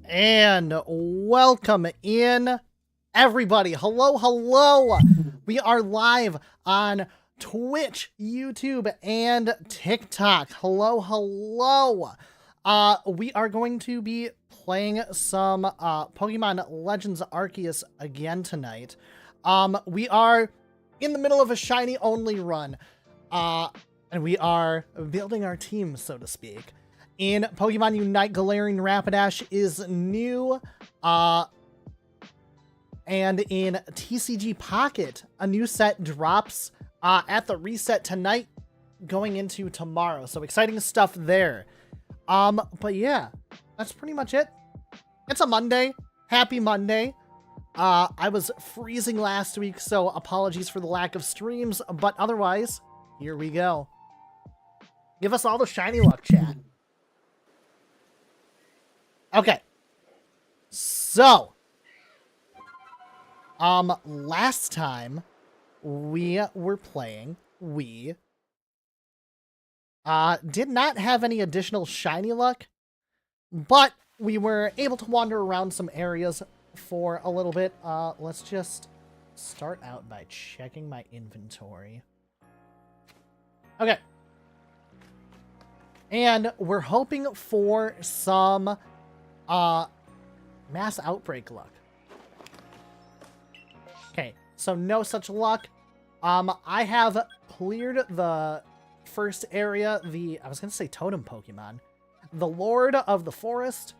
And welcome in, everybody. Hello. We are live on Twitch, YouTube, and TikTok. Hello. We are going to be playing some Pokemon Legends Arceus again tonight. We are in the middle of a shiny only run, and we are building our team, so to speak. In Pokemon Unite, Galarian Rapidash is new, and in TCG Pocket, a new set drops at the reset tonight, going into tomorrow. So exciting stuff there. But yeah, that's pretty much it. It's a Monday. Happy Monday. I was freezing last week, so apologies for the lack of streams, but otherwise, here we go. Give us all the shiny luck, chat. Okay, so, last time we were playing, we, did not have any additional shiny luck, but we were able to wander around some areas for a little bit. Let's just start out by checking my inventory. Okay. And we're hoping for some mass outbreak luck. Okay, so no such luck. I have cleared the first area, I was gonna say totem Pokemon, the Lord of the Forest.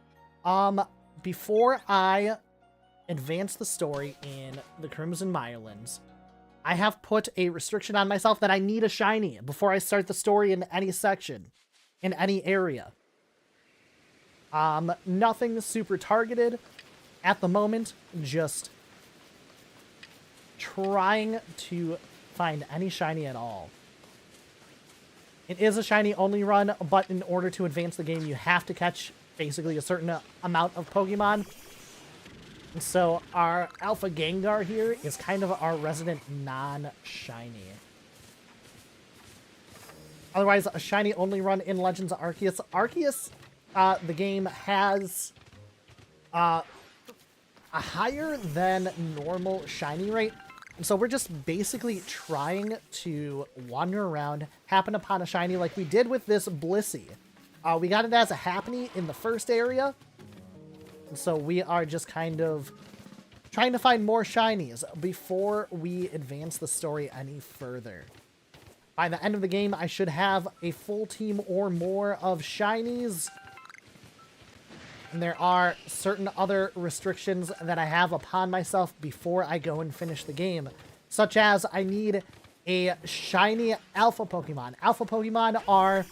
Before I advance the story in the Crimson Mirelands, I have put a restriction on myself that I need a shiny before I start the story in any section, in any area. Nothing super targeted at the moment, just trying to find any shiny at all. It is a shiny only run, but in order to advance the game, you have to catch basically a certain amount of Pokemon. And so our Alpha Gengar here is kind of our resident non-shiny. Otherwise, a shiny only run in Legends Arceus. Arceus, the game has a higher than normal shiny rate. And so we're just basically trying to wander around, happen upon a shiny like we did with this Blissey. We got it as a Happiny in the first area. And so we are just kind of trying to find more shinies before we advance the story any further. By the end of the game, I should have a full team or more of shinies. And there are certain other restrictions that I have upon myself before I go and finish the game. Such as I need a shiny Alpha Pokemon. Alpha Pokemon are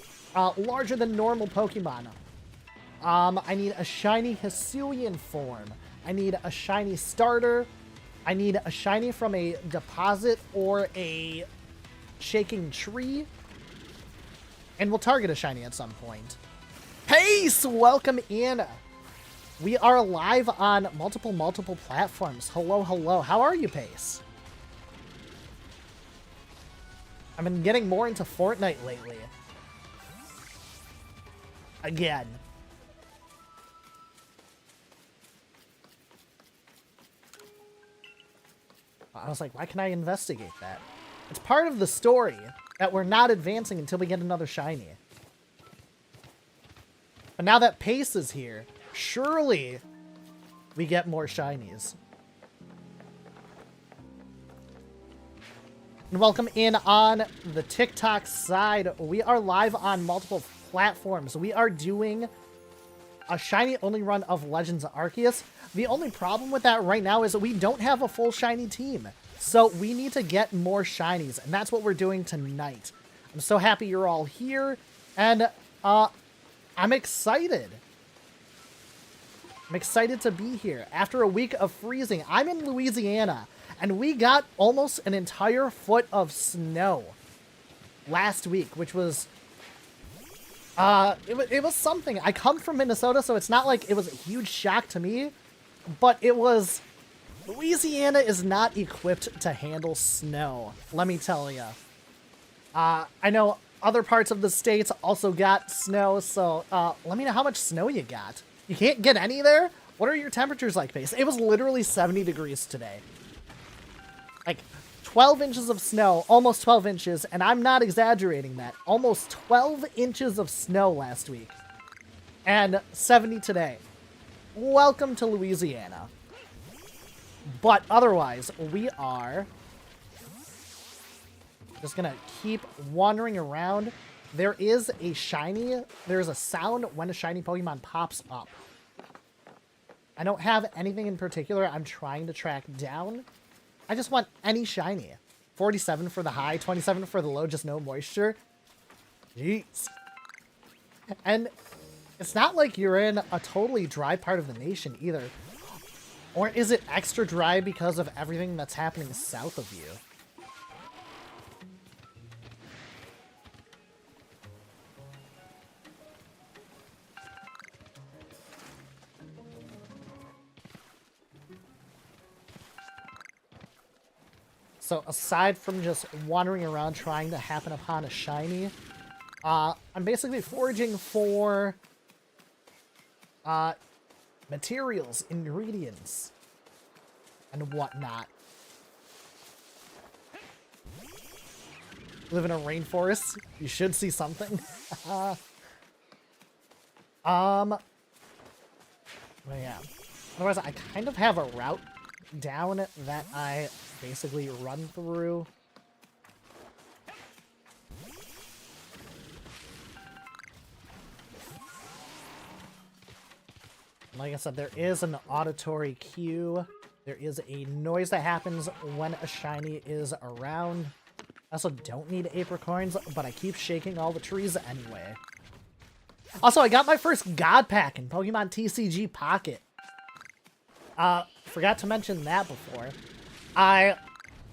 larger than normal Pokemon. I need a shiny Hisuian form. I need a shiny starter. I need a shiny from a deposit or a shaking tree. And we'll target a shiny at some point. Pace! Welcome in! We are live on multiple platforms. Hello. How are you, Pace? I've been getting more into Fortnite lately. Again. I was like, why can I investigate that? It's part of the story that we're not advancing until we get another shiny. But now that Pace is here, surely we get more shinies. And welcome in on the TikTok side. We are live on multiple platforms. We are doing a shiny only run of Legends Arceus. The only problem with that right now is that we don't have a full shiny team. So we need to get more shinies, and that's what we're doing tonight. I'm so happy you're all here, and I'm excited. I'm excited to be here. After a week of freezing, I'm in Louisiana, and we got almost an entire foot of snow last week, which was, it was something. I come from Minnesota, so it's not like it was a huge shock to me, but it was, Louisiana is not equipped to handle snow, let me tell you. I know other parts of the states also got snow, so let me know how much snow you got. You can't get any there? What are your temperatures like, Pace? It was literally 70 degrees today. Like, 12 inches of snow, almost 12 inches, and I'm not exaggerating that. Almost 12 inches of snow last week. And 70 today. Welcome to Louisiana. But otherwise, we are just gonna keep wandering around. There is a shiny, there's a sound when a shiny Pokemon pops up. I don't have anything in particular I'm trying to track down. I just want any shiny. 47 for the high, 27 for the low, just no moisture. Jeez. And it's not like you're in a totally dry part of the nation either. Or is it extra dry because of everything that's happening south of you? So aside from just wandering around trying to happen upon a shiny, I'm basically foraging for materials, ingredients, and whatnot. Live in a rainforest, you should see something. But yeah. Otherwise, I kind of have a route down that I basically run through. Like I said, there is an auditory cue. There is a noise that happens when a shiny is around. I also don't need apricorns, but I keep shaking all the trees anyway. Also, I got my first God Pack in Pokemon TCG Pocket. Forgot to mention that before. I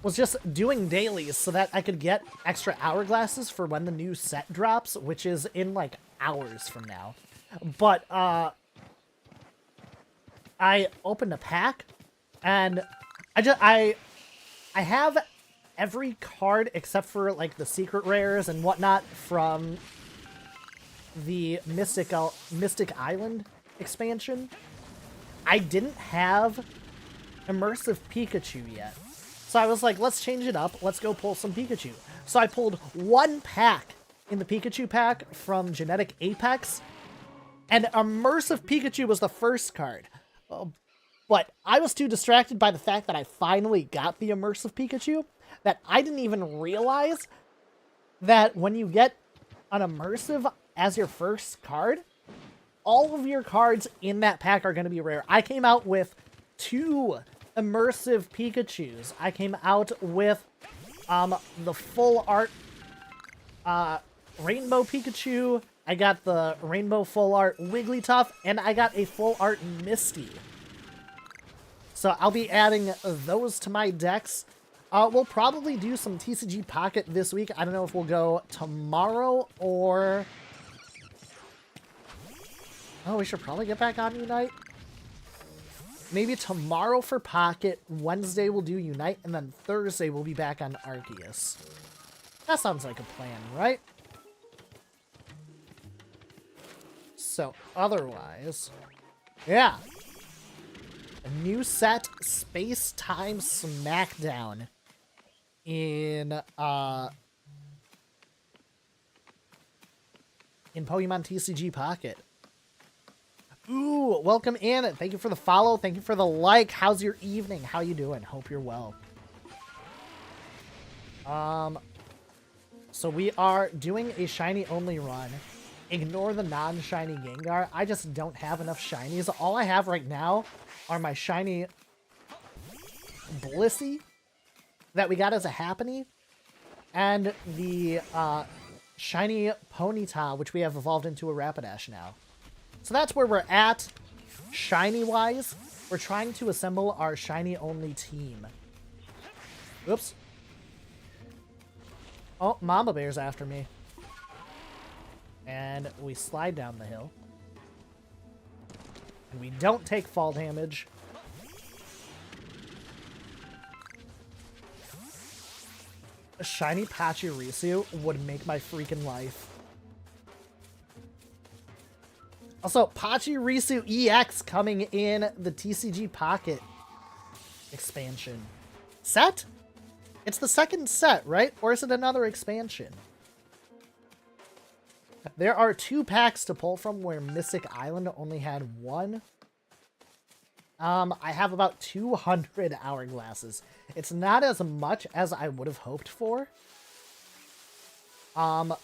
was just doing dailies so that I could get extra hourglasses for when the new set drops, which is in, like, hours from now. But, I opened a pack, and I have every card except for, like, the secret rares and whatnot from the Mystic Island expansion. I didn't have Immersive Pikachu yet. So I was like, let's change it up. Let's go pull some Pikachu. So I pulled one pack in the Pikachu pack from Genetic Apex, and Immersive Pikachu was the first card. But I was too distracted by the fact that I finally got the Immersive Pikachu that I didn't even realize that when you get an Immersive as your first card, all of your cards in that pack are going to be rare. I came out with 2 Immersive Pikachus. I came out with the full art Rainbow Pikachu. I got the Rainbow full art Wigglytuff, and I got a full art Misty. So I'll be adding those to my decks. We'll probably do some TCG Pocket this week. I don't know if we'll go tomorrow or... Oh, we should probably get back on Unite. Maybe tomorrow for Pocket, Wednesday we'll do Unite, and then Thursday we'll be back on Arceus. That sounds like a plan, right? So, otherwise... Yeah. A new set, Space Time Smackdown. In Pokemon TCG Pocket. Ooh, welcome in. Thank you for the follow. Thank you for the like. How's your evening? How you doing? Hope you're well. So we are doing a shiny only run. Ignore the non-shiny Gengar. I just don't have enough shinies. All I have right now are my shiny Blissey that we got as a Happiny, and the shiny Ponyta, which we have evolved into a Rapidash now. So that's where we're at, shiny-wise. We're trying to assemble our shiny-only team. Oops. Oh, Mama Bear's after me. And we slide down the hill. And we don't take fall damage. A shiny Pachirisu would make my freaking life. Also, Pachirisu EX coming in the TCG Pocket expansion. Set? It's the second set, right? Or is it another expansion? There are 2 packs to pull from where Mystic Island only had 1. I have about 200 hourglasses. It's not as much as I would have hoped for. But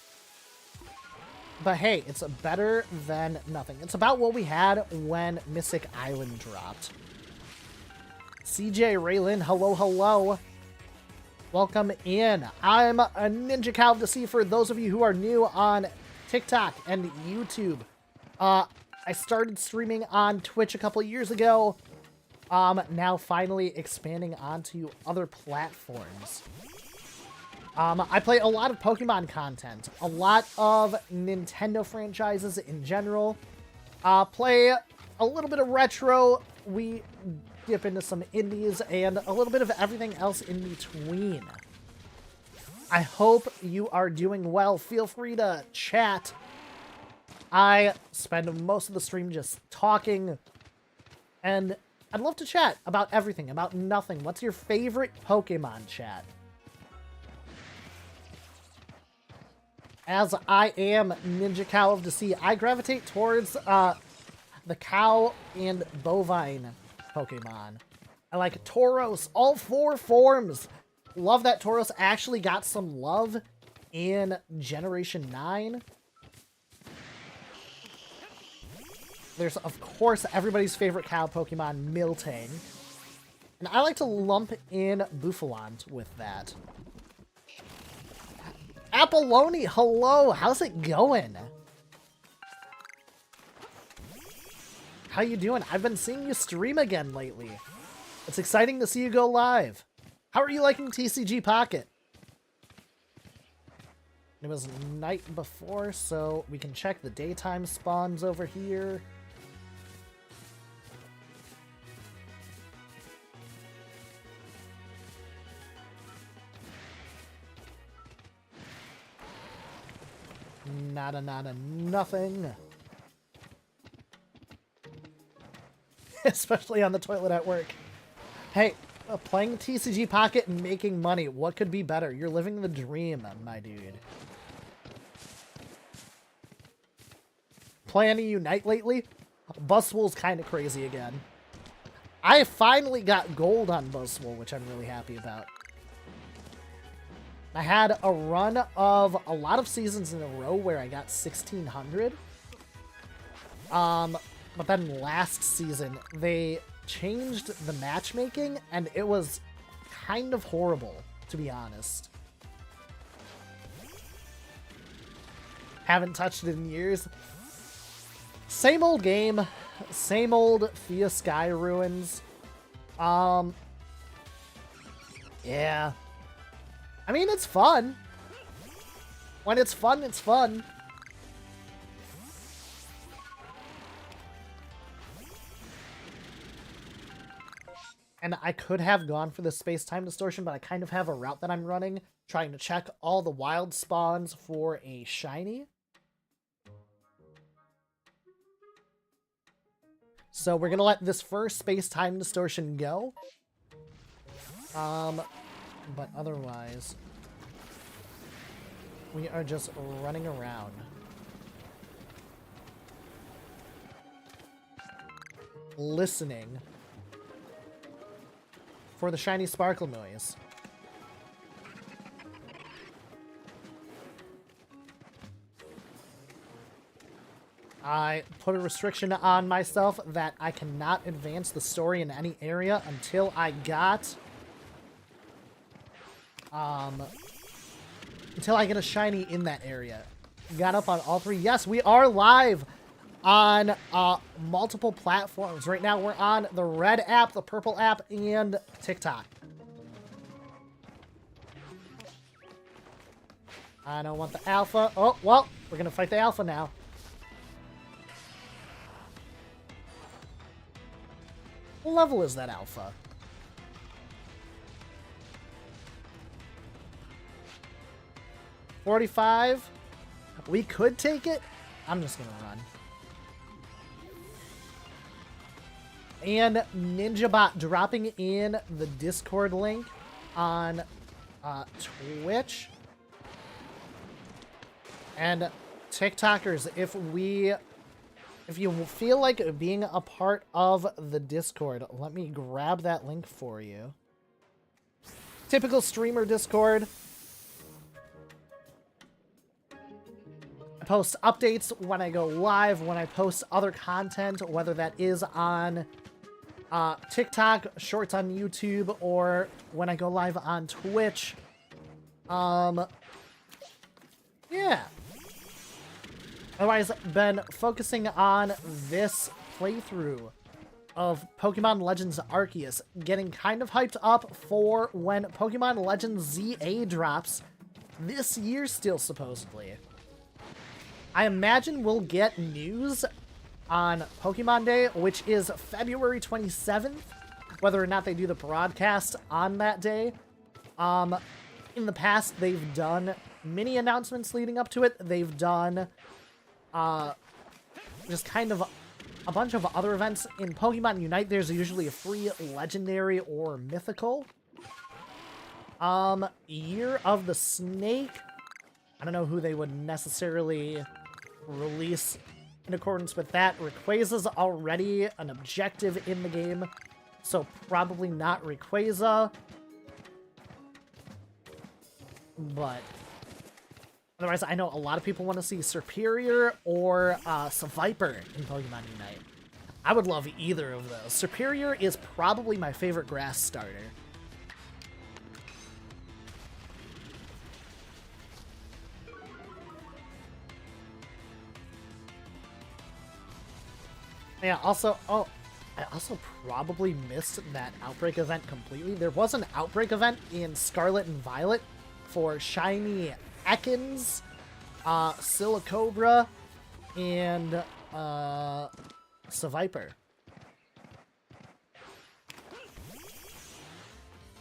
hey, it's better than nothing. It's about what we had when Mystic Island dropped. CJ Raylin, hello, hello. Welcome in. I'm a Ninja Cow to see for those of you who are new on TikTok and YouTube. I started streaming on Twitch a couple years ago. Now finally expanding onto other platforms. I play a lot of Pokemon content, a lot of Nintendo franchises in general. Play a little bit of retro. We dip into some indies and a little bit of everything else in between. I hope you are doing well. Feel free to chat. I spend most of the stream just talking, and I'd love to chat about everything, about nothing. What's your favorite Pokemon, chat? As I am Ninja Cow of the Sea, I gravitate towards the cow and bovine Pokemon. I like Tauros, all 4 forms. Love that Tauros actually got some love in Generation 9. There's, of course, everybody's favorite cow Pokemon, Miltank. And I like to lump in Buffalant with that. Apolloni, hello! How's it going? How you doing? I've been seeing you stream again lately. It's exciting to see you go live. How are you liking TCG Pocket? It was night before, so we can check the daytime spawns over here. Nada, nada, nothing. Especially on the toilet at work. Hey, playing TCG Pocket and making money, what could be better? You're living the dream, my dude. Play any Unite lately? Buzzwool's kind of crazy again. I finally got gold on Buzzwool, which I'm really happy about. I had a run of a lot of seasons in a row where I got 1600. But then last season, they changed the matchmaking, and it was kind of horrible, to be honest. Haven't touched it in years. Same old game, same old Thea Sky Ruins. Yeah. I mean, it's fun. When it's fun, it's fun. And I could have gone for the space-time distortion, but I kind of have a route that I'm running, trying to check all the wild spawns for a shiny. So we're gonna let this first space-time distortion go. But otherwise, we are just running around. Listening for the shiny sparkle noise. I put a restriction on myself that I cannot advance the story in any area until I get a shiny in that area. Got up on all 3. Yes, we are live on multiple platforms. Right now we're on the red app, the purple app, and TikTok. I don't want the alpha. Oh, well, we're gonna fight the alpha now. What level is that alpha? $45. We could take it. I'm just gonna run. And NinjaBot dropping in the Discord link on Twitch. And TikTokers, if you feel like being a part of the Discord, let me grab that link for you. Typical streamer Discord. I post updates when I go live, when I post other content, whether that is on TikTok, shorts on YouTube, or when I go live on Twitch. Yeah. Otherwise, been focusing on this playthrough of Pokemon Legends Arceus, getting kind of hyped up for when Pokemon Legends ZA drops this year still, supposedly. I imagine we'll get news on Pokemon Day, which is February 27th, whether or not they do the broadcast on that day. In the past, they've done mini announcements leading up to it. They've done just kind of a bunch of other events. In Pokemon Unite, there's usually a free legendary or mythical. Year of the Snake. I don't know who they would necessarily release in accordance with that. Rayquaza's already an objective in the game, so probably not Rayquaza. But otherwise, I know a lot of people want to see Serperior or Seviper in Pokemon Unite. I would love either of those. Serperior is probably my favorite grass starter. Yeah, also, oh, I also probably missed that Outbreak event completely. There was an Outbreak event in Scarlet and Violet for Shiny Ekans, Silicobra, and Seviper.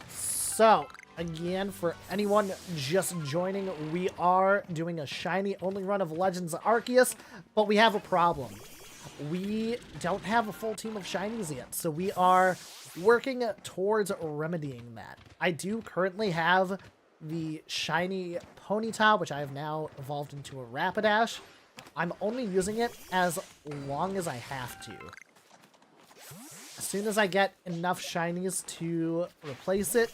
So, again, for anyone just joining, we are doing a Shiny only run of Legends Arceus, but we have a problem. We don't have a full team of Shinies yet, so we are working towards remedying that. I do currently have the Shiny Ponyta, which I have now evolved into a Rapidash. I'm only using it as long as I have to. As soon as I get enough Shinies to replace it,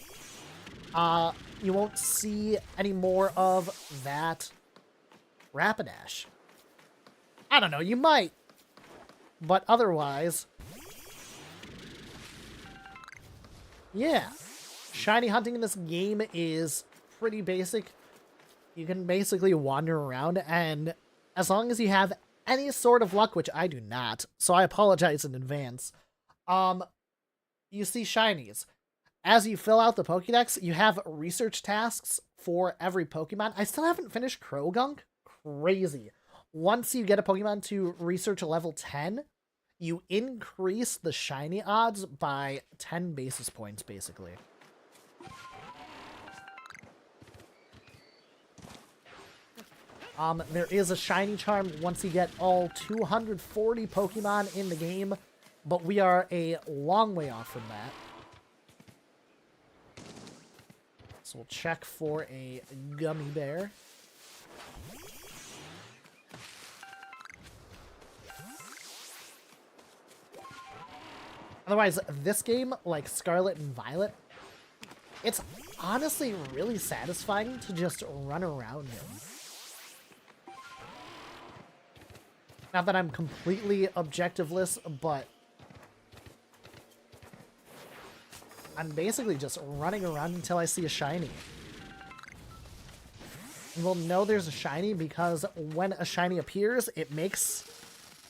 you won't see any more of that Rapidash. I don't know, you might. But otherwise, yeah, shiny hunting in this game is pretty basic. You can basically wander around, and as long as you have any sort of luck, which I do not, so I apologize in advance, you see shinies. As you fill out the Pokédex, you have research tasks for every Pokemon. I still haven't finished Krogunk. Crazy. Once you get a Pokemon to research level 10, you increase the shiny odds by 10 basis points, basically. There is a shiny charm once you get all 240 Pokemon in the game, but we are a long way off from that. So we'll check for a gummy bear. Otherwise, this game, like Scarlet and Violet, it's honestly really satisfying to just run around in. Not that I'm completely objectiveless, but I'm basically just running around until I see a shiny. And we'll know there's a shiny because when a shiny appears, it makes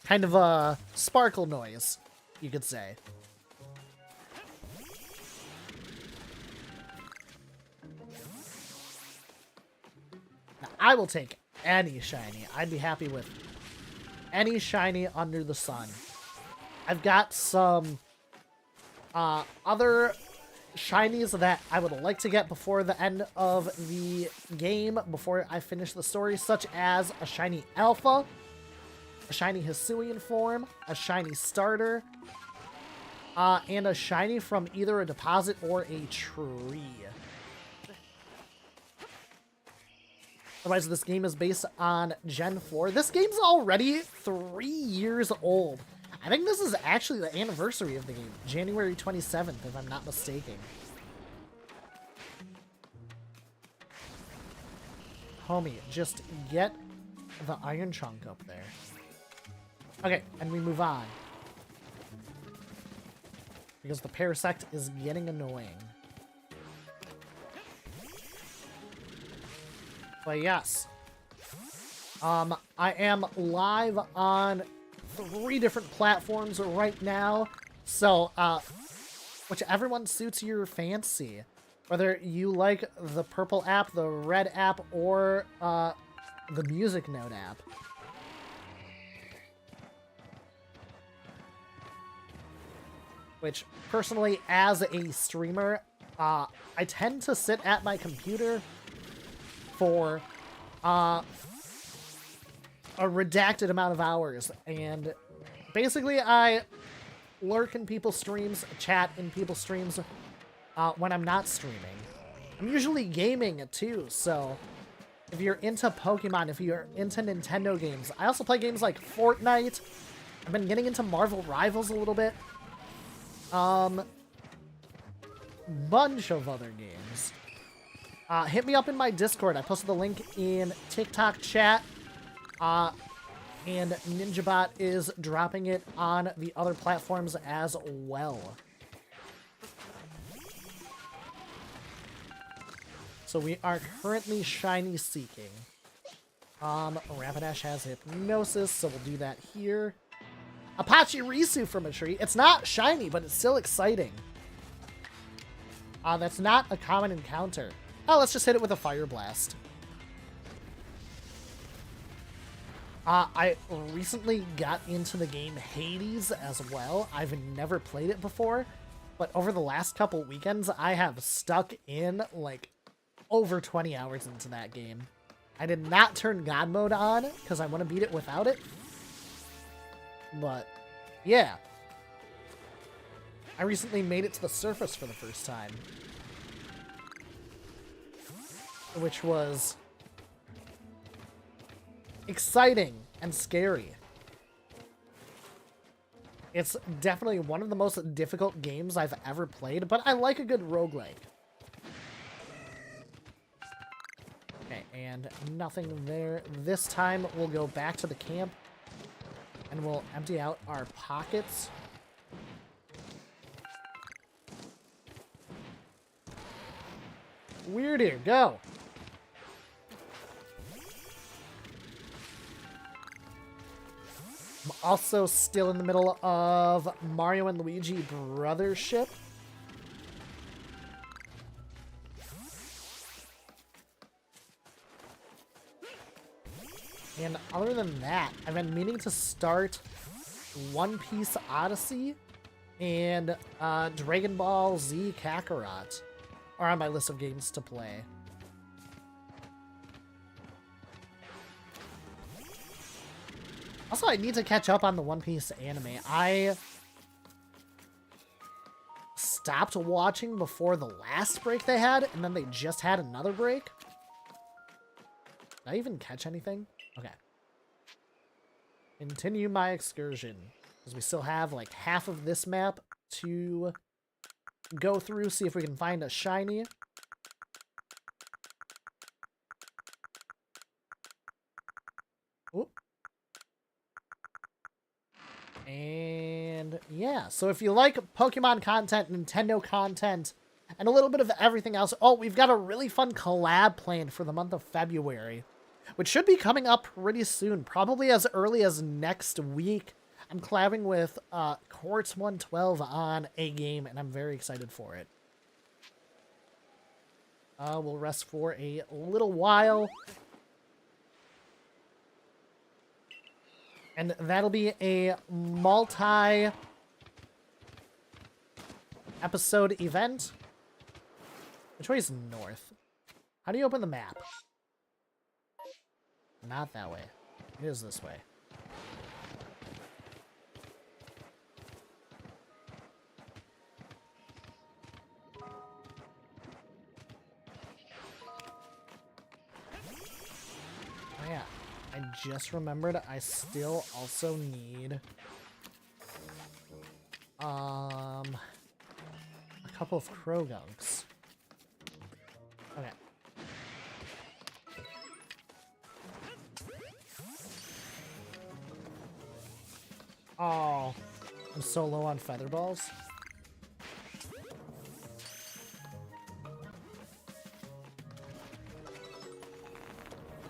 kind of a sparkle noise, you could say. I will take any shiny. I'd be happy with any shiny under the sun. I've got some other shinies that I would like to get before the end of the game, before I finish the story, such as a shiny Alpha, a shiny Hisuian form, a shiny starter, and a shiny from either a deposit or a tree. Otherwise, this game is based on Gen 4. This game's already 3 years old. I think this is actually the anniversary of the game. January 27th, if I'm not mistaken. Homie, just get the iron chunk up there. Okay, and we move on. Because the Parasect is getting annoying. But yes. I am live on 3 different platforms right now. So, whichever one suits your fancy. Whether you like the purple app, the red app, or the Music Note app. Which, personally, as a streamer, I tend to sit at my computer for a redacted amount of hours. And basically, I lurk in people's streams, chat in people's streams when I'm not streaming. I'm usually gaming, too, so if you're into Pokemon, if you're into Nintendo games, I also play games like Fortnite. I've been getting into Marvel Rivals a little bit. Bunch of other games. Hit me up in my Discord. I posted the link in TikTok chat. And NinjaBot is dropping it on the other platforms as well. So we are currently shiny seeking. Rapidash has Hypnosis, so we'll do that here. Apache Risu from a tree. It's not shiny, but it's still exciting. That's not a common encounter. Oh, let's just hit it with a Fire Blast. I recently got into the game Hades as well. I've never played it before, but over the last couple weekends, I have stuck in, like, over 20 hours into that game. I did not turn God Mode on, because I want to beat it without it. But, yeah. I recently made it to the surface for the first time. Which was exciting and scary. It's definitely one of the most difficult games I've ever played, but I like a good roguelike. Okay, and nothing there. This time we'll go back to the camp and we'll empty out our pockets. Weird, go! I'm also still in the middle of Mario and Luigi Brothership. And other than that, I've been meaning to start One Piece Odyssey and Dragon Ball Z Kakarot are on my list of games to play. Also, I need to catch up on the One Piece anime. I stopped watching before the last break they had, and then they just had another break. Did I even catch anything? Okay. Continue my excursion. Because we still have like half of this map to go through, see if we can find a shiny. Oop. And yeah, so if you like Pokemon content, Nintendo content, and a little bit of everything else, oh, we've got a really fun collab planned for the month of February, which should be coming up pretty soon, probably as early as next week. I'm collabing with Quartz 112 on a game, and I'm very excited for it. We'll rest for a little while. And that'll be a multi-episode event. Which way is north? How do you open the map? Not that way. It is this way. just remembered I still also need a couple of Krogunks. Okay. Oh, I'm so low on feather balls.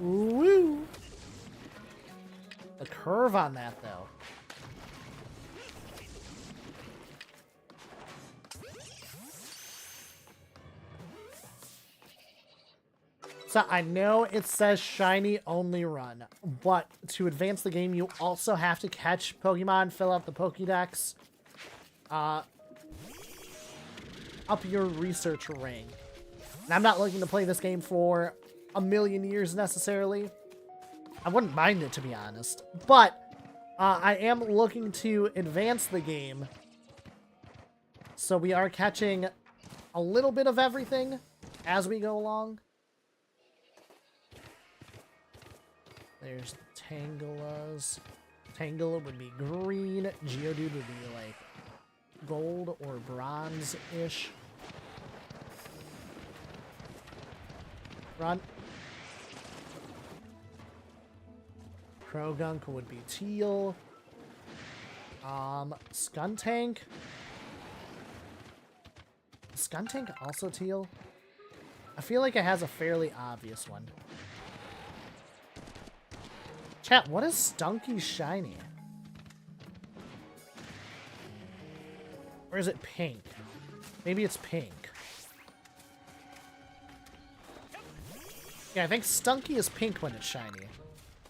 Woo! The curve on that, though. So I know it says shiny only run, but to advance the game, you also have to catch Pokemon, fill out the Pokédex, up your research ring. And I'm not looking to play this game for a million years necessarily. I wouldn't mind it, to be honest. But I am looking to advance the game. So we are catching a little bit of everything as we go along. There's the Tangulas. Tangela would be green. Geodude would be like gold or bronze-ish. Run. Krogunk would be teal. Skuntank. Skuntank also teal? I feel like it has a fairly obvious one. Chat, what is Stunky shiny? Or is it pink? Maybe it's pink. Yeah, I think Stunky is pink when it's shiny.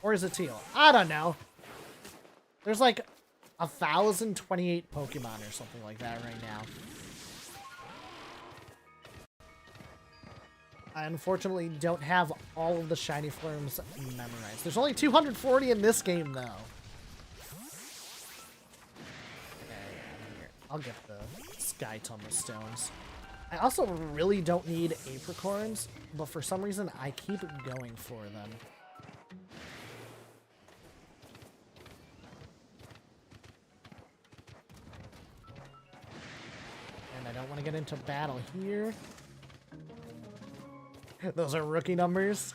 Or is it teal? I don't know. There's like 1,028 Pokemon or something like that right now. I unfortunately don't have all of the shiny forms memorized. There's only 240 in this game, though. Okay, here. I'll get the Sky Tunnel Stones. I also really don't need Apricorns, but for some reason I keep going for them. And I don't want to get into battle here. Those are rookie numbers.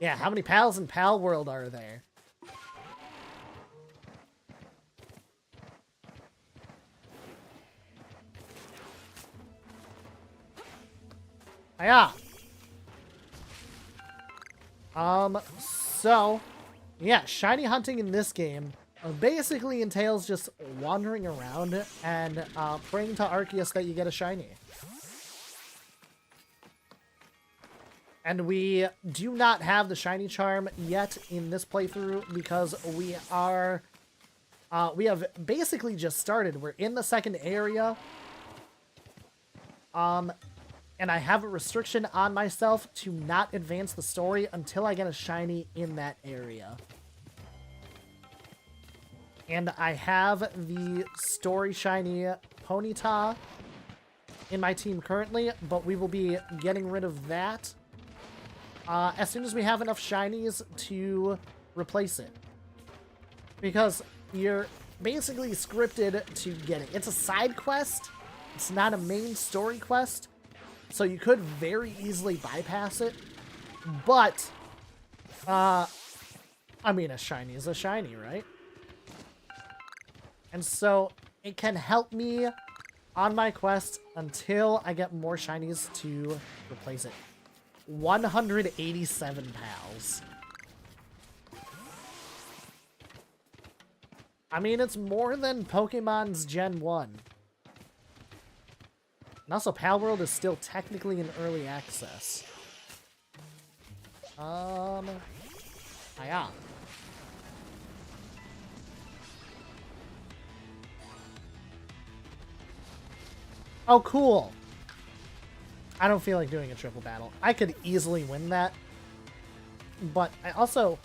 Yeah, how many pals in Pal World are there? Hiya! So, yeah, shiny hunting in this game basically entails just wandering around and praying to Arceus that you get a shiny. And we do not have the shiny charm yet in this playthrough because we have basically just started. We're in the second area. And I have a restriction on myself to not advance the story until I get a shiny in that area. And I have the story shiny Ponyta in my team currently, but we will be getting rid of that as soon as we have enough shinies to replace it. Because you're basically scripted to get it. It's a side quest. It's not a main story quest. So you could very easily bypass it. But, I mean, a shiny is a shiny, right? And so it can help me on my quest until I get more shinies to replace it. 187 pals. I mean, it's more than Pokemon's Gen 1. And also, Pal World is still technically in early access. Hiya. Oh, cool. I don't feel like doing a triple battle. I could easily win that. But I also...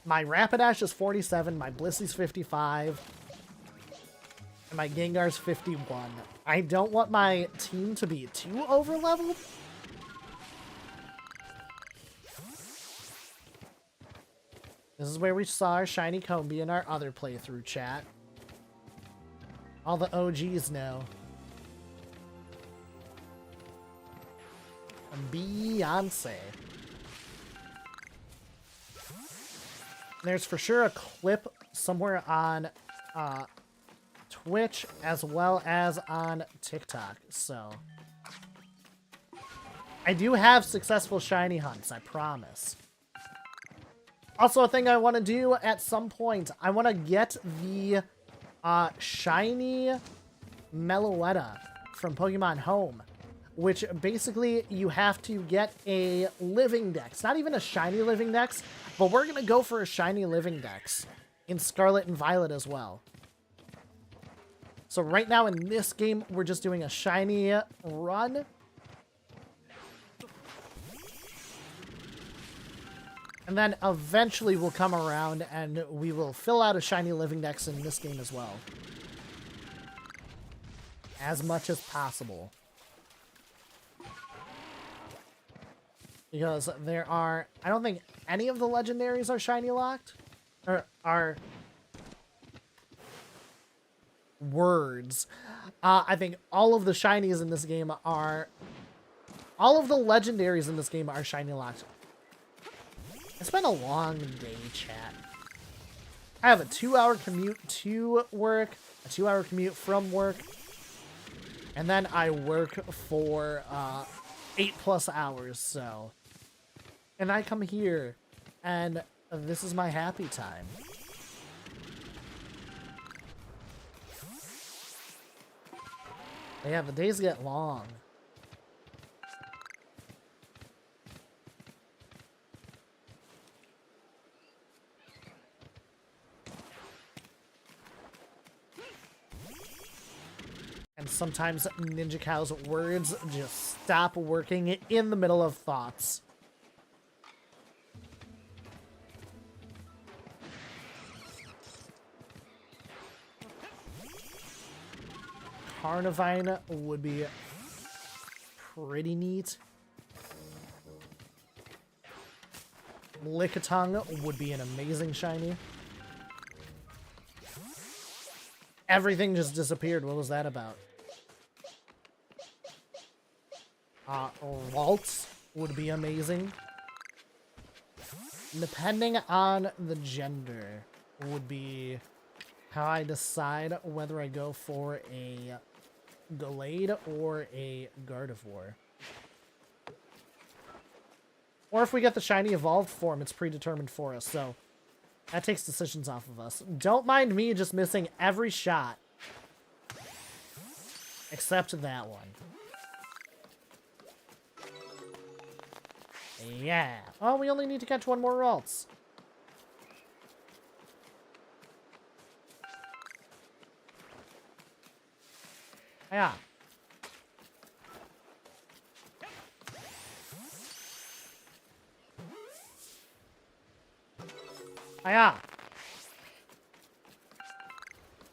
My Rapidash is 47, my Blissey's 55, and my Gengar's 51. I don't want my team to be too over-leveled. This is where we saw our shiny Combi in our other playthrough, chat. All the OGs know. Beyonce. There's for sure a clip somewhere on Twitch as well as on TikTok, so I do have successful shiny hunts, I promise. Also, a thing I want to do at some point, I want to get the shiny Meloetta from Pokemon Home, which basically you have to get a living dex. Not even a shiny living dex, but we're going to go for a shiny living dex in Scarlet and Violet as well. So right now in this game, we're just doing a shiny run. And then eventually we'll come around and we will fill out a shiny living dex in this game as well. As much as possible. Because there are... I don't think any of the legendaries are shiny locked. Or are... words. I think all of the shinies in this game are... all of the legendaries in this game are shiny locked. It's been a long day, chat. I have a 2-hour commute to work, a 2-hour commute from work, and then I work for 8+ hours, so. And I come here, and this is my happy time. Yeah, the days get long. And sometimes Ninja Cow's words just stop working in the middle of thoughts. Carnivine would be pretty neat. Lickitung would be an amazing shiny. Everything just disappeared. What was that about? Waltz would be amazing. Depending on the gender would be how I decide whether I go for a Gallade or a Gardevoir. Or if we get the shiny evolved form, it's predetermined for us, so that takes decisions off of us. Don't mind me just missing every shot. Except that one. Yeah. Oh, we only need to catch one more Ralts. Yeah. Hiya.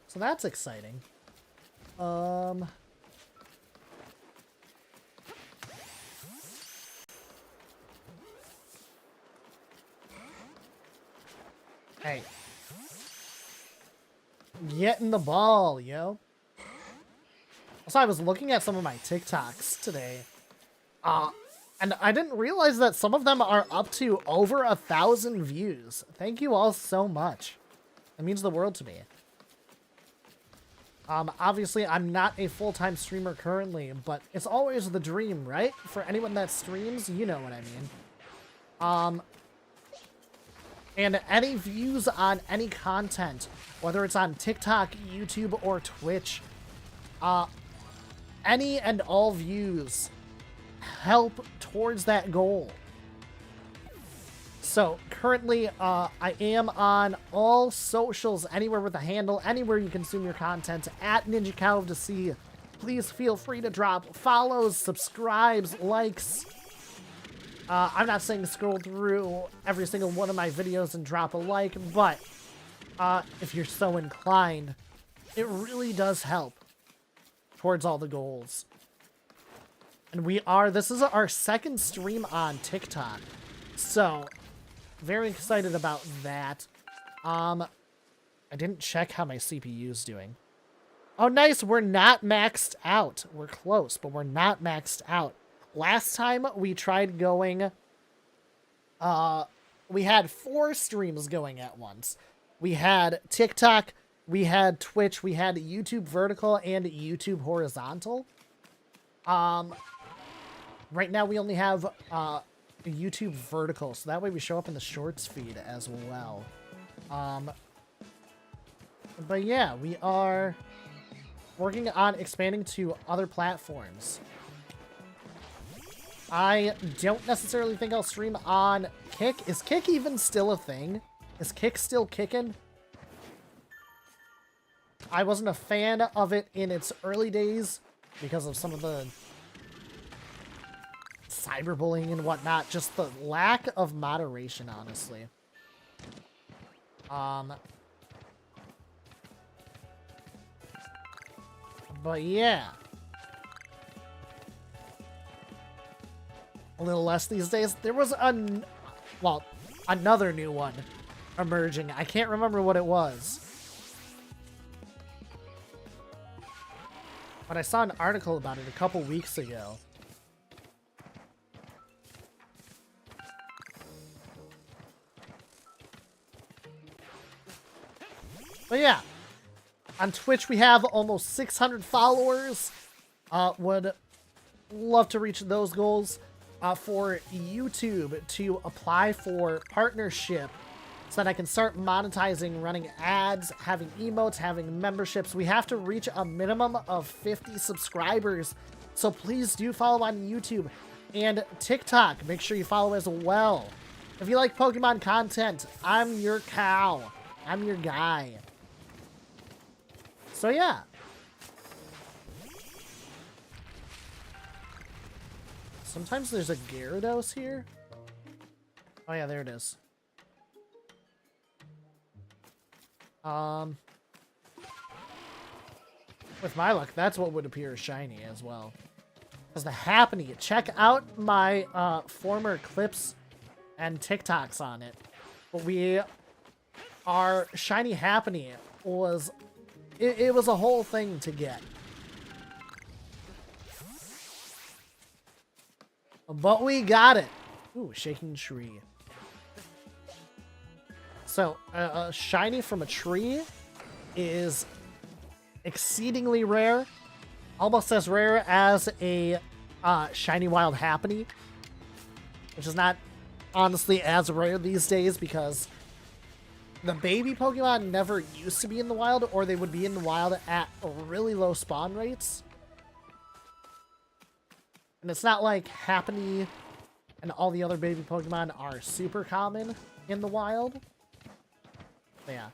So that's exciting. Hey. Getting the ball, yo. Also, I was looking at some of my TikToks today. And I didn't realize that some of them are up to over 1,000 views. Thank you all so much. It means the world to me. Obviously, I'm not a full-time streamer currently, but it's always the dream, right? For anyone that streams, you know what I mean. And any views on any content, whether it's on TikTok, YouTube, or Twitch, any and all views help towards that goal. So currently I am on all socials, anywhere with a handle, anywhere you consume your content, at Ninja Cow to see. Please feel free to drop follows, subscribes, likes. I'm not saying to scroll through every single one of my videos and drop a like, but if you're so inclined, it really does help towards all the goals. And this is our second stream on TikTok. So, very excited about that. I didn't check how my CPU's doing. Oh, nice. We're not maxed out. We're close, but we're not maxed out. Last time we tried going, we had 4 streams going at once. We had TikTok, we had Twitch, we had YouTube vertical and YouTube horizontal. Right now we only have YouTube vertical, so that way we show up in the shorts feed as well. But yeah, we are working on expanding to other platforms. I don't necessarily think I'll stream on Kick. Is Kick even still a thing? Is Kick still kicking? I wasn't a fan of it in its early days because of some of the cyberbullying and whatnot. Just the lack of moderation, honestly. But yeah. A little less these days. There was another new one emerging. I can't remember what it was. But I saw an article about it a couple weeks ago. But yeah. On Twitch, we have almost 600 followers. Would love to reach those goals. For YouTube to apply for partnership so that I can start monetizing, running ads, having emotes, having memberships. We have to reach a minimum of 50 subscribers. So please do follow on YouTube and TikTok. Make sure you follow as well. If you like Pokemon content, I'm your cow. I'm your guy. So yeah. Sometimes there's a Gyarados here. Oh yeah, there it is. With my luck, that's what would appear as shiny as well. As the Happiny. Check out my former clips and TikToks on it. But our shiny Happiny was... It was a whole thing to get. But we got it. Ooh, shaking tree. So, a shiny from a tree is exceedingly rare. Almost as rare as a shiny wild Happiny. Which is not honestly as rare these days because the baby Pokemon never used to be in the wild, or they would be in the wild at really low spawn rates. And it's not like Happiny and all the other baby Pokemon are super common in the wild. But yeah.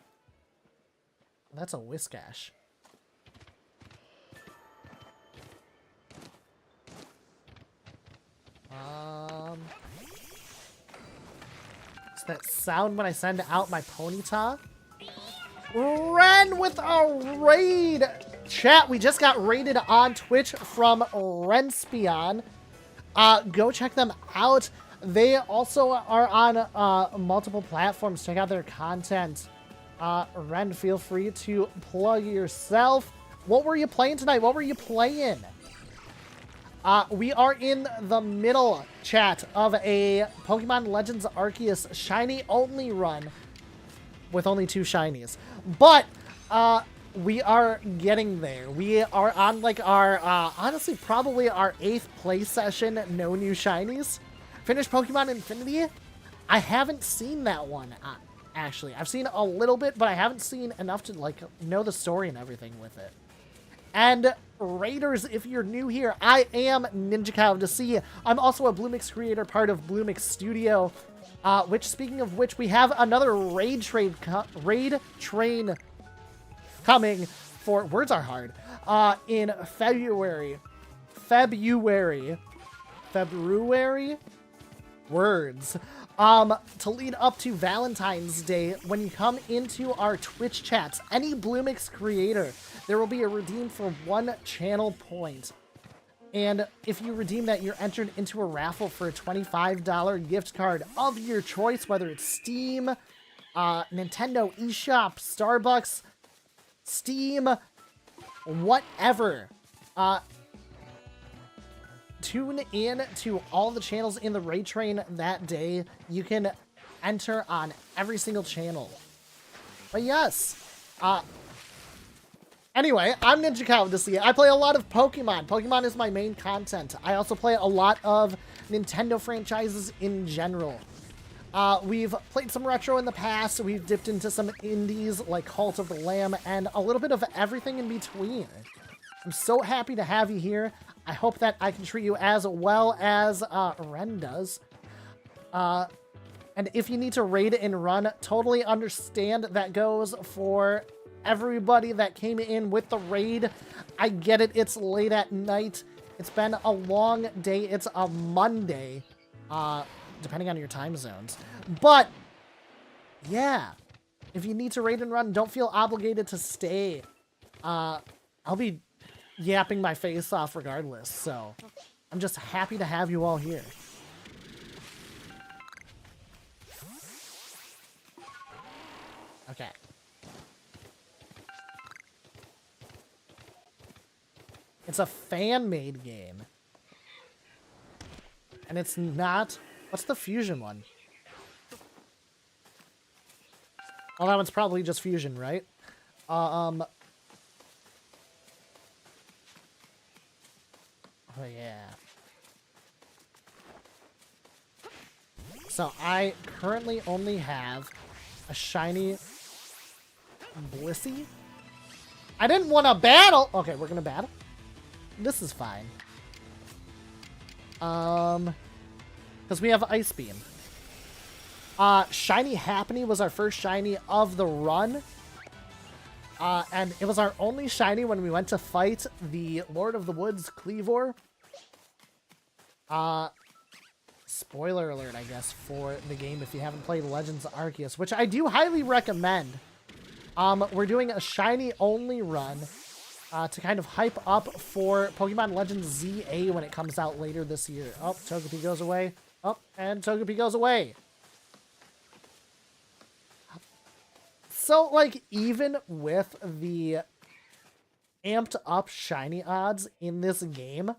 That's a Whiscash. It's that sound when I send out my Ponyta. Ren with a raid! Chat, we just got raided on Twitch from Renspion. Go check them out. They also are on multiple platforms. Check out their content. Ren, feel free to plug yourself. What were you playing tonight? What were you playing? We are in the middle, chat, of a Pokemon Legends Arceus shiny only run with only 2 shinies. But, we are getting there. We are on, like, our, honestly, probably our 8th play session, no new shinies. Finished Pokemon Infinity? I haven't seen that one, actually. I've seen a little bit, but I haven't seen enough to, like, know the story and everything with it. And, Raiders, if you're new here, I am Ninja Cow to see. I'm also a Bloomix creator, part of Bloomix Studio. Which, speaking of which, we have another raid train coming for, words are hard, in February. Words. To lead up to Valentine's Day, when you come into our Twitch chats, any Bloomix creator, there will be a redeem for 1 channel point. And if you redeem that, you're entered into a raffle for a $25 gift card of your choice, whether it's Steam, Nintendo eShop, Starbucks, Steam, whatever. Tune in to all the channels in the raid train that day. You can enter on every single channel. But yes, anyway, I'm Ninja Cow this year. I play a lot of Pokemon. Pokemon is my main content. I also play a lot of Nintendo franchises in general. We've played some retro in the past. We've dipped into some indies like Cult of the Lamb and a little bit of everything in between. I'm so happy to have you here. I hope that I can treat you as well as Ren does. And if you need to raid and run, totally understand that goes for everybody that came in with the raid. I get it. It's late at night. It's been a long day. It's a Monday, depending on your time zones. But yeah, if you need to raid and run, don't feel obligated to stay. I'll be yapping my face off regardless, so I'm just happy to have you all here. Okay. It's a fan-made game. And it's not... What's the fusion one? Well, that one's probably just fusion, right? Oh, yeah. So, I currently only have a shiny Blissey. I didn't want to battle! Okay, we're gonna battle. This is fine. Because we have Ice Beam. Shiny Happiny was our first shiny of the run. And it was our only shiny when we went to fight the Lord of the Woods Cleavor. Spoiler alert, I guess, for the game if you haven't played Legends of Arceus, which I do highly recommend. We're doing a shiny only run to kind of hype up for Pokemon Legends ZA when it comes out later this year. Oh, Togepi goes away. Oh, and Togepi goes away. So, like, even with the amped up shiny odds in this game,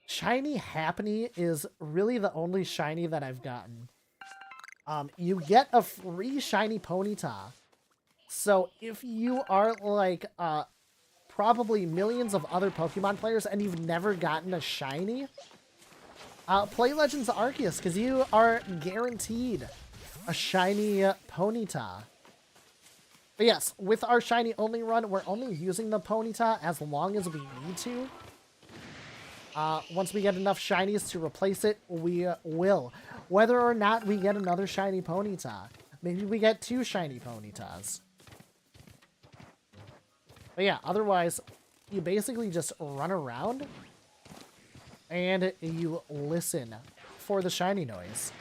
shiny Happiny is really the only shiny that I've gotten. You get a free shiny Ponyta. So if you are like probably millions of other Pokemon players and you've never gotten a shiny, play Legends of Arceus because you are guaranteed a shiny Ponyta. But yes, with our shiny only run, we're only using the Ponyta as long as we need to. Once we get enough shinies to replace it, we will. Whether or not we get another shiny Ponyta. Maybe we get 2 shiny Ponytas. But yeah, otherwise, you basically just run around and you listen for the shiny noise.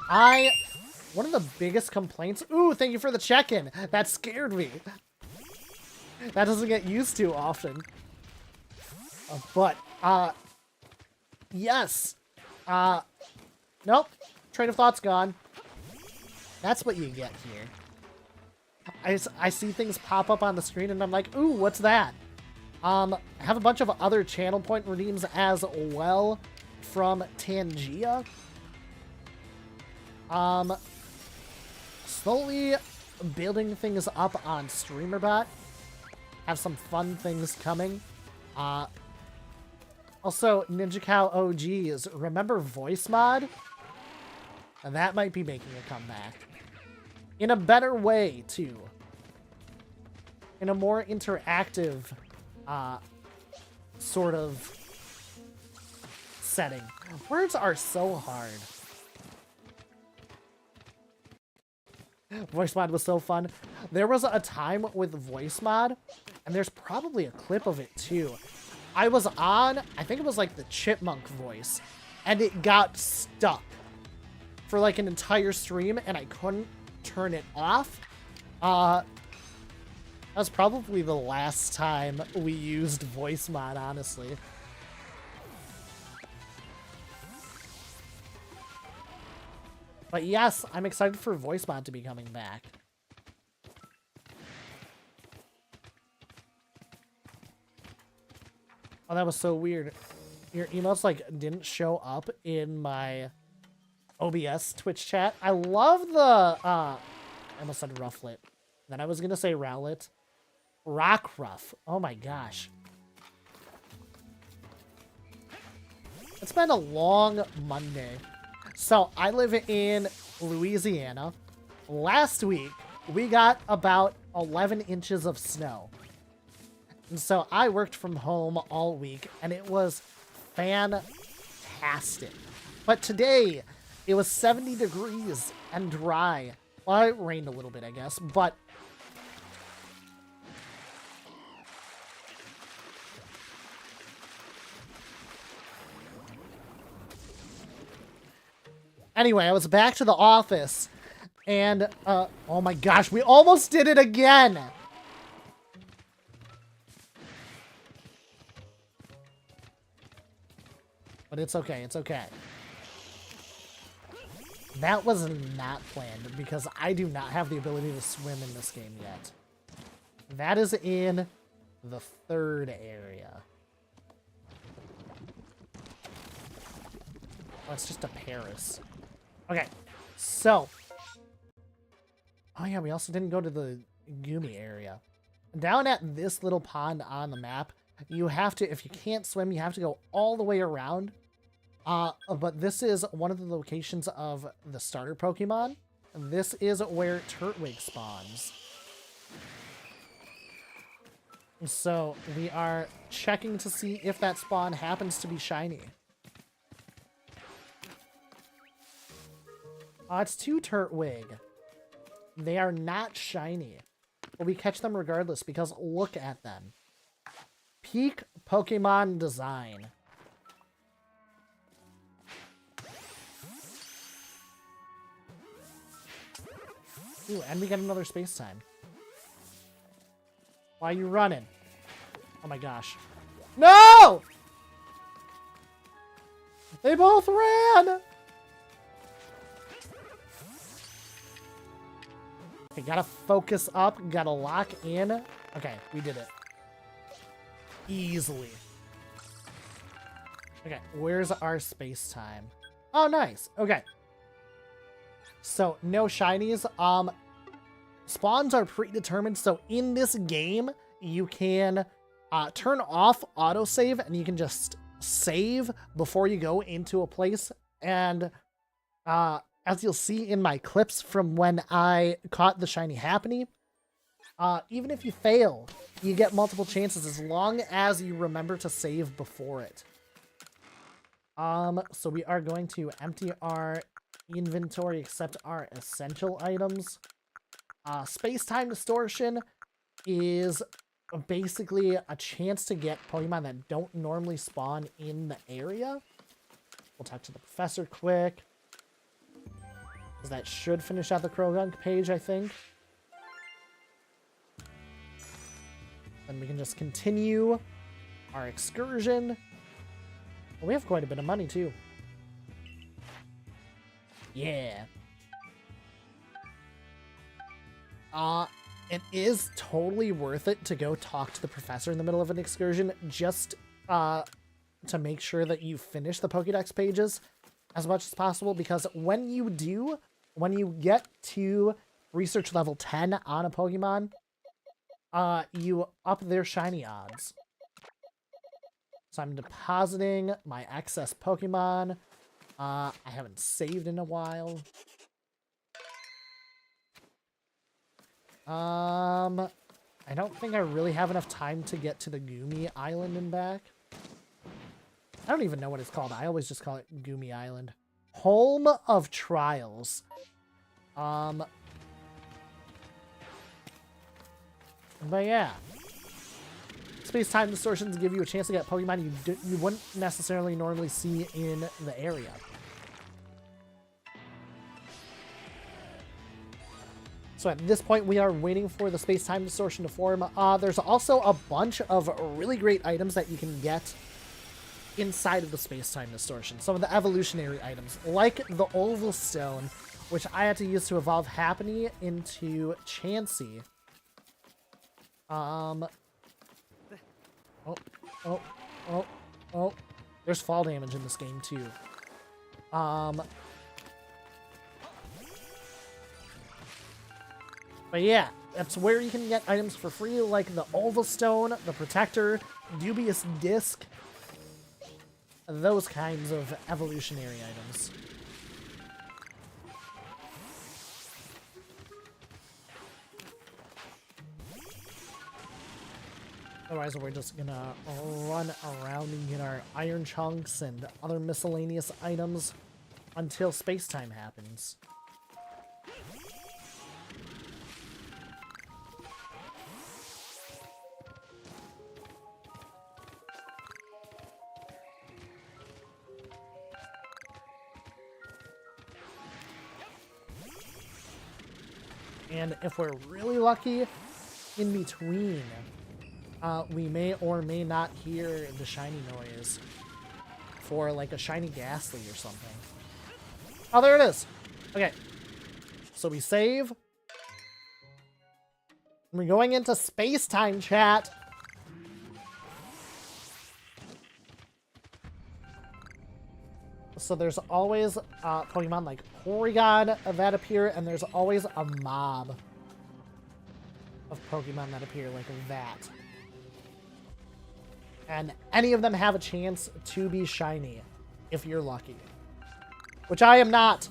One of the biggest complaints... Ooh, thank you for the check-in. That scared me. That doesn't get used to often. Yes. Nope. Train of thought's gone. That's what you get here. I see things pop up on the screen and I'm like, ooh, what's that? I have a bunch of other channel point redeems as well from Tangia. Slowly building things up on StreamerBot. Have some fun things coming. Also, Ninja Cow OGs, remember voice mod? And that might be making a comeback. In a better way, too. In a more interactive, sort of setting. Words are so hard. Voice mod was so fun. There was a time with voice mod, and there's probably a clip of it, too. I was on, I think it was like the chipmunk voice, and it got stuck for like an entire stream, and I couldn't turn it off. That was probably the last time we used voice mod, honestly. But yes, I'm excited for voice mod to be coming back. Oh, that was so weird. Your emails, like, didn't show up in my OBS Twitch chat. I love the, I almost said Rufflet. Then I was gonna say Rowlet. Rockruff. Oh my gosh. It's been a long Monday. So, I live in Louisiana. Last week, we got about 11 inches of snow. And so, I worked from home all week, and it was fantastic. But today, it was 70 degrees and dry. Well, it rained a little bit, I guess, but anyway, I was back to the office, and, oh my gosh, we almost did it again! But it's okay, it's okay. That was not planned, because I do not have the ability to swim in this game yet. That is in the third area. Oh, it's just a Paris. Okay, so. Oh yeah, we also didn't go to the Gumi area. Down at this little pond on the map, you have to, if you can't swim, you have to go all the way around. But this is one of the locations of the starter Pokemon. This is where Turtwig spawns. So we are checking to see if that spawn happens to be shiny. It's 2 Turtwig. They are not shiny. But we catch them regardless because look at them. Peak Pokemon design. Ooh, and we get another space time. Why are you running? Oh my gosh. No! They both ran! Okay, gotta focus up, gotta lock in. Okay, we did it. Easily. Okay, where's our space time? Oh, nice. Okay. So, no shinies. Spawns are predetermined, so in this game, you can turn off autosave, and you can just save before you go into a place. And as you'll see in my clips from when I caught the shiny Happiny, even if you fail, you get multiple chances as long as you remember to save before it. So we are going to empty our inventory except our essential items. Space-time distortion is basically a chance to get Pokemon that don't normally spawn in the area. We'll talk to the professor quick. That should finish out the Krogunk page, I think. Then we can just continue our excursion. Well, we have quite a bit of money, too. Yeah. It is totally worth it to go talk to the professor in the middle of an excursion just to make sure that you finish the Pokédex pages as much as possible, because when you do, when you get to research level 10 on a Pokemon, you up their shiny odds. So I'm depositing my excess Pokemon. I haven't saved in a while. I don't think I really have enough time to get to the Gumi Island and back. I don't even know what it's called. I always just call it Gumi Island. Home of Trials. But yeah. Space-time distortions give you a chance to get Pokemon you wouldn't necessarily normally see in the area. So at this point, we are waiting for the space-time distortion to form. There's also a bunch of really great items that you can get inside of the space-time distortion. Some of the evolutionary items, like the oval stone, which I had to use to evolve Happiny into Chansey. Oh. There's fall damage in this game, too. But yeah, that's where you can get items for free, like the oval stone, the protector, dubious disc, those kinds of evolutionary items. Otherwise, we're just gonna run around and get our iron chunks and other miscellaneous items until space-time happens. And if we're really lucky, in between, we may or may not hear the shiny noise for like a shiny Ghastly or something. Oh, there it is. Okay. So we save. We're going into space-time chat. So there's always Pokemon like Porygon that appear, and there's always a mob of Pokemon that appear like that. And any of them have a chance to be shiny, if you're lucky. Which I am not.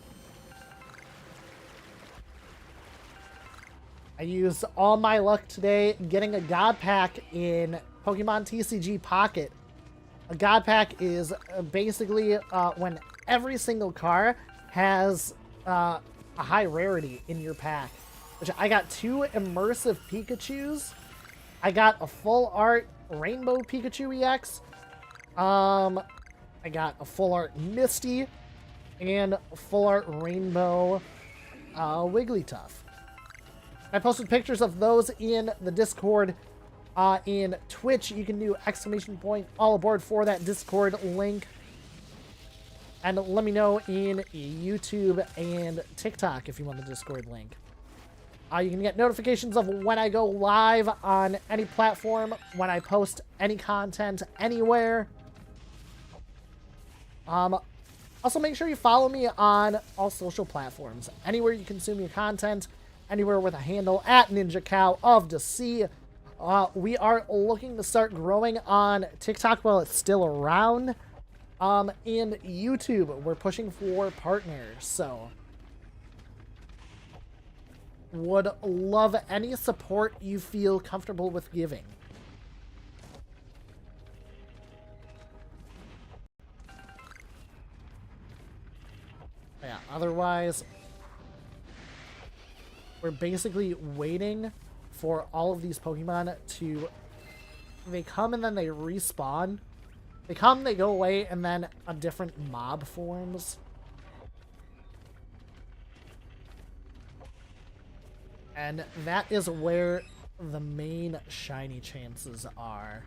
I used all my luck today getting a God Pack in Pokemon TCG Pocket. A God Pack is basically when every single car has a high rarity in your pack. Which I got 2 immersive Pikachus. I got a full art Rainbow Pikachu EX. I got a full art Misty and a full art Rainbow Wigglytuff. I posted pictures of those in the Discord. In Twitch, you can do !, all aboard for that Discord link. And let me know in YouTube and TikTok if you want the Discord link. You can get notifications of when I go live on any platform, when I post any content anywhere. Also, make sure you follow me on all social platforms. Anywhere you consume your content, anywhere with a handle @NinjaCow of DC. We are looking to start growing on TikTok while it's still around. And YouTube, we're pushing for partners, so would love any support you feel comfortable with giving. Yeah, otherwise, we're basically waiting for all of these Pokemon to... They come and then they respawn. They come, they go away, and then a different mob forms. And that is where the main shiny chances are.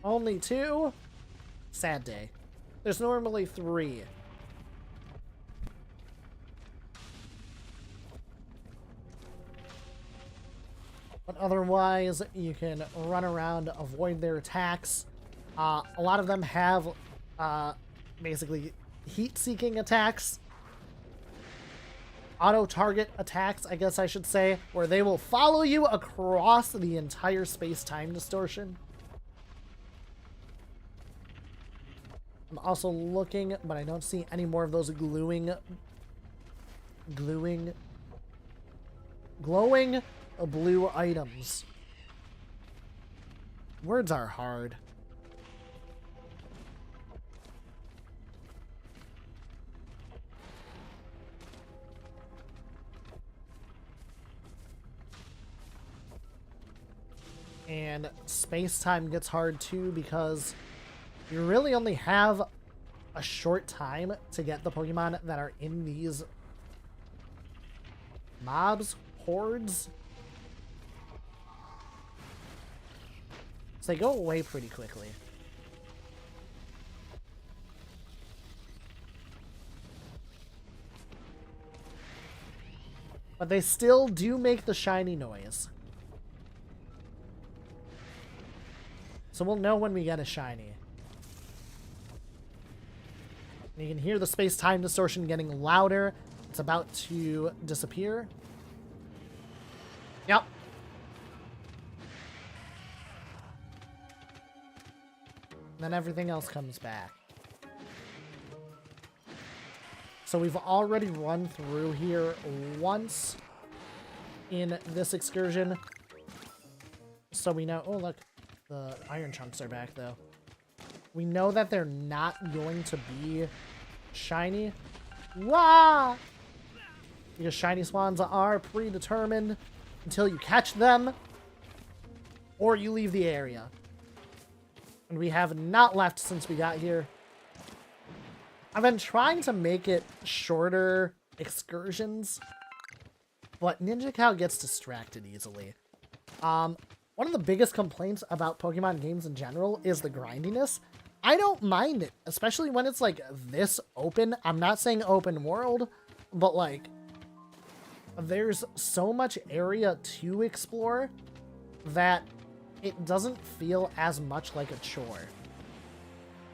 Only 2? Sad day. There's normally 3. But otherwise, you can run around, avoid their attacks. A lot of them have basically heat-seeking attacks. Auto-target attacks, I guess I should say, where they will follow you across the entire space-time distortion. I'm also looking, but I don't see any more of those glowing blue items. Words are hard. And space-time gets hard too because you really only have a short time to get the Pokemon that are in these mobs, hordes. So they go away pretty quickly. But they still do make the shiny noise. So we'll know when we get a shiny. And you can hear the space-time distortion getting louder. It's about to disappear. Yep. And then everything else comes back. So we've already run through here once in this excursion. So we know... Oh, look. The iron chunks are back, though. We know that they're not going to be shiny. Wah! Because shiny swans are predetermined until you catch them or you leave the area. And we have not left since we got here. I've been trying to make it shorter excursions, but Ninja Cow gets distracted easily. One of the biggest complaints about Pokemon games in general is the grindiness. I don't mind it, especially when it's like this open. I'm not saying open world, but like there's so much area to explore that it doesn't feel as much like a chore.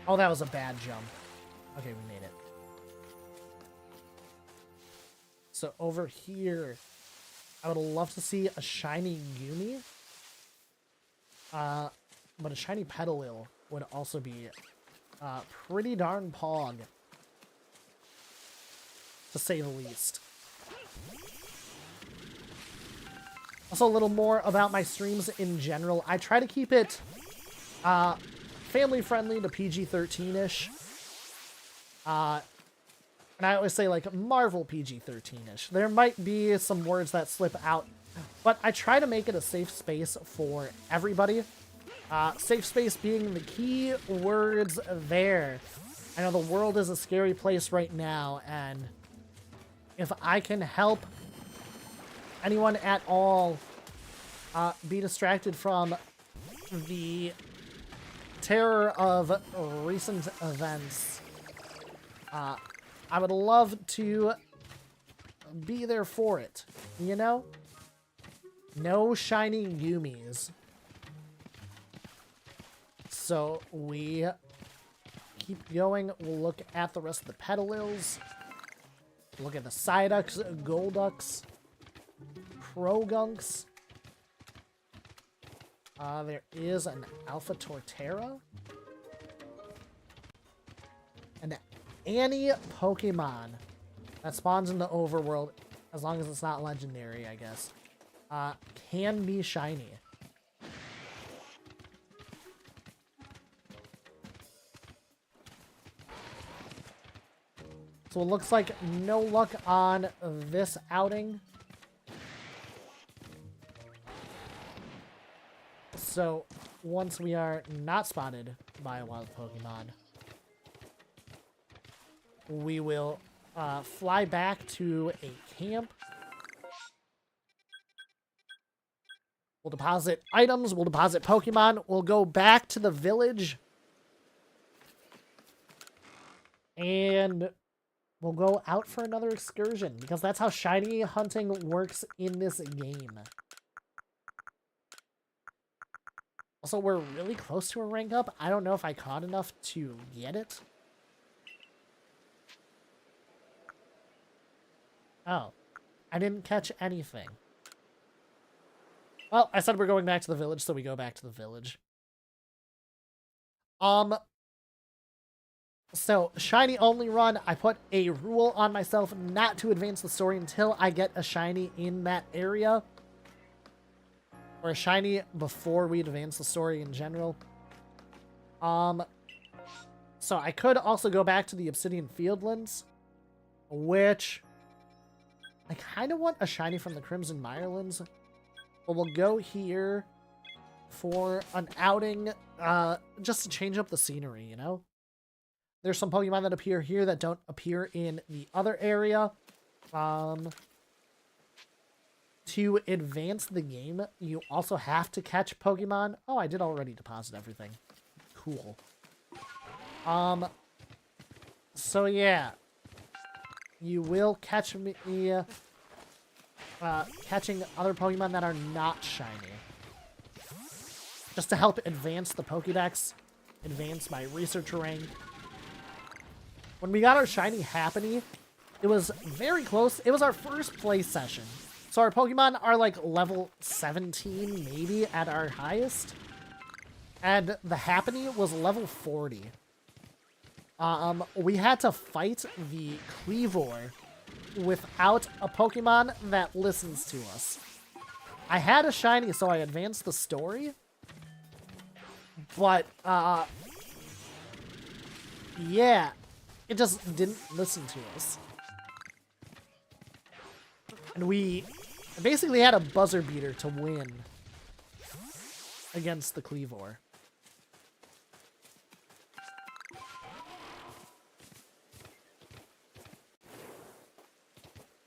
Oh, that was a bad jump. Okay, we made it. So over here, I would love to see a shiny Yumi. But a shiny Petalil would also be pretty darn pog, to say the least. Also, a little more about my streams in general. I try to keep it family-friendly to PG-13-ish. And I always say, like, Marvel PG-13-ish. There might be some words that slip out, but I try to make it a safe space for everybody. Safe space being the key words there. I know the world is a scary place right now, and if I can help anyone at all be distracted from the terror of recent events, I would love to be there for it, you know? No shiny Yumis. So we keep going. We'll look at the rest of the Petalils. Look at the Psyducks, Golducks, Crogunks. There is an Alpha Torterra. An Annie Pokemon that spawns in the overworld, as long as it's not legendary, I guess, can be shiny. So it looks like no luck on this outing. So once we are not spotted by a wild Pokemon, we will fly back to a camp. We'll deposit items, we'll deposit Pokemon, we'll go back to the village. And we'll go out for another excursion, because that's how shiny hunting works in this game. Also, we're really close to a rank up. I don't know if I caught enough to get it. Oh, I didn't catch anything. Well, I said we're going back to the village, so we go back to the village. So, shiny only run. I put a rule on myself not to advance the story until I get a shiny in that area. Or a shiny before we advance the story in general. So I could also go back to the Obsidian Fieldlands, which I kind of want a shiny from the Crimson Mirelands. But we'll go here for an outing, just to change up the scenery, you know? There's some Pokemon that appear here that don't appear in the other area. to advance the game, you also have to catch Pokemon. Oh, I did already deposit everything. Cool. So yeah. You will catch me, catching other Pokemon that are not shiny. Just to help advance the Pokédex, advance my researcher rank. When we got our shiny Happiny, it was very close. It was our first play session. So our Pokemon are like level 17, maybe, at our highest. And the Happiny was level 40. We had to fight the Cleavor without a Pokemon that listens to us. I had a shiny, so I advanced the story. But, yeah, it just didn't listen to us. And we basically had a buzzer beater to win against the Cleavor.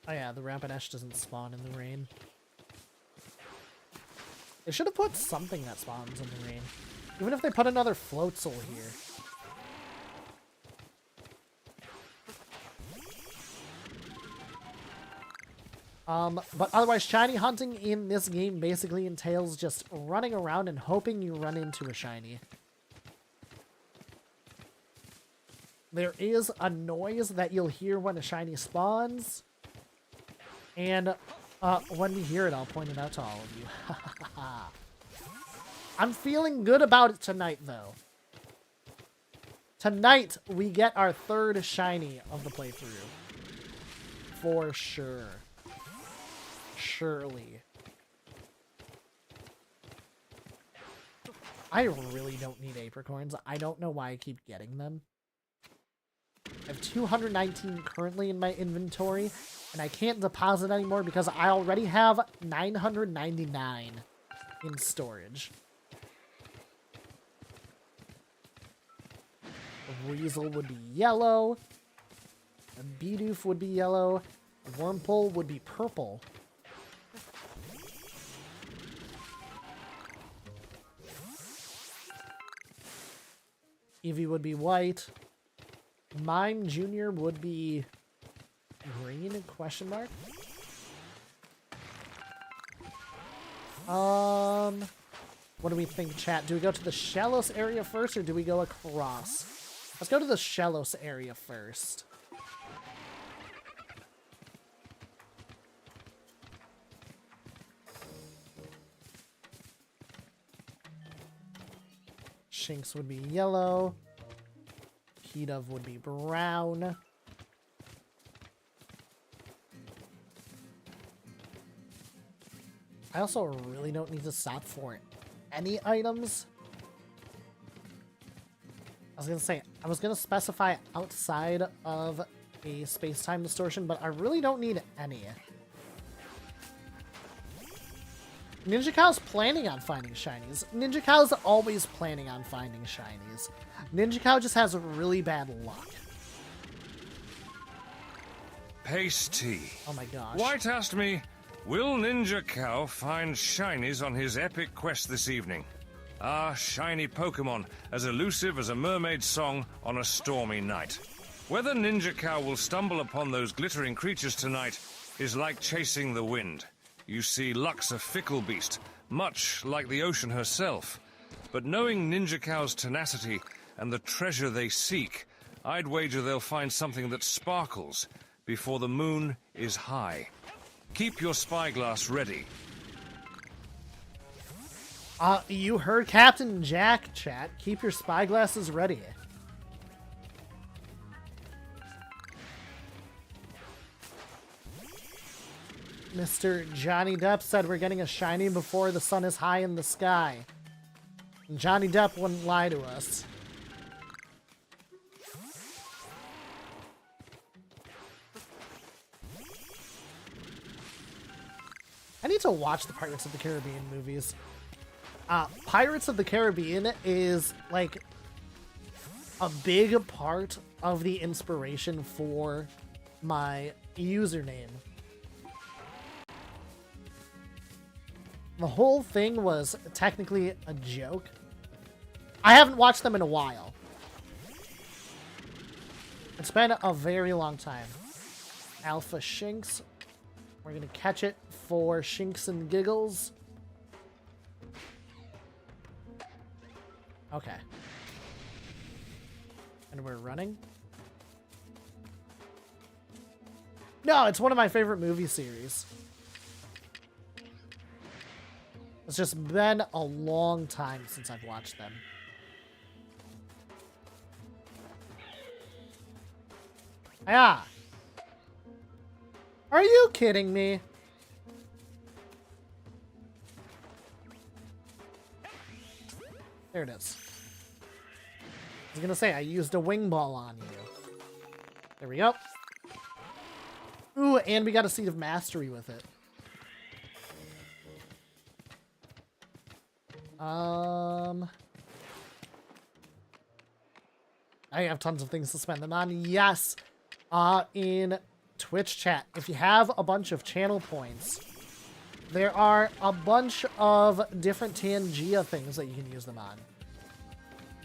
Oh yeah, the Rapidash doesn't spawn in the rain. They should have put something that spawns in the rain. Even if they put another Floatzel here. But otherwise, shiny hunting in this game basically entails just running around and hoping you run into a shiny. There is a noise that you'll hear when a shiny spawns. And when we hear it, I'll point it out to all of you. I'm feeling good about it tonight, though. Tonight, we get our third shiny of the playthrough. For sure. Surely. I really don't need apricorns. I don't know why I keep getting them. I have 219 currently in my inventory, and I can't deposit anymore because I already have 999 in storage. A Weasel would be yellow. A Bidoof would be yellow. A Wurmple would be purple. Eevee would be white. Mime Jr. would be green, question mark. What do we think, chat? Do we go to the Shallows area first, or do we go across? Let's go to the Shallows area first. Shinx would be yellow. Pidove would be brown. I also really don't need to stop for any items. I was gonna specify outside of a space-time distortion, but I really don't need any. Ninja Cow's planning on finding shinies. Ninja Cow's always planning on finding shinies. Ninja Cow just has really bad luck. Pasty. Oh my gosh. White asked me, will Ninja Cow find shinies on his epic quest this evening? Ah, shiny Pokemon, as elusive as a mermaid's song on a stormy night. Whether Ninja Cow will stumble upon those glittering creatures tonight is like chasing the wind. You see, luck's a fickle beast, much like the ocean herself. But knowing Ninja Cow's tenacity and the treasure they seek, I'd wager they'll find something that sparkles before the moon is high. Keep your spyglass ready. You heard Captain Jack, chat. Keep your spyglasses ready. Mr. Johnny Depp said we're getting a shiny before the sun is high in the sky. And Johnny Depp wouldn't lie to us. I need to watch the Pirates of the Caribbean movies. Pirates of the Caribbean is like a big part of the inspiration for my username. the whole thing was technically a joke. I haven't watched them in a while. It's been a very long time. Alpha Shinx. We're gonna catch it for Shinx and Giggles. Okay. And we're running. No, it's one of my favorite movie series. It's just been a long time since I've watched them. Yeah. Are you kidding me? There it is. I was gonna say, I used a wing ball on you. There we go. Ooh, and we got a Seed of Mastery with it. I have tons of things to spend them on. Yes. In Twitch chat, if you have a bunch of channel points, there are a bunch of different Tangia things that you can use them on.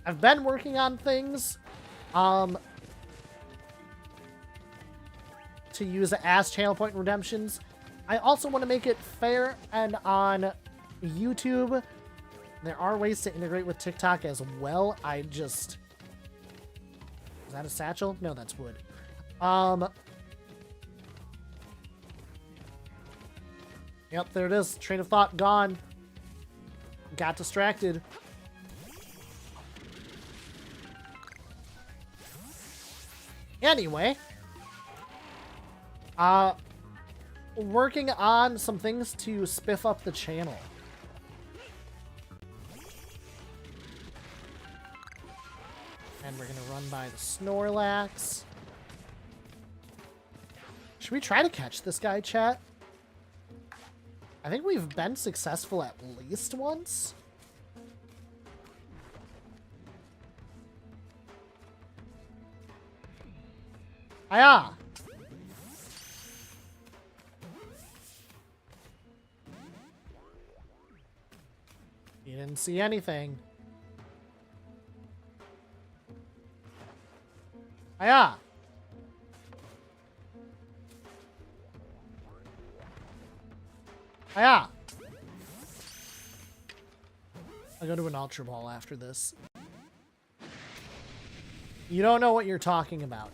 I've been working on things to use as channel point redemptions. I also want to make it fair, and on YouTube there are ways to integrate with TikTok as well. I just... Is that a satchel? No, that's wood. Yep, there it is. Train of thought gone. Got distracted. Anyway. Working on some things to spiff up the channel. And we're gonna run by the Snorlax. Should we try to catch this guy, chat? I think we've been successful at least once. Hiya! You didn't see anything. Hiya! Hiya! I'll go to an Ultra Ball after this. You don't know what you're talking about.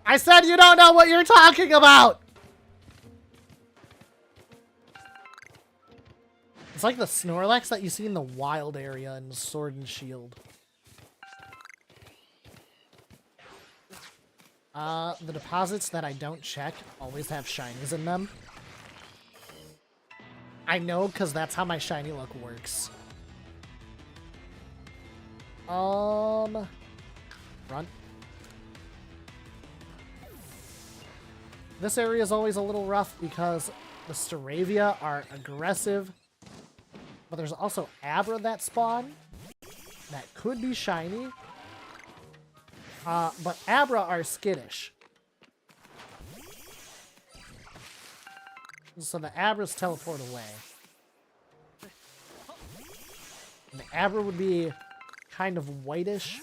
I said you don't know what you're talking about! It's like the Snorlax that you see in the wild area in Sword and Shield. The deposits that I don't check always have shinies in them. I know, because that's how my shiny luck works. Run. This area is always a little rough because the Staravia are aggressive. But there's also Abra that spawn that could be shiny. But Abra are skittish. So the Abras teleport away. And the Abra would be kind of whitish.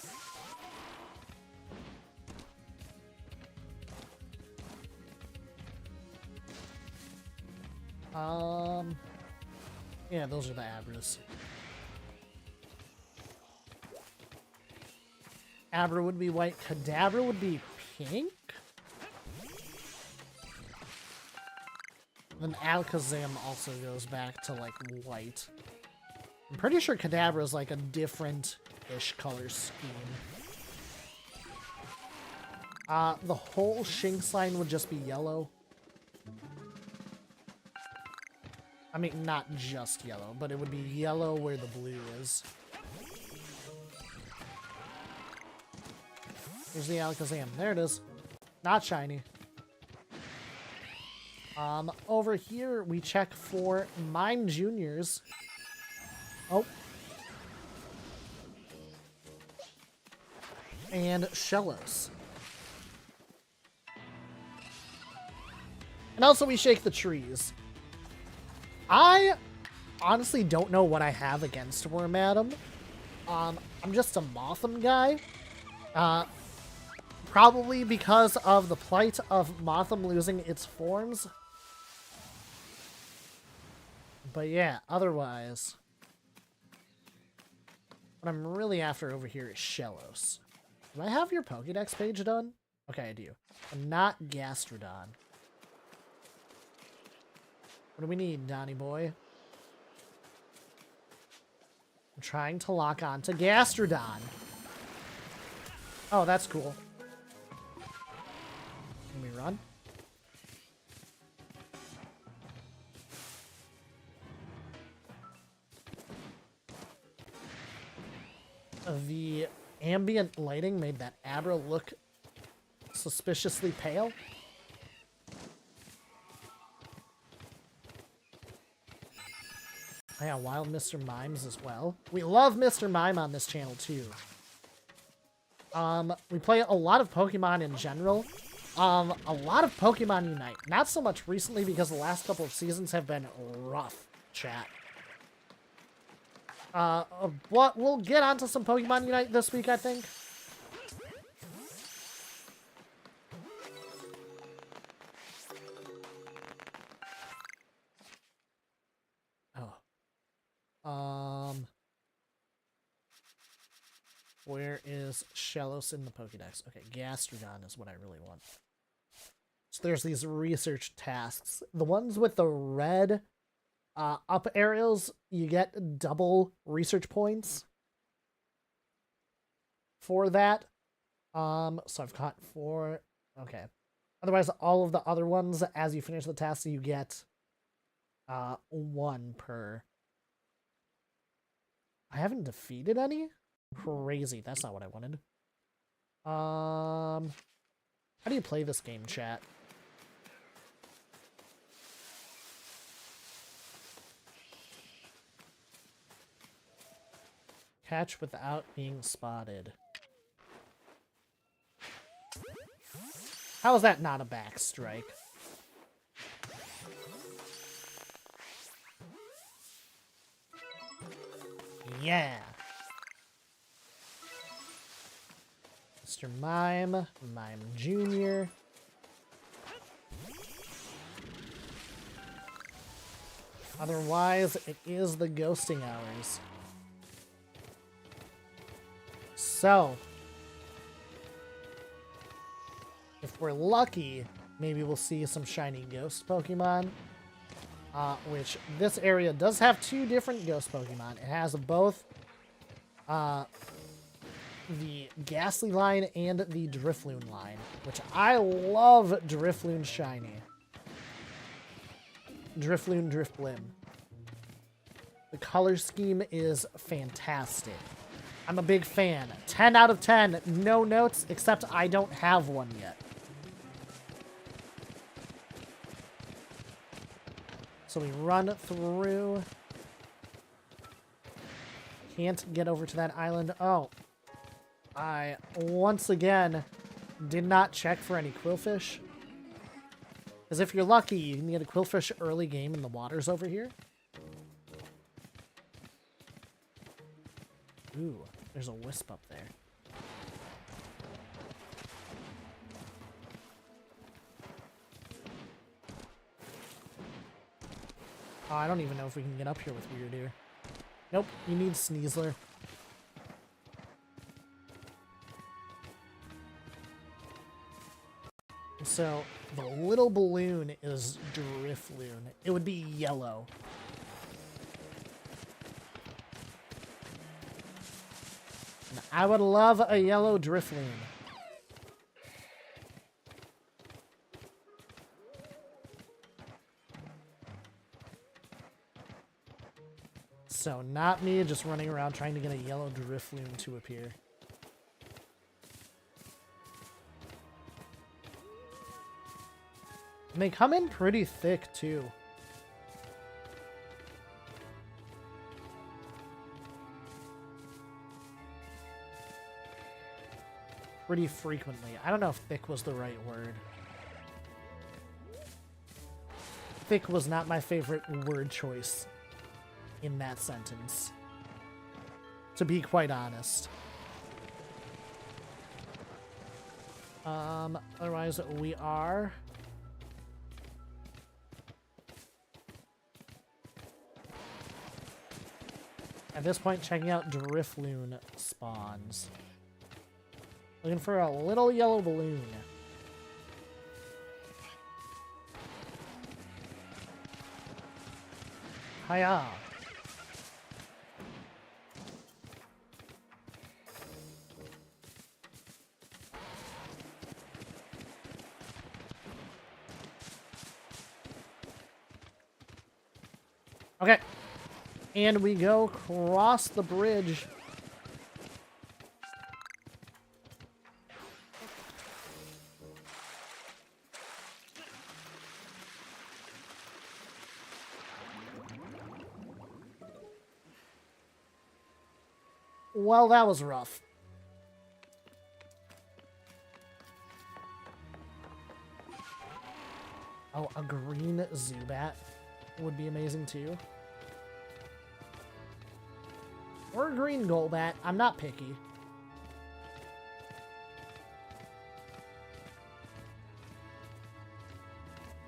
Yeah, those are the Abras. Abra would be white. Kadabra would be pink. Then Alakazam also goes back to, like, white. I'm pretty sure Kadabra is, like, a different-ish color scheme. The whole Shinx line would just be yellow. I mean, not just yellow, but it would be yellow where the blue is. Here's the Alakazam. There it is. Not shiny. Over here, we check for Mime Juniors. Oh. And Shellos. And also we shake the trees. I honestly don't know what I have against Wormadam. I'm just a Motham guy. Probably because of the plight of Motham losing its forms. But yeah, otherwise, what I'm really after over here is Shellos. Do I have your Pokédex page done? Okay, I do. And not Gastrodon. What do we need, Donnie boy? I'm trying to lock on to Gastrodon. Oh, that's cool. Can we run? The ambient lighting made that Abra look suspiciously pale. Oh yeah, Wild Mr. Mimes as well. We love Mr. Mime on this channel too. We play a lot of Pokemon in general. A lot of Pokemon Unite. Not so much recently because the last couple of seasons have been rough, chat. What we'll get onto some Pokemon Unite this week, I think. Oh. Where is Shellos in the Pokédex? Okay, Gastrodon is what I really want. So there's these research tasks. The ones with the red up arrows, you get double research points for that. So I've got 4. Okay. Otherwise, all of the other ones, as you finish the task, you get 1 per. I haven't defeated any? Crazy. That's not what I wanted. How do you play this game, chat? Catch without being spotted. How is that not a back strike? Yeah. Mr. Mime, Mime Jr. Otherwise, it is the ghosting hours. So, if we're lucky, maybe we'll see some shiny ghost Pokemon. Which this area does have 2 different ghost Pokemon. It has both the Ghastly line and the Drifloon line, which I love. Drifloon shiny. Drifloon Drifblim. The color scheme is fantastic. I'm a big fan. 10 out of 10. No notes, except I don't have one yet. So we run through. Can't get over to that island. Oh. I, once again, did not check for any Quillfish. Because if you're lucky, you can get a Quillfish early game in the waters over here. Ooh, there's a Wisp up there. Oh, I don't even know if we can get up here with Weirdeer. Nope, you need Sneasler. So, the little balloon is Drifloon. It would be yellow. And I would love a yellow Drifloon. So, not me just running around trying to get a yellow Drifloon to appear. And they come in pretty thick, too. Pretty frequently. I don't know if thick was the right word. thick was not my favorite word choice in that sentence, to be quite honest. Otherwise we are... at this point, checking out Drifloon spawns. Looking for a little yellow balloon. Hiya! Okay. And we go cross the bridge. Well, that was rough. Oh, a green Zubat would be amazing too. Or a green Golbat. I'm not picky.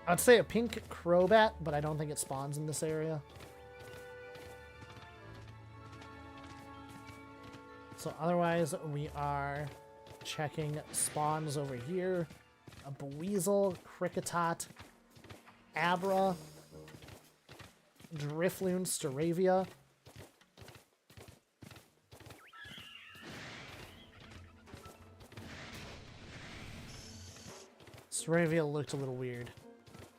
I'd say a pink Crobat, but I don't think it spawns in this area. So otherwise, we are checking spawns over here. A Buizel, Kricketot, Abra, Drifloon, Staravia. Staravia looked a little weird,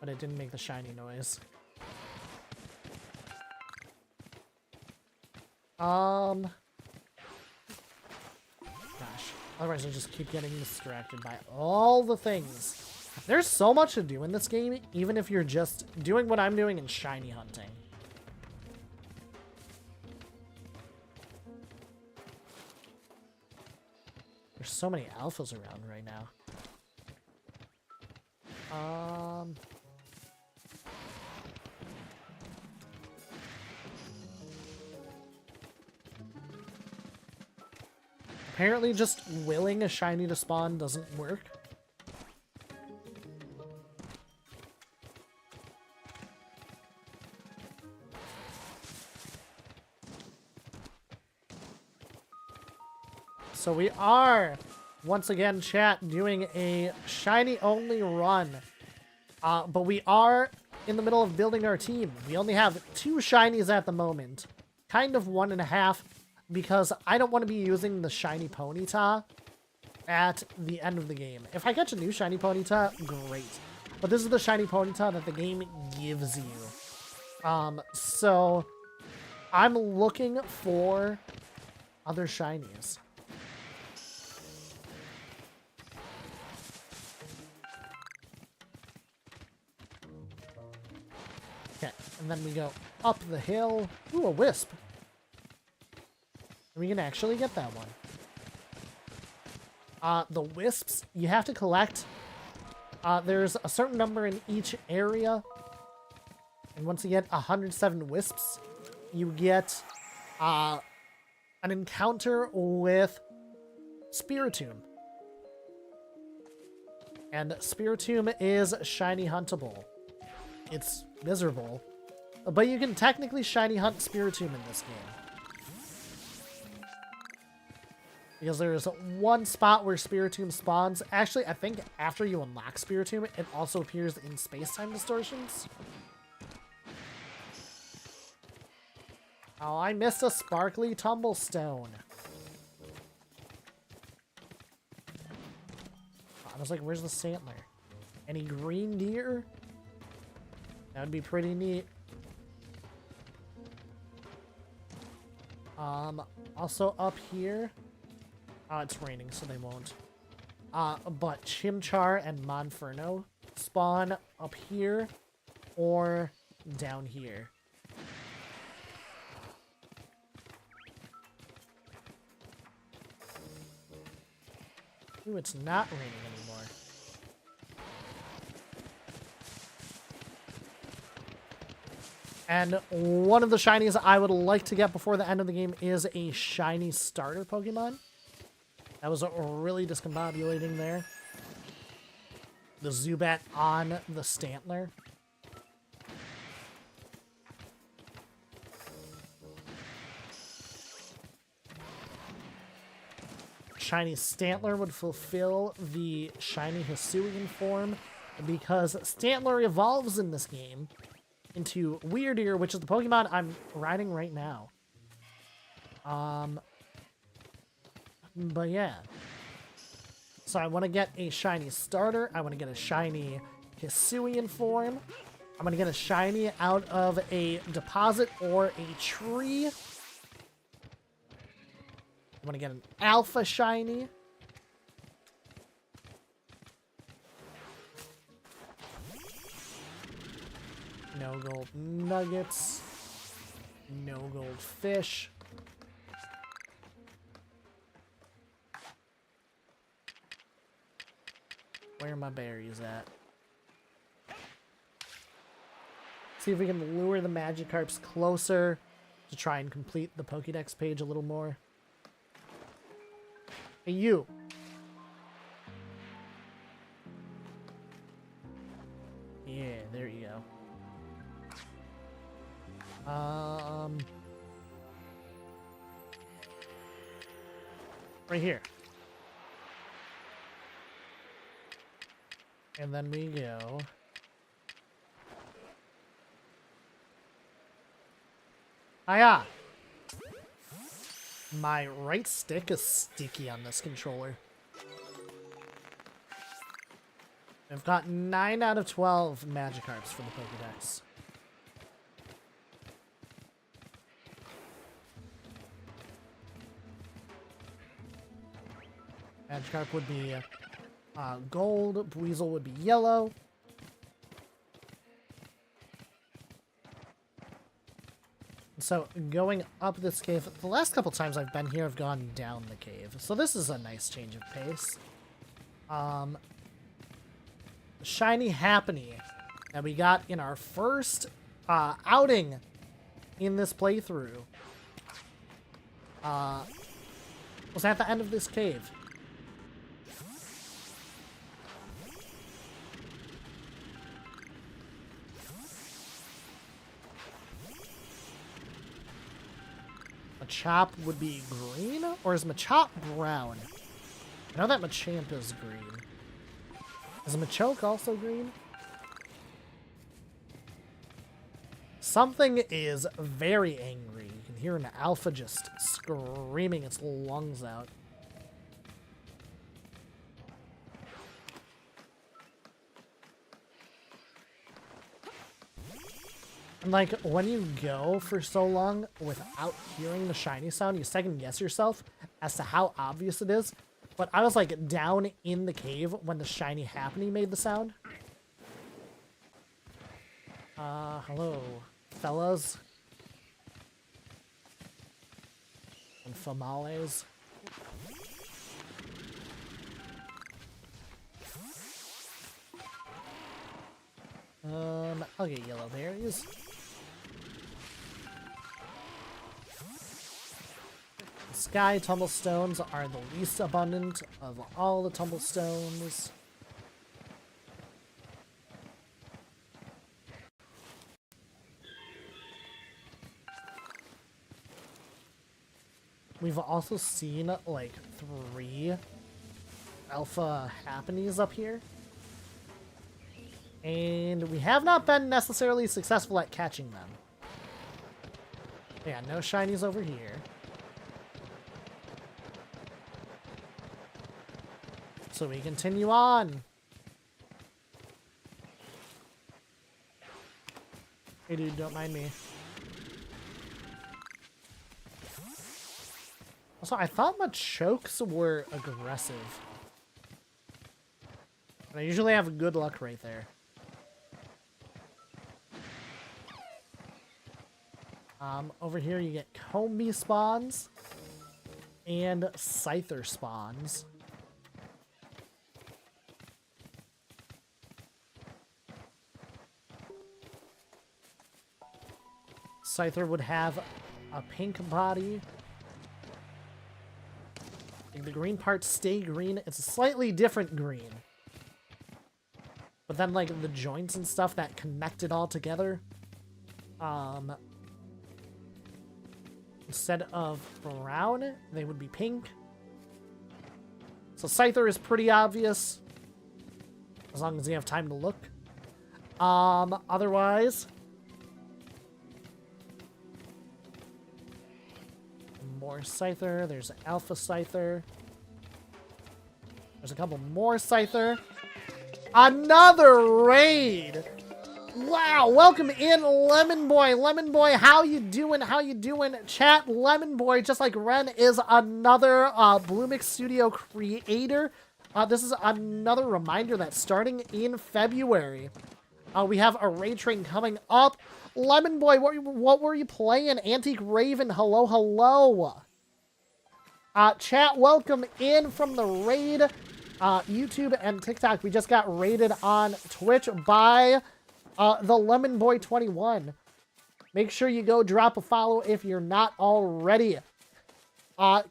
but it didn't make the shiny noise. Gosh. Otherwise I just keep getting distracted by all the things. There's so much to do in this game, even if you're just doing what I'm doing and shiny hunting. There's so many alphas around right now. Apparently just willing a shiny to spawn doesn't work. So we are, once again, chat, doing a shiny-only run. But we are in the middle of building our team. We only have 2 shinies at the moment. Kind of 1.5, because I don't want to be using the shiny Ponyta at the end of the game. If I catch a new shiny Ponyta, great. But this is the shiny Ponyta that the game gives you. So I'm looking for other shinies. Okay, and then we go up the hill. Ooh, a Wisp. We can actually get that one. The Wisps, you have to collect. There's a certain number in each area. And once you get 107 Wisps, you get an encounter with Spiritomb. And Spiritomb is shiny huntable. It's miserable. But you can technically shiny hunt Spiritomb in this game. Because there's one spot where Spiritomb spawns. Actually, I think after you unlock Spiritomb, it also appears in space-time distortions. Oh, I missed a sparkly Tumblestone. I was like, where's the Santler? Any green deer? That would be pretty neat. Also up here... it's raining, so they won't. But Chimchar and Monferno spawn up here or down here. Ooh, it's not raining anymore. And one of the shinies I would like to get before the end of the game is a shiny starter Pokemon. That was really discombobulating there. The Zubat on the Stantler. Shiny Stantler would fulfill the shiny Hisuian form because Stantler evolves in this game into Weirdeer, which is the Pokemon I'm riding right now. But yeah. So I want to get a shiny starter. I want to get a shiny Hisuian form. I'm going to get a shiny out of a deposit or a tree. I'm going to get an alpha shiny. No gold nuggets. No gold fish. Where are my berries at? See if we can lure the Magikarps closer to try and complete the Pokédex page a little more. Hey, you. Yeah, there you go. Right here. And then we go. Hiya! My right stick is sticky on this controller. I've got 9 out of 12 Magikarps for the Pokédex. Magikarp would be gold, Weasel would be yellow. So, going up this cave, the last couple times I've been here, I've gone down the cave. So this is a nice change of pace. Shiny Happiny that we got in our first outing in this playthrough was at the end of this cave. Machop would be green? Or is Machop brown? I know that Machamp is green. Is Machoke also green? Something is very angry. You can hear an alpha just screaming its lungs out. And like, when you go for so long without hearing the shiny sound, you second guess yourself as to how obvious it is. But I was like down in the cave when the shiny Happiny made the sound. Hello, fellas. And famales. I'll get yellow berries. Sky tumblestones are the least abundant of all the tumblestones. We've also seen like 3 alpha Happinies up here. And we have not been necessarily successful at catching them. Yeah, no shinies over here. So we continue on. Hey dude, don't mind me. Also, I thought Machokes were aggressive. And I usually have good luck right there. Over here you get Combi spawns and Scyther spawns. Scyther would have a pink body. The green parts stay green. It's a slightly different green. But then, like, the joints and stuff that connect it all together, instead of brown, they would be pink. So Scyther is pretty obvious, as long as you have time to look. Otherwise, more Scyther. There's Alpha Scyther. There's a couple more Scyther. Another raid! Wow, welcome in, Lemon Boy. Lemon Boy, how you doing? How you doing? Chat, Lemon Boy, just like Ren, is another Blue Mix Studio creator. This is another reminder that starting in February, we have a raid train coming up. Lemon Boy, what were you playing? Antique Raven, hello, hello. Chat, welcome in from the raid. YouTube and TikTok, we just got raided on Twitch by the Lemon Boy 21. Make sure you go drop a follow if you're not already.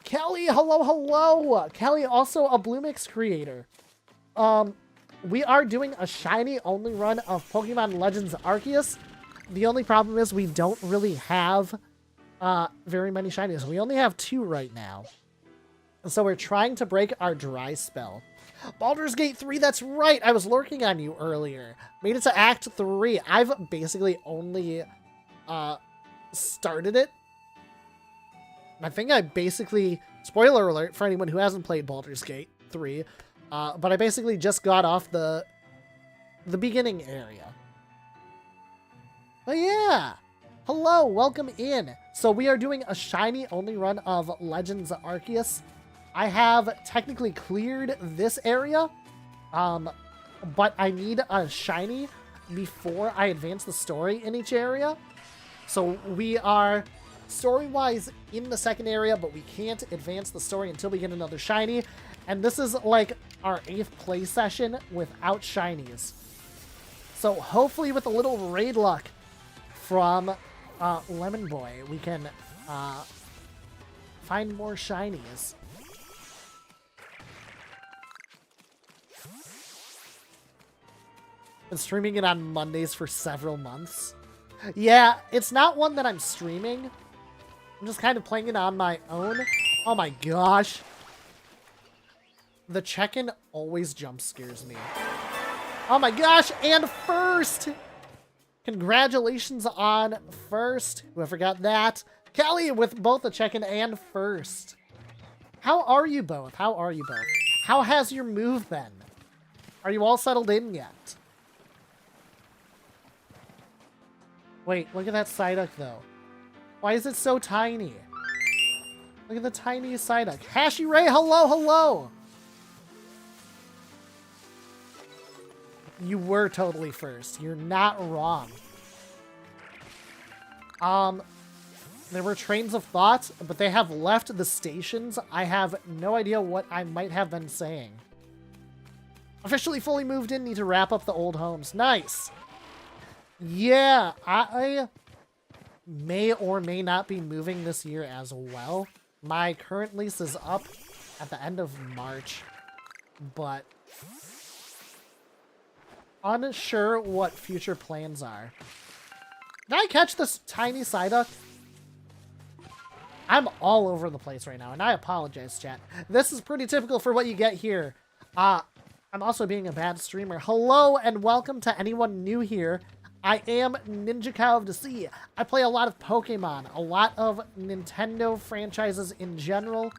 Kelly, hello, hello. Kelly, also a Blue Mix creator. We are doing a shiny only run of Pokemon Legends Arceus. The only problem is we don't really have very many shinies. We only have 2 right now. So we're trying to break our dry spell. Baldur's Gate 3, that's right! I was lurking on you earlier. Made it to Act 3. I've basically only started it. I think I basically... Spoiler alert for anyone who hasn't played Baldur's Gate 3. But I basically just got off the beginning area. But yeah! Hello, welcome in. So we are doing a shiny only run of Legends Arceus. I have technically cleared this area, but I need a shiny before I advance the story in each area. So we are story-wise in the second area, but we can't advance the story until we get another shiny. And this is like our 8th play session without shinies. So hopefully with a little raid luck from Lemon Boy, we can find more shinies. Been streaming it on Mondays for several months. Yeah, it's not one that I'm streaming. I'm just kind of playing it on my own. Oh my gosh. The check-in always jump scares me. Oh my gosh, and first! Congratulations on first. Whoever got that. Kelly with both the check-in and first. How are you both? How are you both? How has your move been? Are you all settled in yet? Wait, look at that Psyduck, though. Why is it so tiny? Look at the tiny Psyduck. Hashi Ray, hello, hello! You were totally first. You're not wrong. There were trains of thought, but they have left the stations. I have no idea what I might have been saying. Officially fully moved in, need to wrap up the old homes. Nice! Yeah, I may or may not be moving this year as well. My current lease is up at the end of March, but unsure what future plans are. Did I catch this tiny Psyduck? I'm all over the place right now, and I apologize, chat. This is pretty typical for what you get here. I'm also being a bad streamer. Hello, and welcome to anyone new here. I am Ninja Cow of the Sea. I play a lot of Pokemon, a lot of Nintendo franchises in general.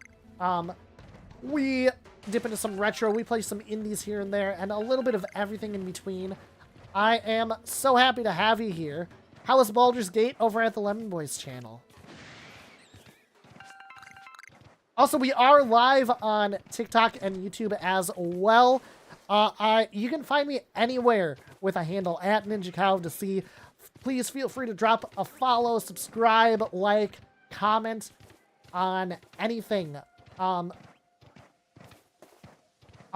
We dip into some retro, we play some indies here and there, and a little bit of everything in between. I am so happy to have you here. How is Baldur's Gate over at the Lemon Boys channel? Also, we are live on TikTok and YouTube as well. You can find me anywhere with a handle at Ninja Cow to see. Please feel free to drop a follow, subscribe, like, comment on anything. A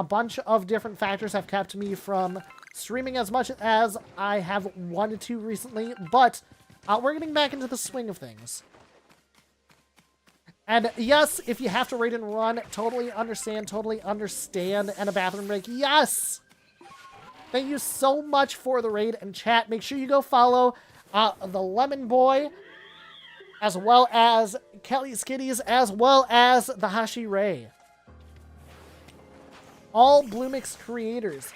bunch of different factors have kept me from streaming as much as I have wanted to recently, but we're getting back into the swing of things. And yes, if you have to raid and run, totally understand, and a bathroom break, yes! Thank you so much for the raid and chat. Make sure you go follow the Lemon Boy, as well as Kelly's Kitties, as well as the Hashi Ray. All Bluemix creators.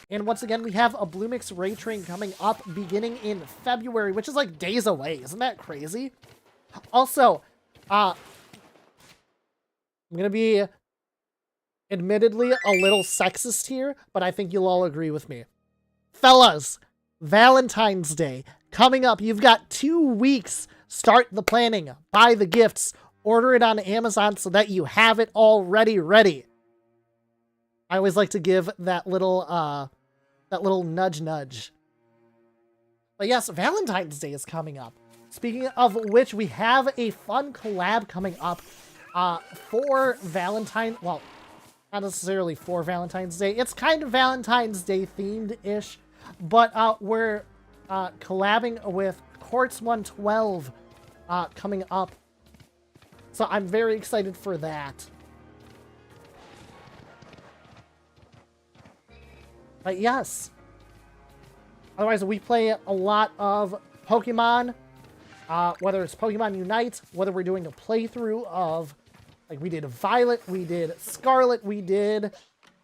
And once again, we have a Bluemix Ray Train coming up beginning in February, which is like days away. Isn't that crazy? Also, I'm going to be admittedly a little sexist here, but I think you'll all agree with me. Fellas, Valentine's Day coming up. You've got 2 weeks. Start the planning. Buy the gifts. Order it on Amazon so that you have it already ready. I always like to give that little nudge. But yes, Valentine's Day is coming up. Speaking of which, we have a fun collab coming up for Valentine. Well, not necessarily for Valentine's Day. It's kind of Valentine's Day themed-ish. But we're collabing with Quartz 112 coming up. So I'm very excited for that. But yes. Otherwise, we play a lot of Pokemon. Whether it's Pokemon Unite, whether we're doing a playthrough of, like, we did Violet, we did Scarlet, we did,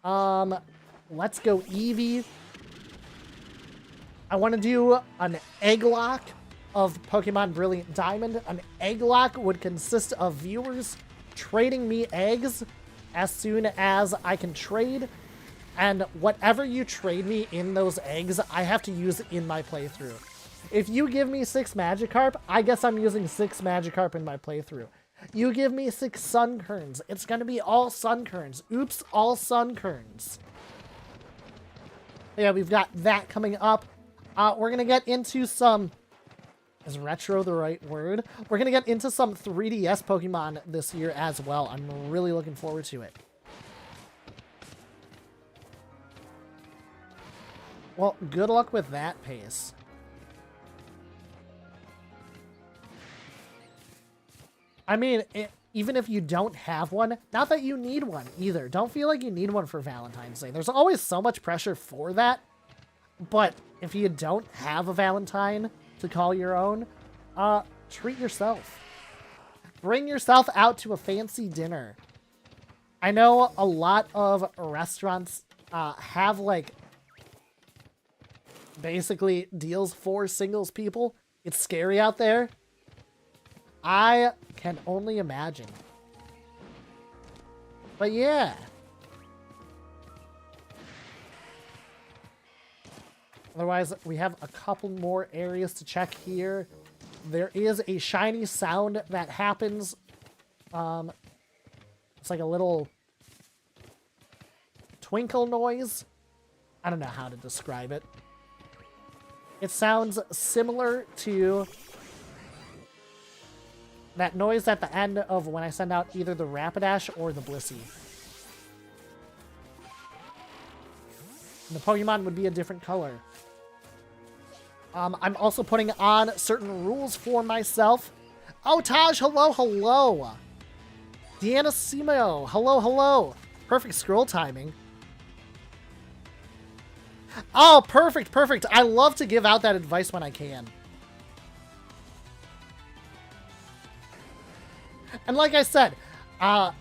Let's Go Eevee. I want to do an egg lock of Pokemon Brilliant Diamond. An egg lock would consist of viewers trading me eggs as soon as I can trade. And whatever you trade me in those eggs, I have to use in my playthrough. If you give me 6 Magikarp, I guess I'm using 6 Magikarp in my playthrough. You give me 6 Sunkerns, it's going to be all Sunkerns. Oops, all Sunkerns. Yeah, we've got that coming up. We're going to get into some... Is retro the right word? We're going to get into some 3DS Pokemon this year as well. I'm really looking forward to it. Well, good luck with that pace. I mean, even if you don't have one, not that you need one either. Don't feel like you need one for Valentine's Day. There's always so much pressure for that. But if you don't have a Valentine to call your own, treat yourself. Bring yourself out to a fancy dinner. I know a lot of restaurants have, like, basically deals for singles people. It's scary out there. I can only imagine. But yeah. Otherwise, we have a couple more areas to check here. There is a shiny sound that happens. It's like a little twinkle noise. I don't know how to describe it. It sounds similar to that noise at the end of when I send out either the Rapidash or the Blissey. And the Pokemon would be a different color. I'm also putting on certain rules for myself. Oh, Taj, hello, hello. Deanna Simo, hello, hello. Perfect scroll timing. Oh, perfect, perfect. I love to give out that advice when I can. And like I said, I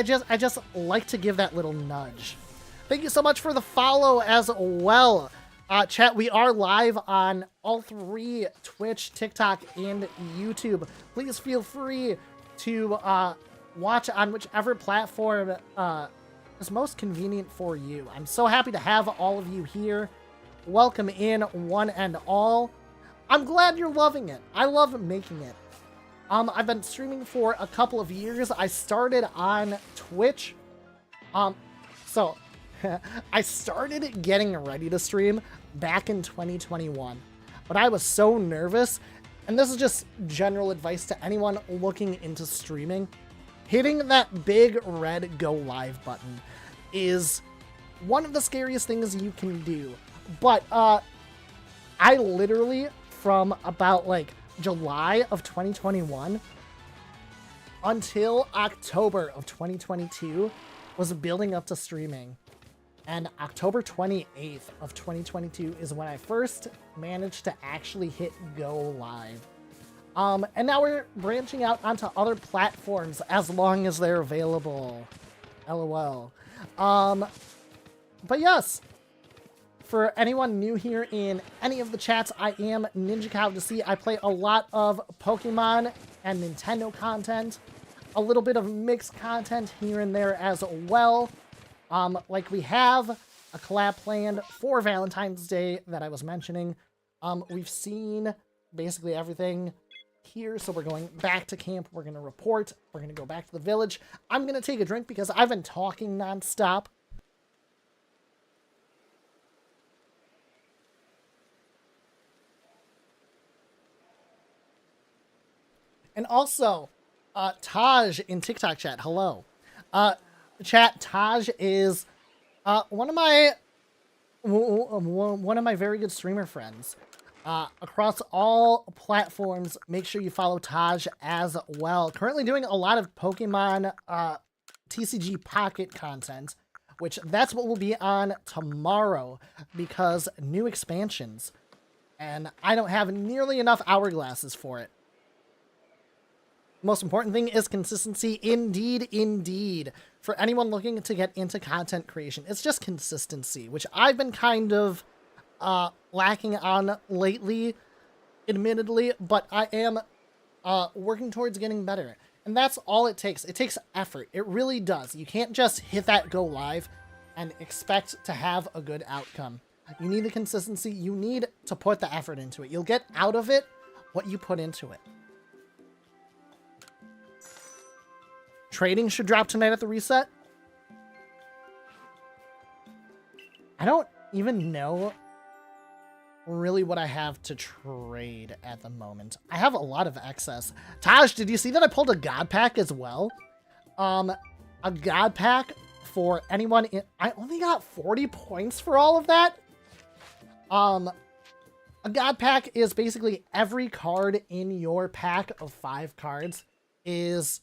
just like to give that little nudge. Thank you so much for the follow as well. Chat, we are live on all 3 Twitch, TikTok, and YouTube. Please feel free to watch on whichever platform is most convenient for you. I'm so happy to have all of you here. Welcome in, one and all. I'm glad you're loving it. I love making it. I've been streaming for a couple of years. I started on Twitch. So I started getting ready to stream back in 2021, but I was so nervous, and this is just general advice to anyone looking into streaming. Hitting that big red go live button is one of the scariest things you can do. But I literally from about like July of 2021 until October of 2022 was building up to streaming. And October 28th of 2022 is when I first managed to actually hit go live. And now we're branching out onto other platforms as long as they're available. LOL. But yes, for anyone new here in any of the chats, I am Ninja Cow to see. I play a lot of Pokemon and Nintendo content, a little bit of mixed content here and there as well. Like we have a collab planned for Valentine's Day that I was mentioning. We've seen basically everything here, so we're going back to camp. We're going to report. We're going to go back to the village. I'm going to take a drink because I've been talking nonstop. And also, Taj in TikTok chat, hello. Chat, Taj is one of my very good streamer friends. Across all platforms, make sure you follow Taj as well. Currently doing a lot of Pokemon TCG Pocket content, which that's what will be on tomorrow because new expansions. And I don't have nearly enough hourglasses for it. Most important thing is consistency. Indeed. For anyone looking to get into content creation, it's just consistency, which I've been kind of lacking on lately, admittedly, but I am working towards getting better. And that's all it takes. It takes effort. It really does. You can't just hit that go live and expect to have a good outcome. You need the consistency. You need to put the effort into it. You'll get out of it what you put into it. Trading should drop tonight at the reset. I don't even know really what I have to trade at the moment. I have a lot of excess. Taj, did you see that I pulled a God Pack as well? A God Pack for anyone in... I only got 40 points for all of that. A God Pack is basically every card in your pack of 5 cards is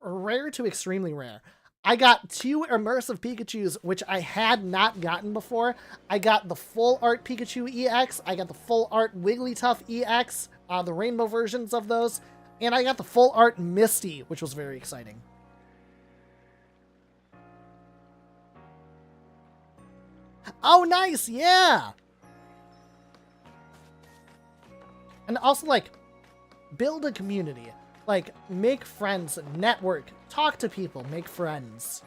rare to extremely rare. I got 2 immersive Pikachus, which I had not gotten before. I got the full art Pikachu EX. I got the full art Wigglytuff EX, the rainbow versions of those. And I got the full art Misty, which was very exciting. Oh, nice! Yeah! And also, like, build a community. Like, make friends, network, talk to people, make friends.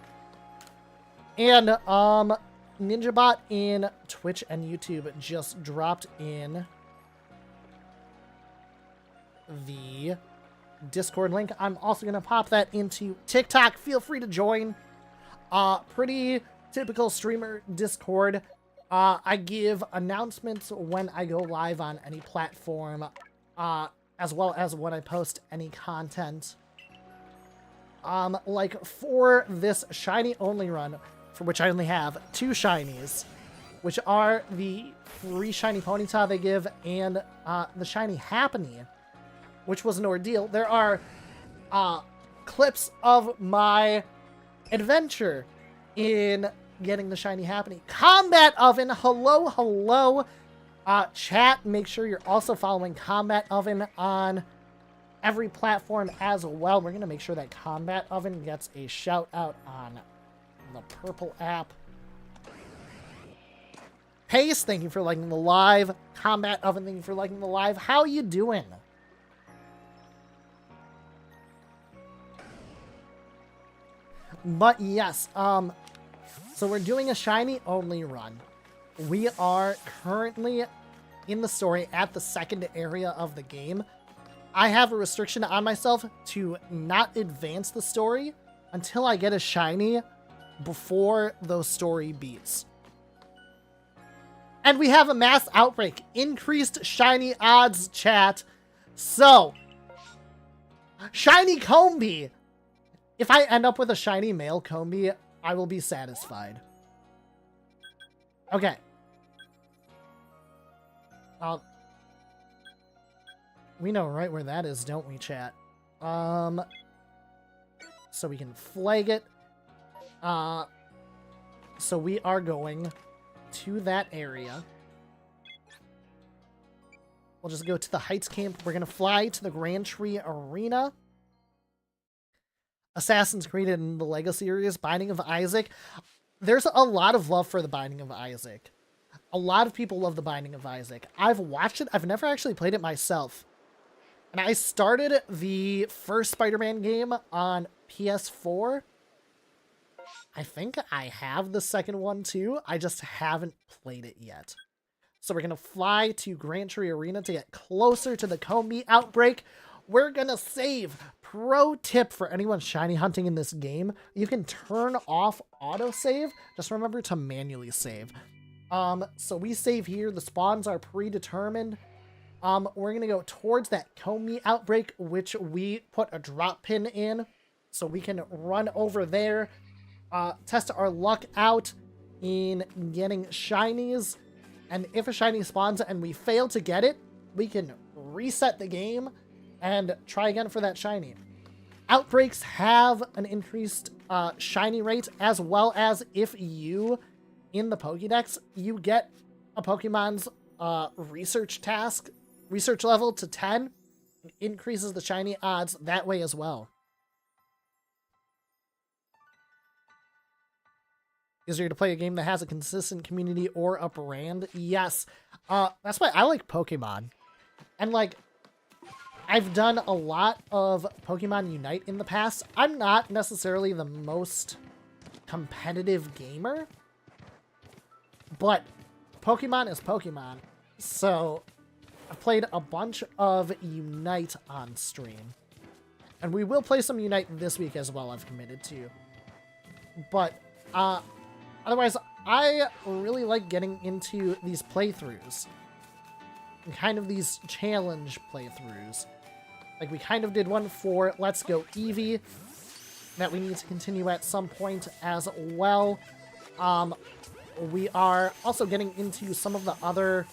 And, NinjaBot in Twitch and YouTube just dropped in the Discord link. I'm also going to pop that into TikTok. Feel free to join. Pretty typical streamer Discord. I give announcements when I go live on any platform, as well as when I post any content. Like for this shiny only run, for which I only have 2 shinies, which are the free shiny Ponyta they give and the shiny Happiny, which was an ordeal. There are clips of my adventure in getting the shiny Happiny. Combat Oven, hello. Chat, make sure you're also following Combat Oven on every platform as well. We're going to make sure that Combat Oven gets a shout out on the purple app. Pace, thank you for liking the live. Combat Oven, thank you for liking the live. How you doing? But yes, so we're doing a shiny only run. We are currently in the story at the second area of the game. I have a restriction on myself to not advance the story until I get a shiny before those story beats. And we have a mass outbreak. Increased shiny odds, chat. So, shiny Combee. If I end up with a shiny male Combee, I will be satisfied. Okay. We know right where that is, don't we, chat? So we can flag it. So we are going to that area. We'll just go to the Heights camp. We're going to fly to the Grand Tree Arena. Assassin's Creed in the LEGO series, Binding of Isaac. There's a lot of love for the Binding of Isaac. A lot of people love the Binding of Isaac. I've watched it. I've never actually played it myself. And I started the first Spider-Man game on PS4. I think I have the second one too. I just haven't played it yet. So we're going to fly to Grand Tree Arena to get closer to the Comey outbreak. We're going to save. Pro tip for anyone shiny hunting in this game. You can turn off autosave. Just remember to manually save. So we save here. The spawns are predetermined. We're going to go towards that Comey outbreak, which we put a drop pin in. So we can run over there. Test our luck out in getting shinies. And if a shiny spawns and we fail to get it, we can reset the game and try again for that shiny. Outbreaks have an increased shiny rate, as well as if you, in the Pokédex, you get a Pokemon's research level to 10, it increases the shiny odds that way as well. Easier to play a game that has a consistent community or a brand? Yes. That's why I like Pokemon. And, like, I've done a lot of Pokemon Unite in the past. I'm not necessarily the most competitive gamer, but Pokemon is Pokemon. So, I've played a bunch of Unite on stream. And we will play some Unite this week as well, I've committed to. But, otherwise, I really like getting into these playthroughs. And kind of these challenge playthroughs. Like, we kind of did one for Let's Go Eevee that we need to continue at some point as well. We are also getting into some of the other,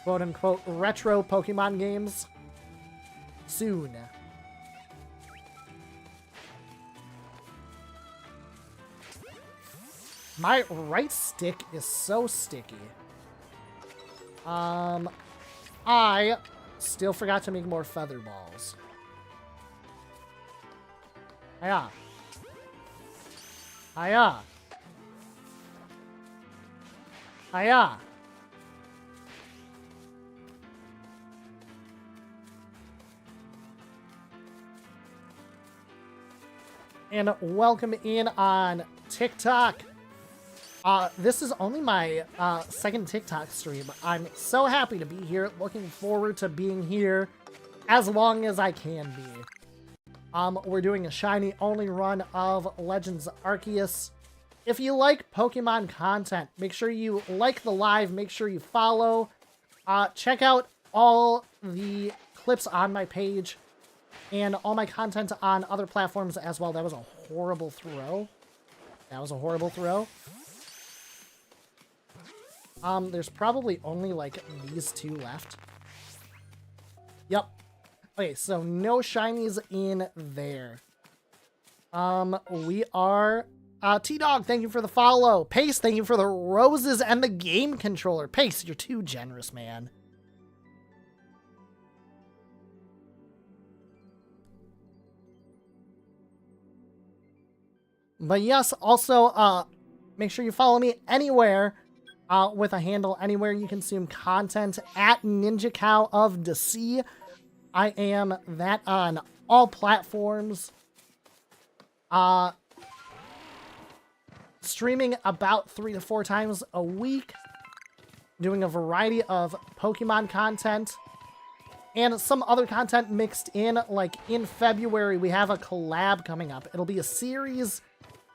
quote-unquote, retro Pokemon games soon. My right stick is so sticky. I still forgot to make more feather balls. Hiya. Hiya. Hiya. And welcome in on TikTok. This is only my second TikTok stream. I'm so happy to be here. Looking forward to being here as long as I can be. We're doing a shiny only run of Legends Arceus. If you like Pokemon content, make sure you like the live. Make sure you follow. Check out all the clips on my page and all my content on other platforms as well. That was a horrible throw. That was a horrible throw. There's probably only, like, these two left. Yep. Okay, so no shinies in there. We are... T-Dog, thank you for the follow. Pace, thank you for the roses and the game controller. Pace, you're too generous, man. But yes, also, make sure you follow me anywhere with a handle anywhere you consume content at Ninja Cow of the Sea. I am that on all platforms. Streaming about 3 to 4 times a week. Doing a variety of Pokemon content. And some other content mixed in. Like in February, we have a collab coming up. It'll be a series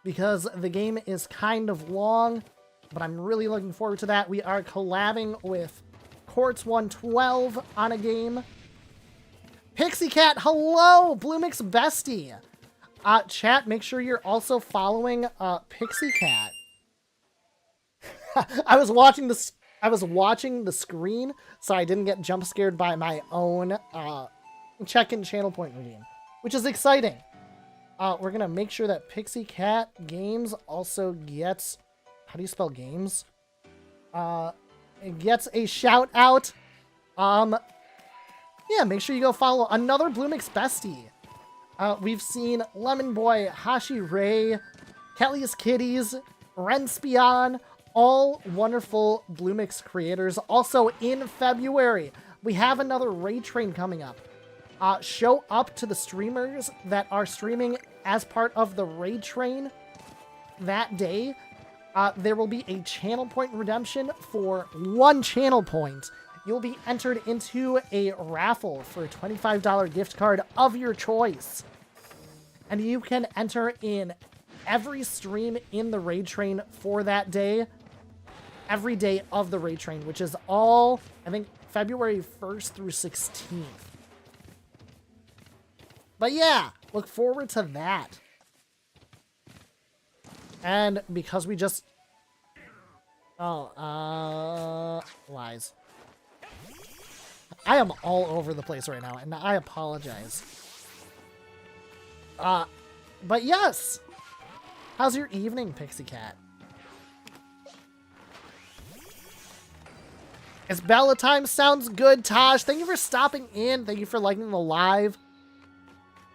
because the game is kind of long. But I'm really looking forward to that. We are collabing with Quartz 112 on a game. Pixie Cat, hello! Blue Mix Bestie. Chat, make sure you're also following Pixie Cat. I was watching this. I was watching the screen, so I didn't get jump scared by my own check-in channel point routine, which is exciting. We're gonna make sure that Pixie Cat Games also gets, how do you spell games? It gets a shout out. Yeah, make sure you go follow another Bloomix bestie. We've seen Lemon Boy, Hashi Ray, Kelly's Kitties, Renspion, all wonderful Bloomix creators. Also in February, we have another raid train coming up. Show up to the streamers that are streaming as part of the raid train that day. There will be a channel point redemption for 1 channel point. You'll be entered into a raffle for a $25 gift card of your choice. And you can enter in every stream in the raid train for that day. Every day of the raid train, which is all, I think, February 1st through 16th. But yeah, look forward to that. And because we just... Oh, lies. I am all over the place right now, and I apologize. But yes! How's your evening, Pixie Cat? It's Bella time. Sounds good, Taj. Thank you for stopping in. Thank you for liking the live.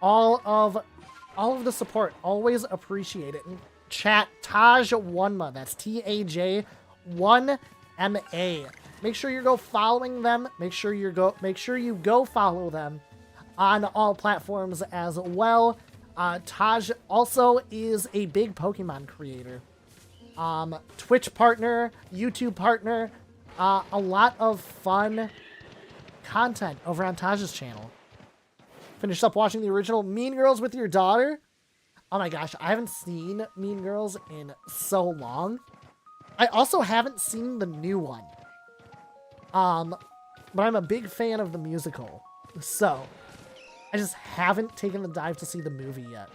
All of the support. Always appreciate it. And chat Taj Wanma. That's TAJ 1MA. Make sure you go following them. Make sure you go follow them on all platforms as well. Taj also is a big Pokemon creator. Twitch partner, YouTube partner. A lot of fun content over on Taj's channel. Finished up watching the original Mean Girls with your daughter. Oh my gosh, I haven't seen Mean Girls in so long. I also haven't seen the new one. But I'm a big fan of the musical. So, I just haven't taken the dive to see the movie yet.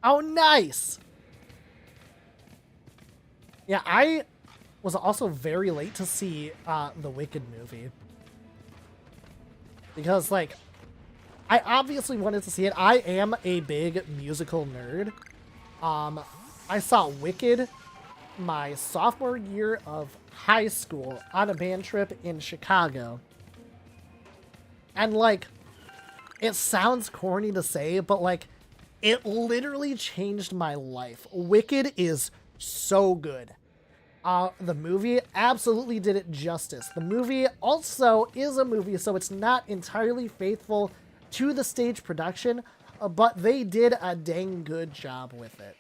Oh, nice! Yeah, I was also very late to see the Wicked movie. Because, like, I obviously wanted to see it. I am a big musical nerd. I saw Wicked my sophomore year of high school on a band trip in Chicago. And, like, it sounds corny to say, but, like, it literally changed my life. Wicked is so good. The movie absolutely did it justice. The movie also is a movie, so it's not entirely faithful to the stage production, but they did a dang good job with it.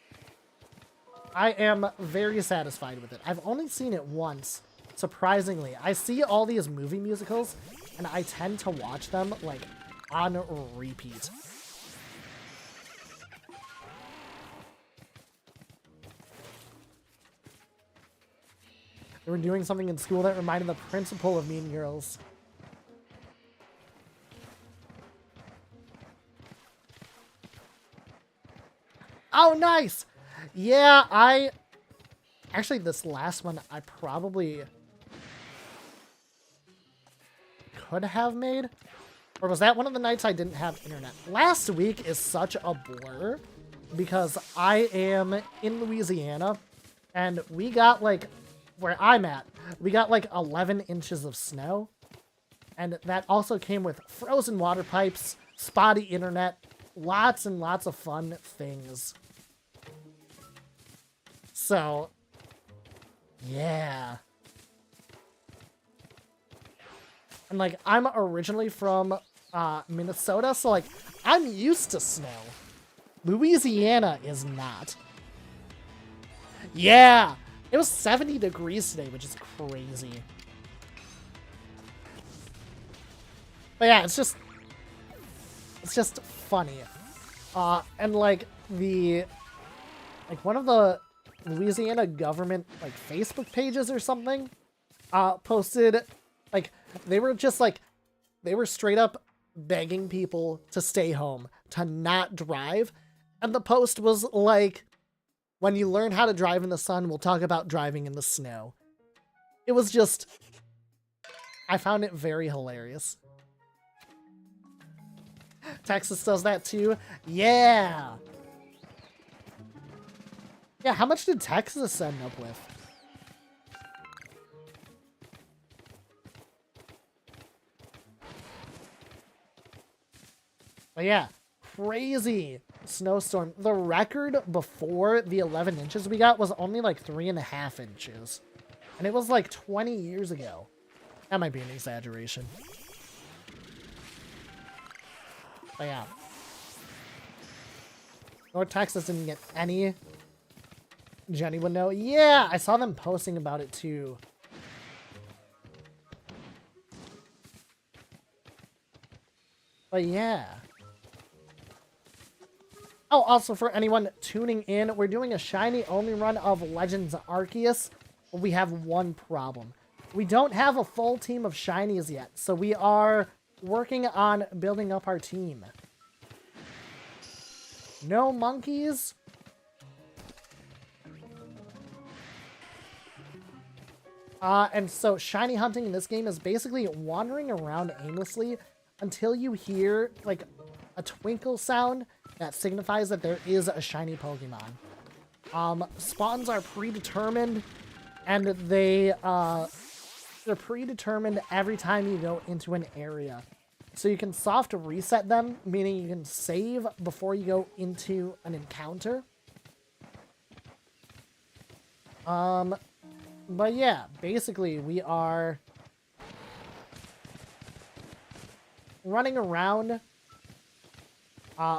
I am very satisfied with it. I've only seen it once, surprisingly. I see all these movie musicals, and I tend to watch them, like, on repeat. They were doing something in school that reminded the principal of Mean Girls. Oh, nice! Yeah, actually, this last one, I probably could have made. Or was that one of the nights I didn't have internet? Last week is such a blur because I am in Louisiana and we got, like, where I'm at, we got like 11 inches of snow. And that also came with frozen water pipes, spotty internet, lots and lots of fun things. So, yeah. And, like, I'm originally from Minnesota, so, like, I'm used to snow. Louisiana is not. Yeah! It was 70 degrees today, which is crazy. But yeah, it's just funny. And, like, one of the Louisiana government, like, Facebook pages or something, posted, like, they were just, like, They were straight up begging people to stay home, to not drive. And the post was like, when you learn how to drive in the sun, we'll talk about driving in the snow. It was just, I found it very hilarious. Texas does that too. Yeah. Yeah, how much did Texas end up with? But yeah, crazy snowstorm. The record before the 11 inches we got was only like 3.5 inches. And it was like 20 years ago. That might be an exaggeration. But yeah. North Texas didn't get any. Jenny would know. Yeah, I saw them posting about it too. But yeah. Oh, also for anyone tuning in, we're doing a shiny only run of Legends Arceus. But we have one problem. We don't have a full team of shinies yet, so we are working on building up our team. No monkeys. And so shiny hunting in this game is basically wandering around aimlessly until you hear like a twinkle sound that signifies that there is a shiny Pokemon. Spawns are predetermined, and they're predetermined every time you go into an area. So you can soft reset them, meaning you can save before you go into an encounter. But yeah, basically we are running around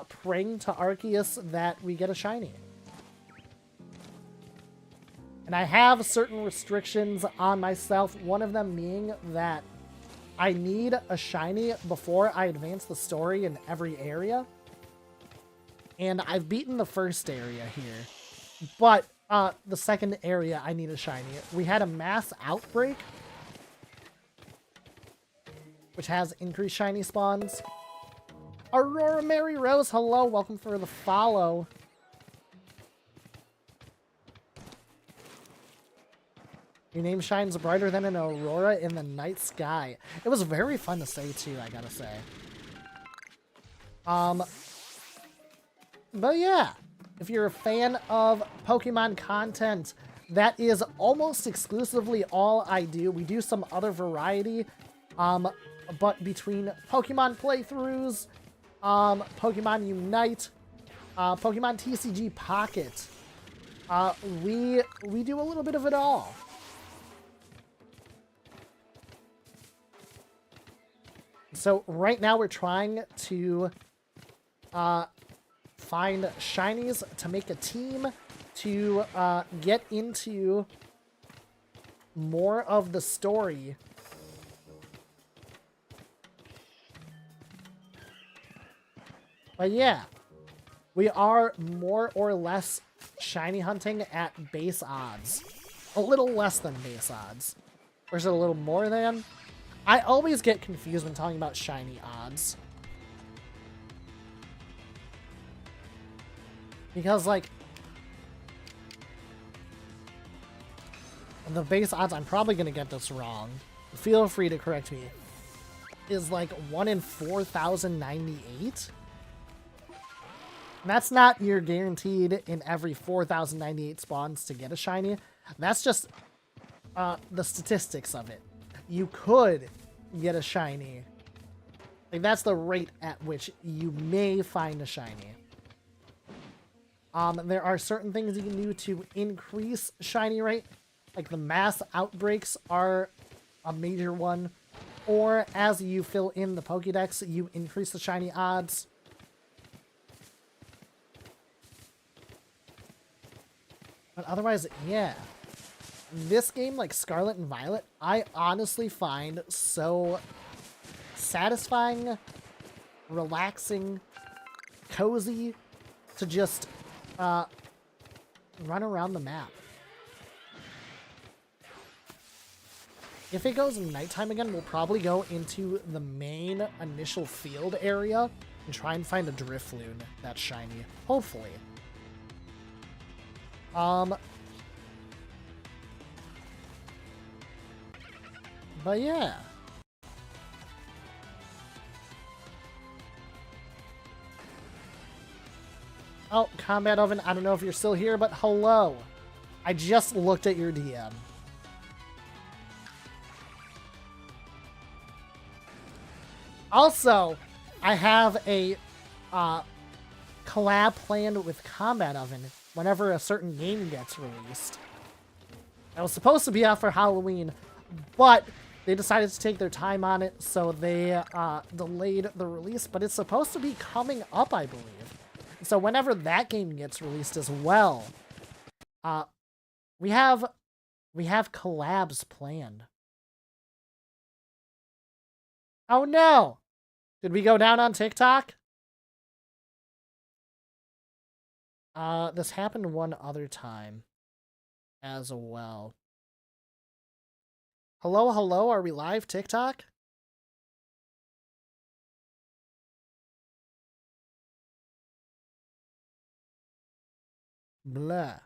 praying to Arceus that we get a shiny. And I have certain restrictions on myself, one of them being that I need a shiny before I advance the story in every area. And I've beaten the first area here. But the second area, I need a shiny. We had a mass outbreak, which has increased shiny spawns. Aurora Mary Rose, hello, welcome for the follow. Your name shines brighter than an aurora in the night sky. It was very fun to say too, I gotta say. But yeah, if you're a fan of Pokemon content, that is almost exclusively all I do. We do some other variety, but between Pokemon playthroughs, Pokemon Unite, Pokemon TCG Pocket, we do a little bit of it all. So right now we're trying to find shinies to make a team to get into more of the story. But yeah, we are more or less shiny hunting at base odds. A little less than base odds. Or is it a little more than? I always get confused when talking about shiny odds. Because, like, the base odds, I'm probably going to get this wrong. Feel free to correct me. Is like 1 in 4,098? That's not you're guaranteed in every 4,098 spawns to get a shiny. That's just the statistics of it. You could get a shiny. Like, that's the rate at which you may find a shiny. There are certain things you can do to increase shiny rate. Like the mass outbreaks are a major one. Or as you fill in the Pokédex, you increase the shiny odds. But otherwise, yeah. This game, like Scarlet and Violet, I honestly find so satisfying, relaxing, cozy to just run around the map. if it goes nighttime again, we'll probably go into the main initial field area and try and find a Drifloon that's shiny. Hopefully. But yeah. Oh, Combat Oven, I don't know if you're still here, but hello. I just looked at your DM. Also, I have a collab planned with Combat Oven whenever a certain game gets released. It was supposed to be out for Halloween, but they decided to take their time on it, so they delayed the release, but it's supposed to be coming up, I believe. So whenever that game gets released as well, we have collabs planned. Oh no! Did we go down on TikTok? This happened one other time as well. Hello, hello, are we live, TikTok? Blah.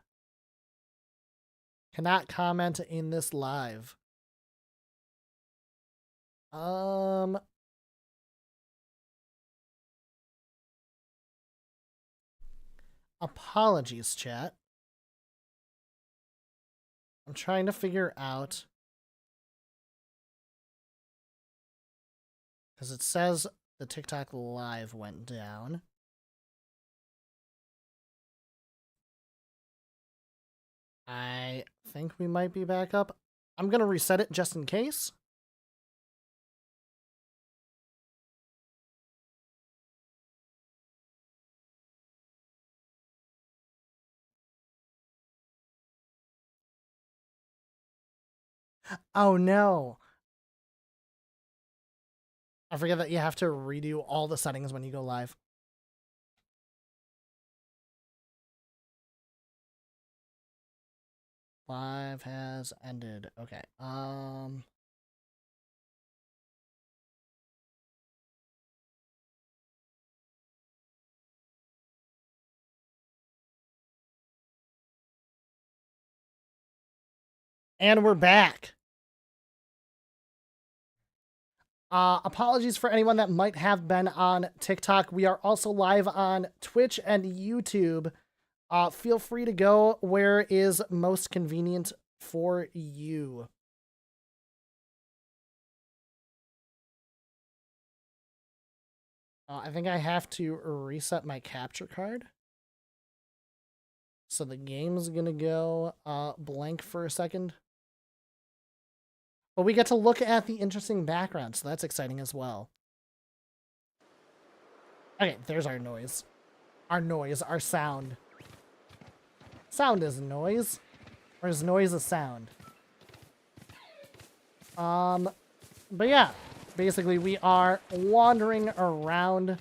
Cannot comment in this live. Apologies, chat. I'm trying to figure out, because it says the TikTok live went down. I think we might be back up. I'm going to reset it just in case. Oh no. I forget that you have to redo all the settings when you go live. Live has ended. Okay. And we're back. Apologies for anyone that might have been on TikTok. We are also live on Twitch and YouTube. Feel free to go where is most convenient for you. I think I have to reset my capture card. So the game's gonna go blank for a second. But we get to look at the interesting background, so that's exciting as well. Okay, there's our noise. Our sound. Sound is noise. Or is noise a sound? But yeah, basically we are wandering around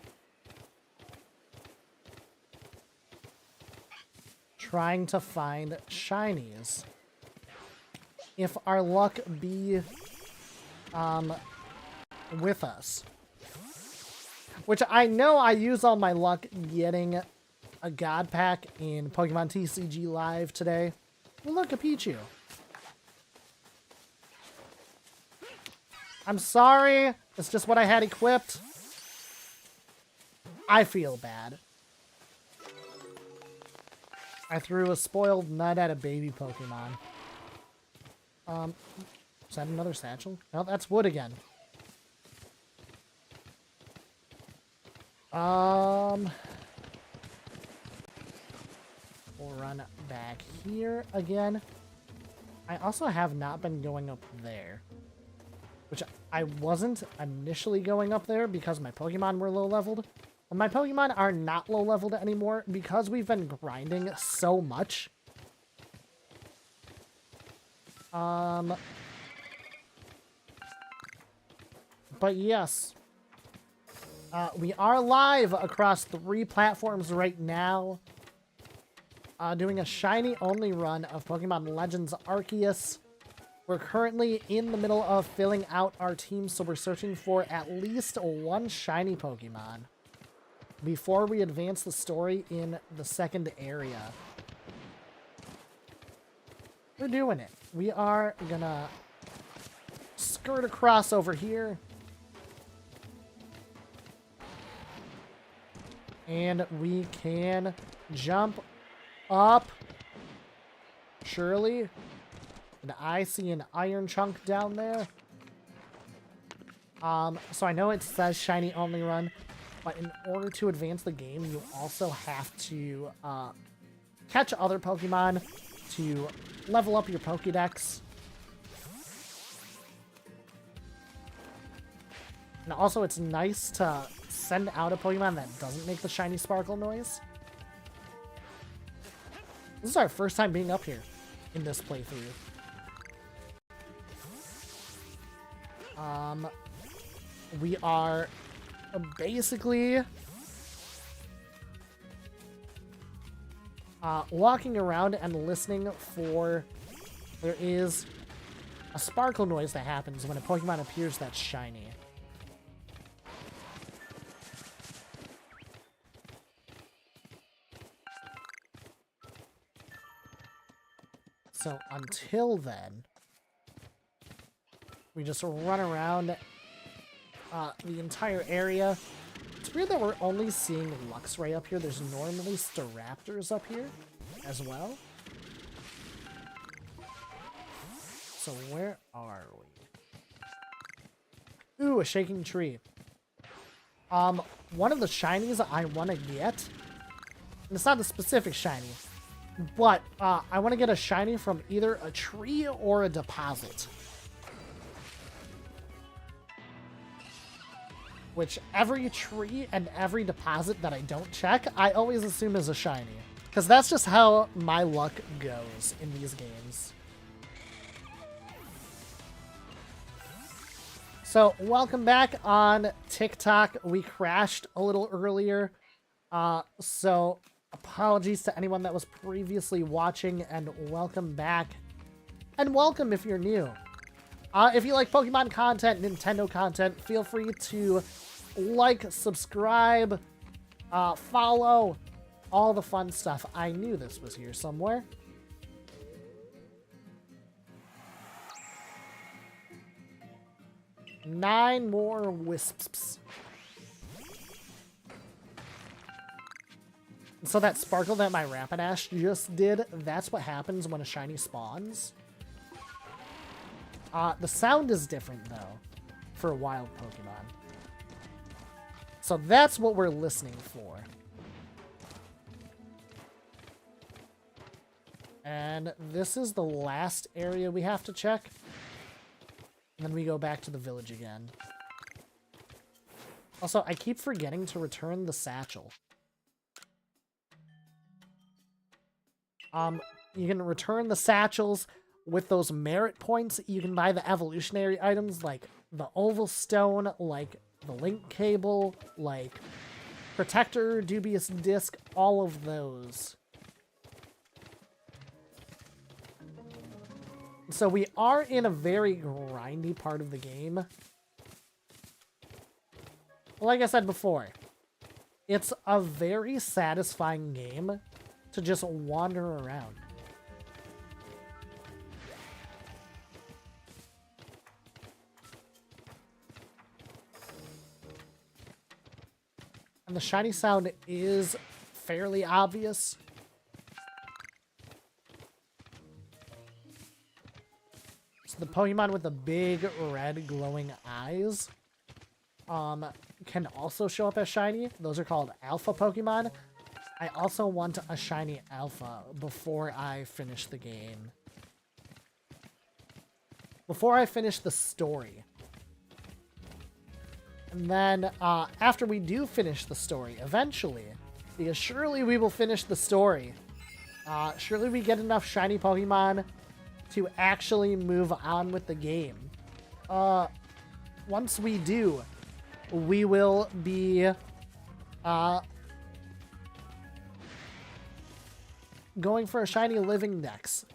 trying to find shinies. If our luck be with us. Which I know I use all my luck getting a god pack in Pokemon TCG Live today. Well, look, a Pichu. I'm sorry. It's just what I had equipped. I feel bad. I threw a spoiled nut at a baby Pokemon. Is that another satchel? No, that's wood again. We'll run back here again. I also have not been going up there. Which I wasn't initially going up there because my Pokemon were low-leveled. And my Pokemon are not low-leveled anymore because we've been grinding so much. But yes. We are live across 3 platforms right now. Doing a shiny-only run of Pokemon Legends Arceus. We're currently in the middle of filling out our team, so we're searching for at least one shiny Pokemon before we advance the story in the second area. We're doing it. We are gonna skirt across over here. And we can jump up. Surely. And I see an iron chunk down there. So I know it says shiny only run, but in order to advance the game, you also have to catch other Pokemon to level up your Pokédex. And also, it's nice to send out a Pokemon that doesn't make the shiny sparkle noise. This is our first time being up here in this playthrough. We are basically walking around and listening for... There is a sparkle noise that happens when a Pokemon appears that's shiny. So until then, we just run around the entire area. It's weird that we're only seeing Luxray up here. There's normally Staraptors up here as well. So where are we? Ooh, a shaking tree. One of the shinies I want to get, and it's not a specific shiny, but I want to get a shiny from either a tree or a deposit. Which every tree and every deposit that I don't check, I always assume is a shiny. Because that's just how my luck goes in these games. So, welcome back on TikTok. We crashed a little earlier. So, apologies to anyone that was previously watching, and welcome back. And welcome if you're new. If you like Pokemon content, Nintendo content, feel free to like, subscribe, follow, all the fun stuff. I knew this was here somewhere. Nine more wisps. So that sparkle that my Rapidash just did, that's what happens when a shiny spawns. The sound is different, though, for a wild Pokemon. So that's what we're listening for. And this is the last area we have to check. And then we go back to the village again. Also, I keep forgetting to return the satchel. You can return the satchels with those merit points. You can buy the evolutionary items like the oval stone, like the link cable, like protector, dubious disc, all of those. So we are in a very grindy part of the game. Like I said before, it's a very satisfying game to just wander around. And the shiny sound is fairly obvious. So the Pokemon with the big red glowing eyes can also show up as shiny. Those are called Alpha Pokemon. I also want a shiny Alpha before I finish the game. Before I finish the story. And then, after we do finish the story, eventually, because surely we will finish the story, surely we get enough shiny Pokemon to actually move on with the game. Once we do, we will be, going for a shiny living dex.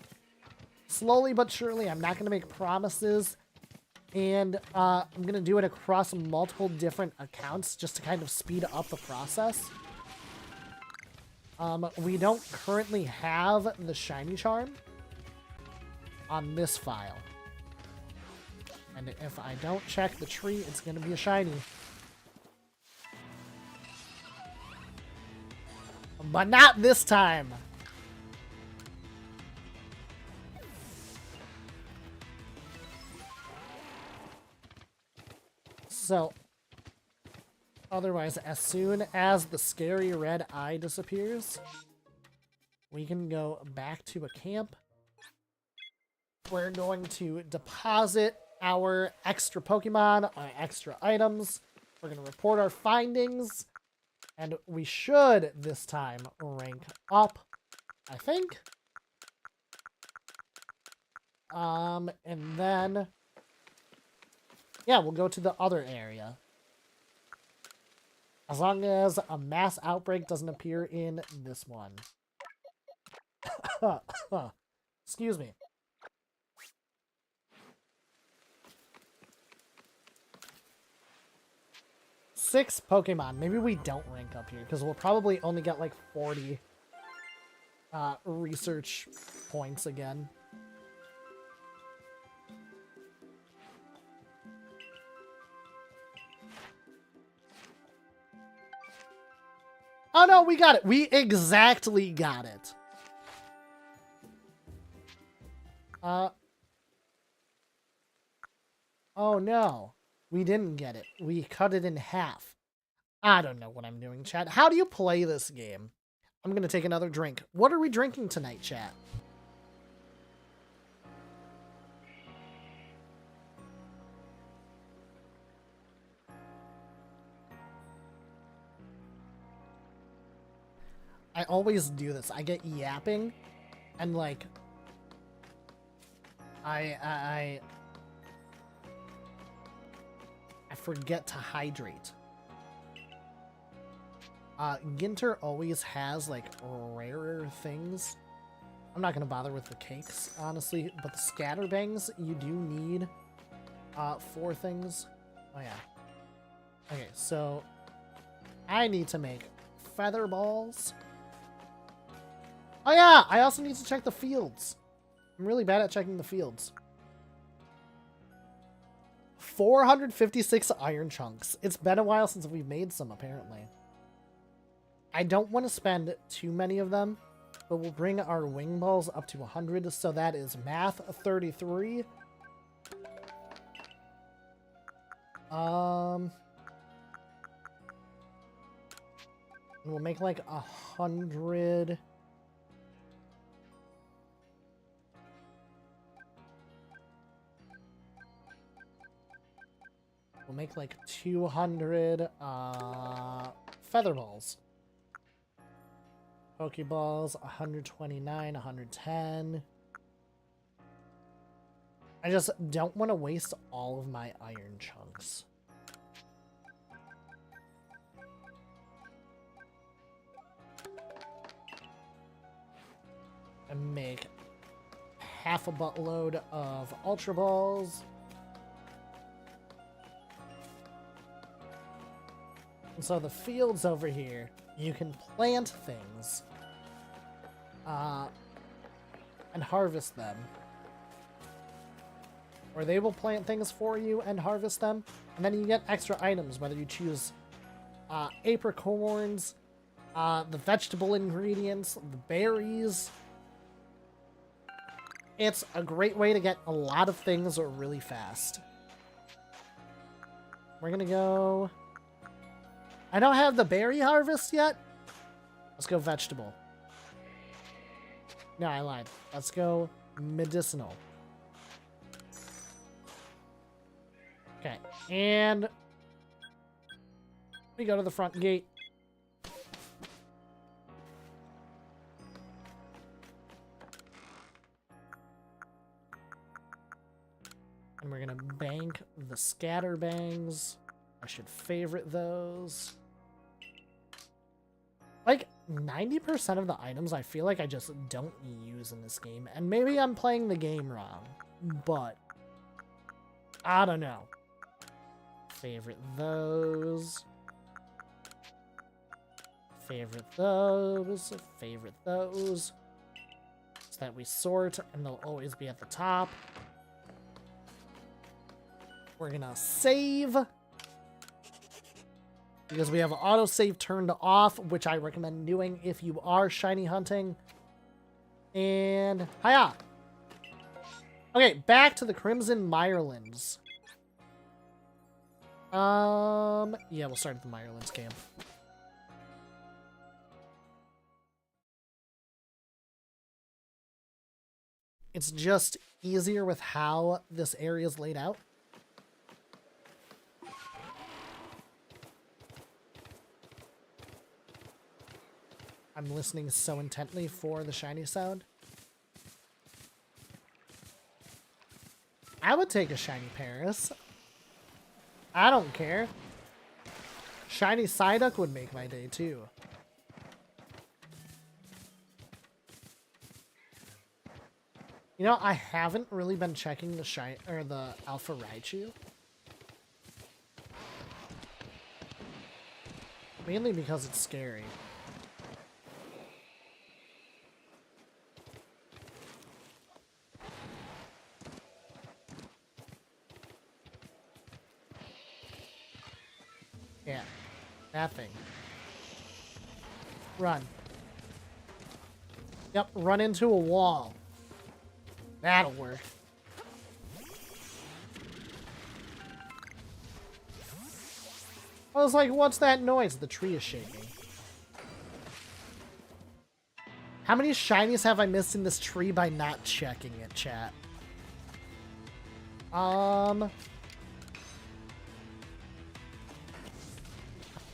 slowly but surely. I'm not going to make promises. And I'm going to do it across multiple different accounts just to kind of speed up the process. We don't currently have the shiny charm on this file. And if I don't check the tree, it's going to be a shiny. But not this time. So, otherwise, as soon as the scary red eye disappears, we can go back to a camp. We're going to deposit our extra Pokemon, our extra items. We're going to report our findings. And we should, this time, rank up, I think. And then... yeah, we'll go to the other area. As long as a mass outbreak doesn't appear in this one. Excuse me. Six Pokemon. Maybe we don't rank up here, because we'll probably only get like 40 research points again. Oh no, we got it. We exactly got it. Oh no. We didn't get it. We cut it in half. I don't know what I'm doing, chat. How do you play this game? I'm gonna take another drink. What are we drinking tonight, chat? I always do this. I get yapping, and like, I forget to hydrate. Ginter always has like rarer things. I'm not gonna bother with the cakes, honestly, but the scatterbangs you do need 4 things. Oh yeah. Okay, so I need to make feather balls. Oh yeah, I also need to check the fields. I'm really bad at checking the fields. 456 iron chunks. It's been a while since we've made some, apparently. I don't want to spend too many of them, but we'll bring our wing balls up to 100, so that is math 33. We'll make like 100. We'll make like 200 feather balls. Pokeballs, 129, 110. I just don't want to waste all of my iron chunks. And make half a buttload of Ultra Balls. And so the fields over here, you can plant things and harvest them. Or they will plant things for you and harvest them, and then you get extra items, whether you choose apricorns, the vegetable ingredients, the berries. It's a great way to get a lot of things really fast. We're gonna go... I don't have the berry harvest yet. Let's go vegetable. No, I lied. Let's go medicinal. Okay, and we go to the front gate. And we're gonna bank the scatterbangs. I should favorite those. Oh Like, 90% of the items I feel like I just don't use in this game. And maybe I'm playing the game wrong. But, I don't know. Favorite those. Favorite those. Favorite those. So that we sort, and they'll always be at the top. We're gonna save. Because we have autosave turned off, which I recommend doing if you are shiny hunting. And, hiya! Okay, back to the Crimson Mirelands. Yeah, we'll start at the Mirelands camp. It's just easier with how this area is laid out. I'm listening so intently for the shiny sound. I would take a shiny Paris. I don't care. Shiny Psyduck would make my day too. You know, I haven't really been checking the Alpha Raichu. Mainly because it's scary. Yeah, that thing. Run. Yep, run into a wall. That'll work. I was like, what's that noise? The tree is shaking. How many shinies have I missed in this tree by not checking it, chat?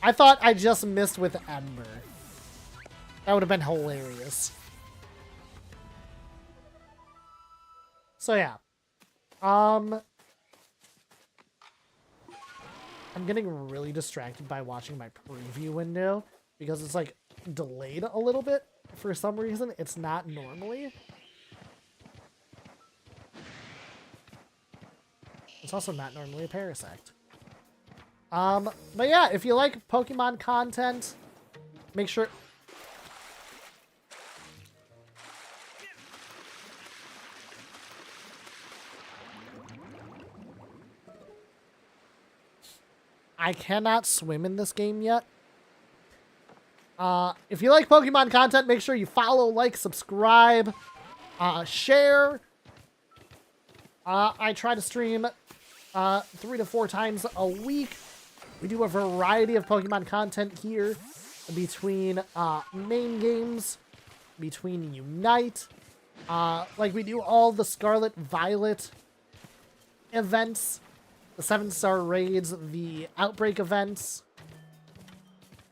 I thought I just missed with Ember. That would have been hilarious. So yeah. I'm getting really distracted by watching my preview window because it's like delayed a little bit for some reason. It's not normally. It's also not normally a Parasect. But yeah, if you like Pokemon content, make sure... I cannot swim in this game yet. If you like Pokemon content, make sure you follow, like, subscribe, share. I try to stream 3 to 4 times a week. We do a variety of Pokemon content here between main games, between Unite. Like we do all the Scarlet Violet events, the 7-star raids, the Outbreak events.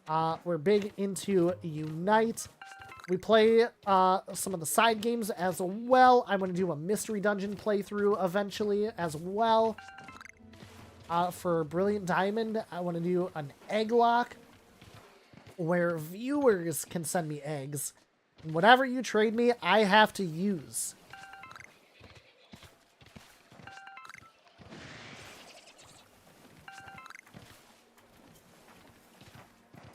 We're big into Unite. We play some of the side games as well. I'm going to do a Mystery Dungeon playthrough eventually as well. For Brilliant Diamond, I want to do an egg lock where viewers can send me eggs. And whatever you trade me, I have to use.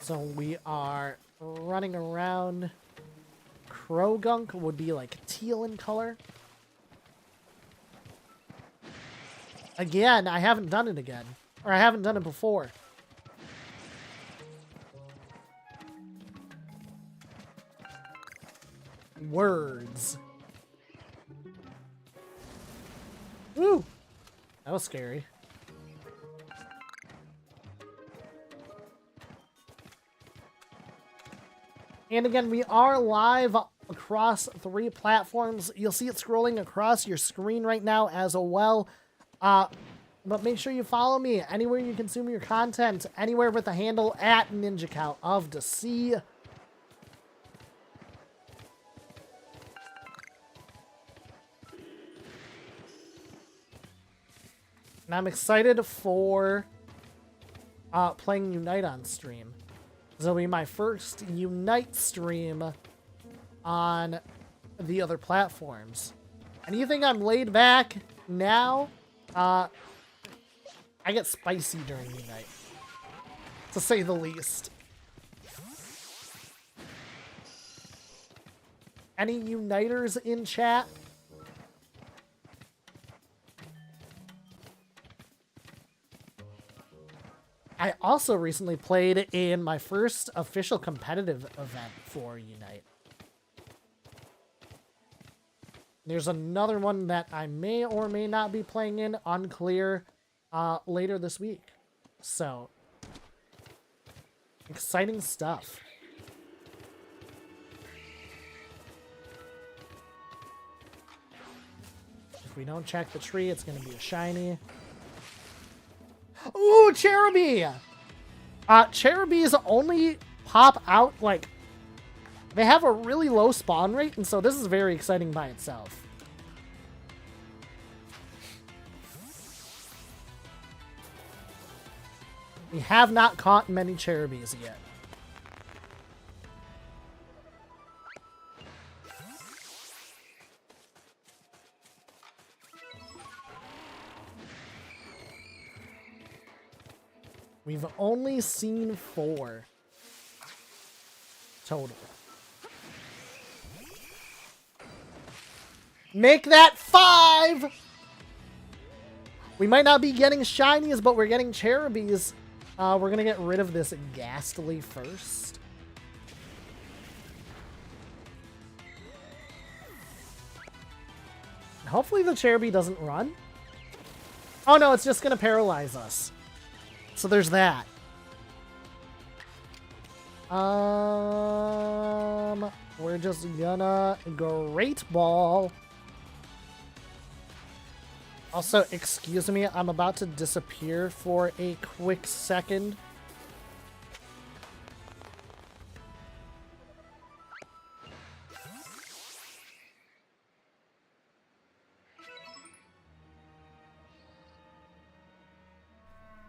So we are running around. Krogunk would be like teal in color. Again, I haven't done it again. Or I haven't done it before. Words. Woo! That was scary. And again, we are live across 3 platforms. You'll see it scrolling across your screen right now as well. But make sure you follow me anywhere you consume your content, anywhere with the handle at NinjaCow of the Sea. And I'm excited for playing Unite on stream. This will be my first Unite stream on the other platforms. And you think I'm laid back now? I get spicy during Unite, to say the least. Any Uniters in chat? I also recently played in my first official competitive event for Unite. There's another one that I may or may not be playing in, unclear, later this week. So, exciting stuff. If we don't check the tree, it's going to be a shiny. Ooh, Cherubi! Cherubis only pop out, like, they have a really low spawn rate, and so this is very exciting by itself. We have not caught many Cherubis yet. We've only seen 4 total. Make that 5! We might not be getting shinies, but we're getting Cherubis. We're going to get rid of this Ghastly first. Hopefully the Cherubi doesn't run. Oh no, it's just going to paralyze us. So there's that. We're just gonna Great Ball. Also, excuse me, I'm about to disappear for a quick second.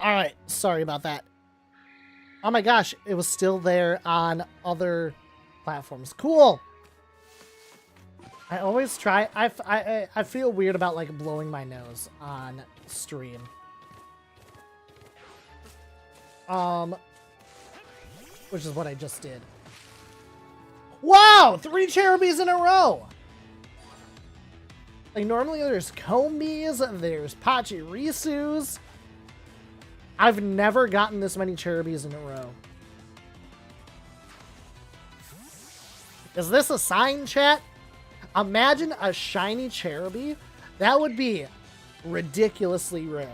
Alright, sorry about that. Oh my gosh, it was still there on other platforms. Cool! I always try... I feel weird about, like, blowing my nose on stream. Which is what I just did. Wow! 3 Cherubis in a row! Like, normally there's Combies, there's Pachirisus. I've never gotten this many Cherubis in a row. Is this a sign, chat? Imagine a shiny Cherubi. That would be ridiculously rare.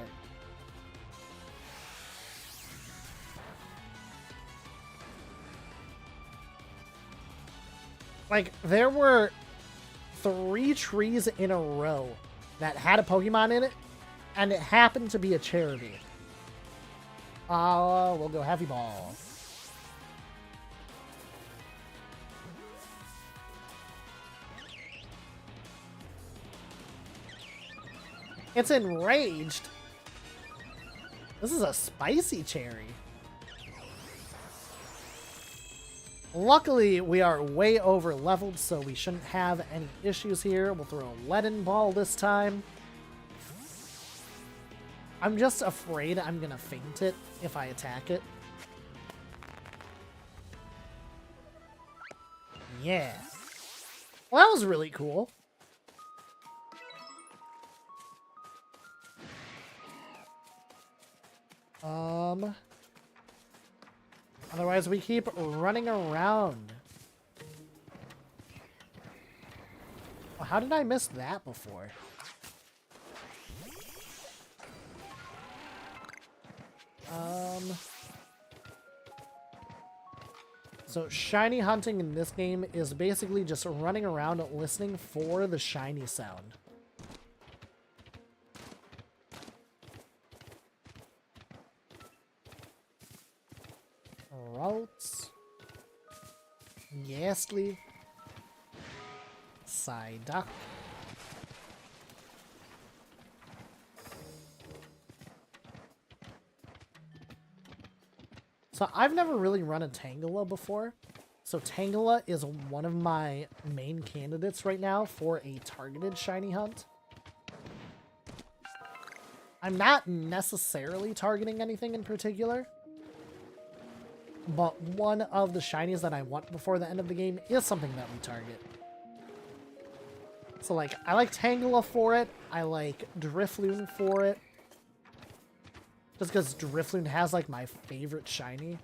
Like, there were 3 trees in a row that had a Pokemon in it, and it happened to be a Cherubi. We'll go Heavy Ball. It's enraged. This is a spicy cherry. Luckily, we are way over leveled, so we shouldn't have any issues here. We'll throw a Leaden Ball this time. I'm just afraid I'm gonna faint it if I attack it. Yeah. Well, that was really cool. Otherwise we keep running around. Well, how did I miss that before? So shiny hunting in this game is basically just running around listening for the shiny sound. Routes. Ghastly. Psyduck. So I've never really run a Tangela before. So Tangela is one of my main candidates right now for a targeted shiny hunt. I'm not necessarily targeting anything in particular, but one of the shinies that I want before the end of the game is something that we target. So, like, I like Tangela for it. I like Drifloon for it. Just because Drifloon has, like, my favorite shiny.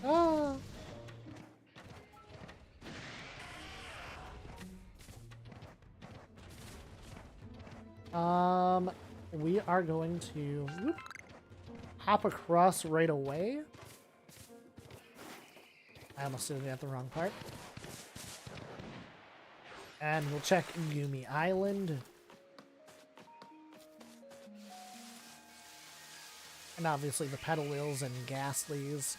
Ah. We are going to hop across right away. I almost did it at the wrong part. And we'll check Yumi Island. And obviously the Petalils and Ghastlies.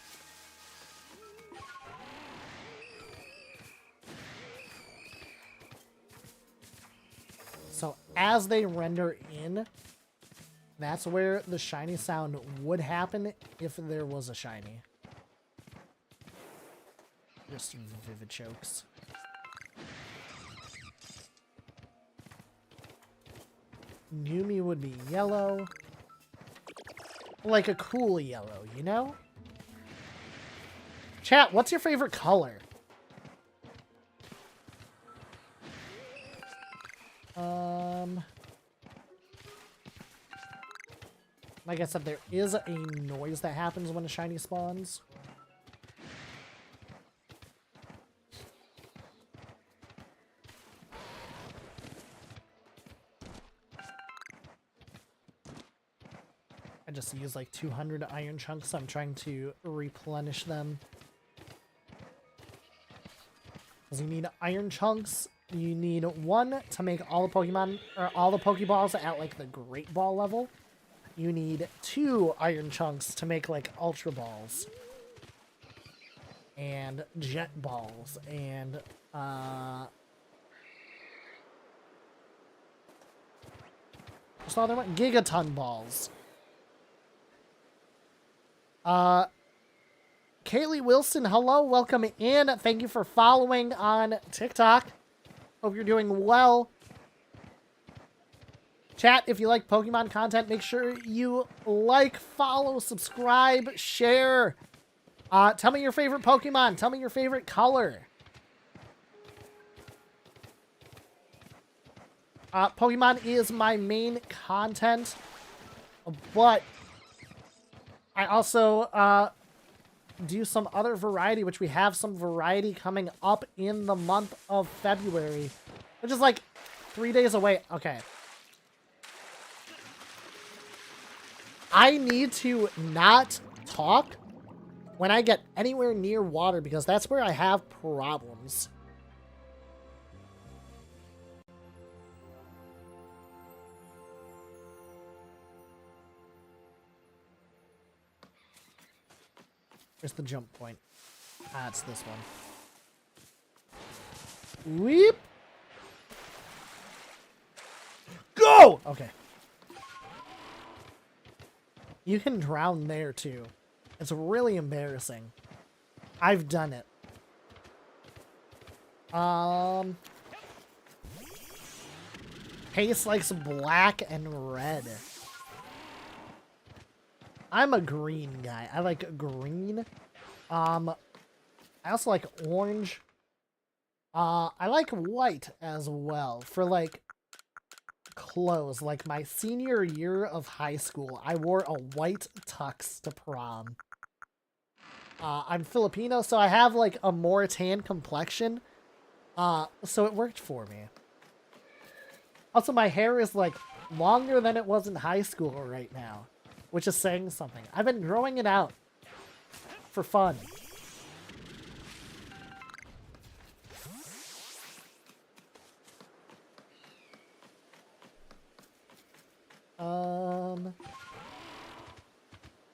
So as they render in, that's where the shiny sound would happen if there was a shiny. Just Vivid Chokes. Yumi would be yellow. Like a cool yellow, you know? Chat, what's your favorite color? Like I said, there is a noise that happens when a shiny spawns. I just used like 200 iron chunks, so I'm trying to replenish them. Because you need iron chunks. You need one to make all the Pokemon, or all the Pokeballs at like the Great Ball level. You need 2 iron chunks to make like Ultra Balls. And Jet Balls. And, what's the other one? Gigaton Balls. Kaylee Wilson, hello, welcome in. Thank you for following on TikTok. Hope you're doing well. Chat, if you like Pokemon content, make sure you like, follow, subscribe, share. Tell me your favorite Pokemon. Tell me your favorite color. Pokemon is my main content, but I also do some other variety, which we have some variety coming up in the month of February, which is like 3 days away. Okay. I need to not talk when I get anywhere near water because that's where I have problems. Where's the jump point? Ah, it's this one. Weep. Go! Okay. You can drown there, too. It's really embarrassing. I've done it. Pace likes black and red. I'm a green guy. I like green. I also like orange. I like white as well for like clothes. Like my senior year of high school, I wore a white tux to prom. I'm Filipino, so I have like a more tan complexion. So it worked for me. Also, my hair is like longer than it was in high school right now, which is saying something. I've been growing it out for fun.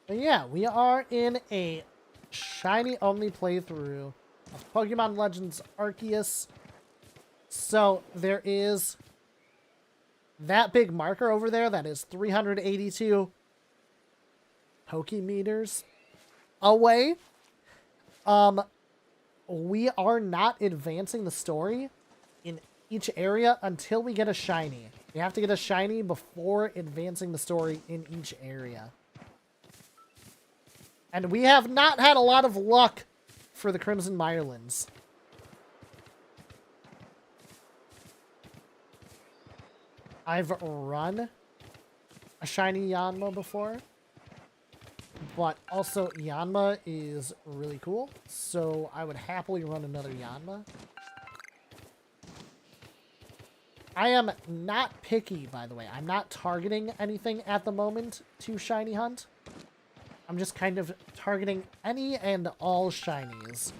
But yeah, we are in a shiny only playthrough of Pokemon Legends Arceus. So there is that big marker over there that is 382 Pokemeters away. We are not advancing the story in each area until we get a shiny. We have to get a shiny before advancing the story in each area. And we have not had a lot of luck for the Crimson Mirelands. I've run a shiny Yanma before, but also Yanma is really cool, so I would happily run another Yanma. I am not picky, by the way. I'm not targeting anything at the moment to shiny hunt. I'm just kind of targeting any and all shinies.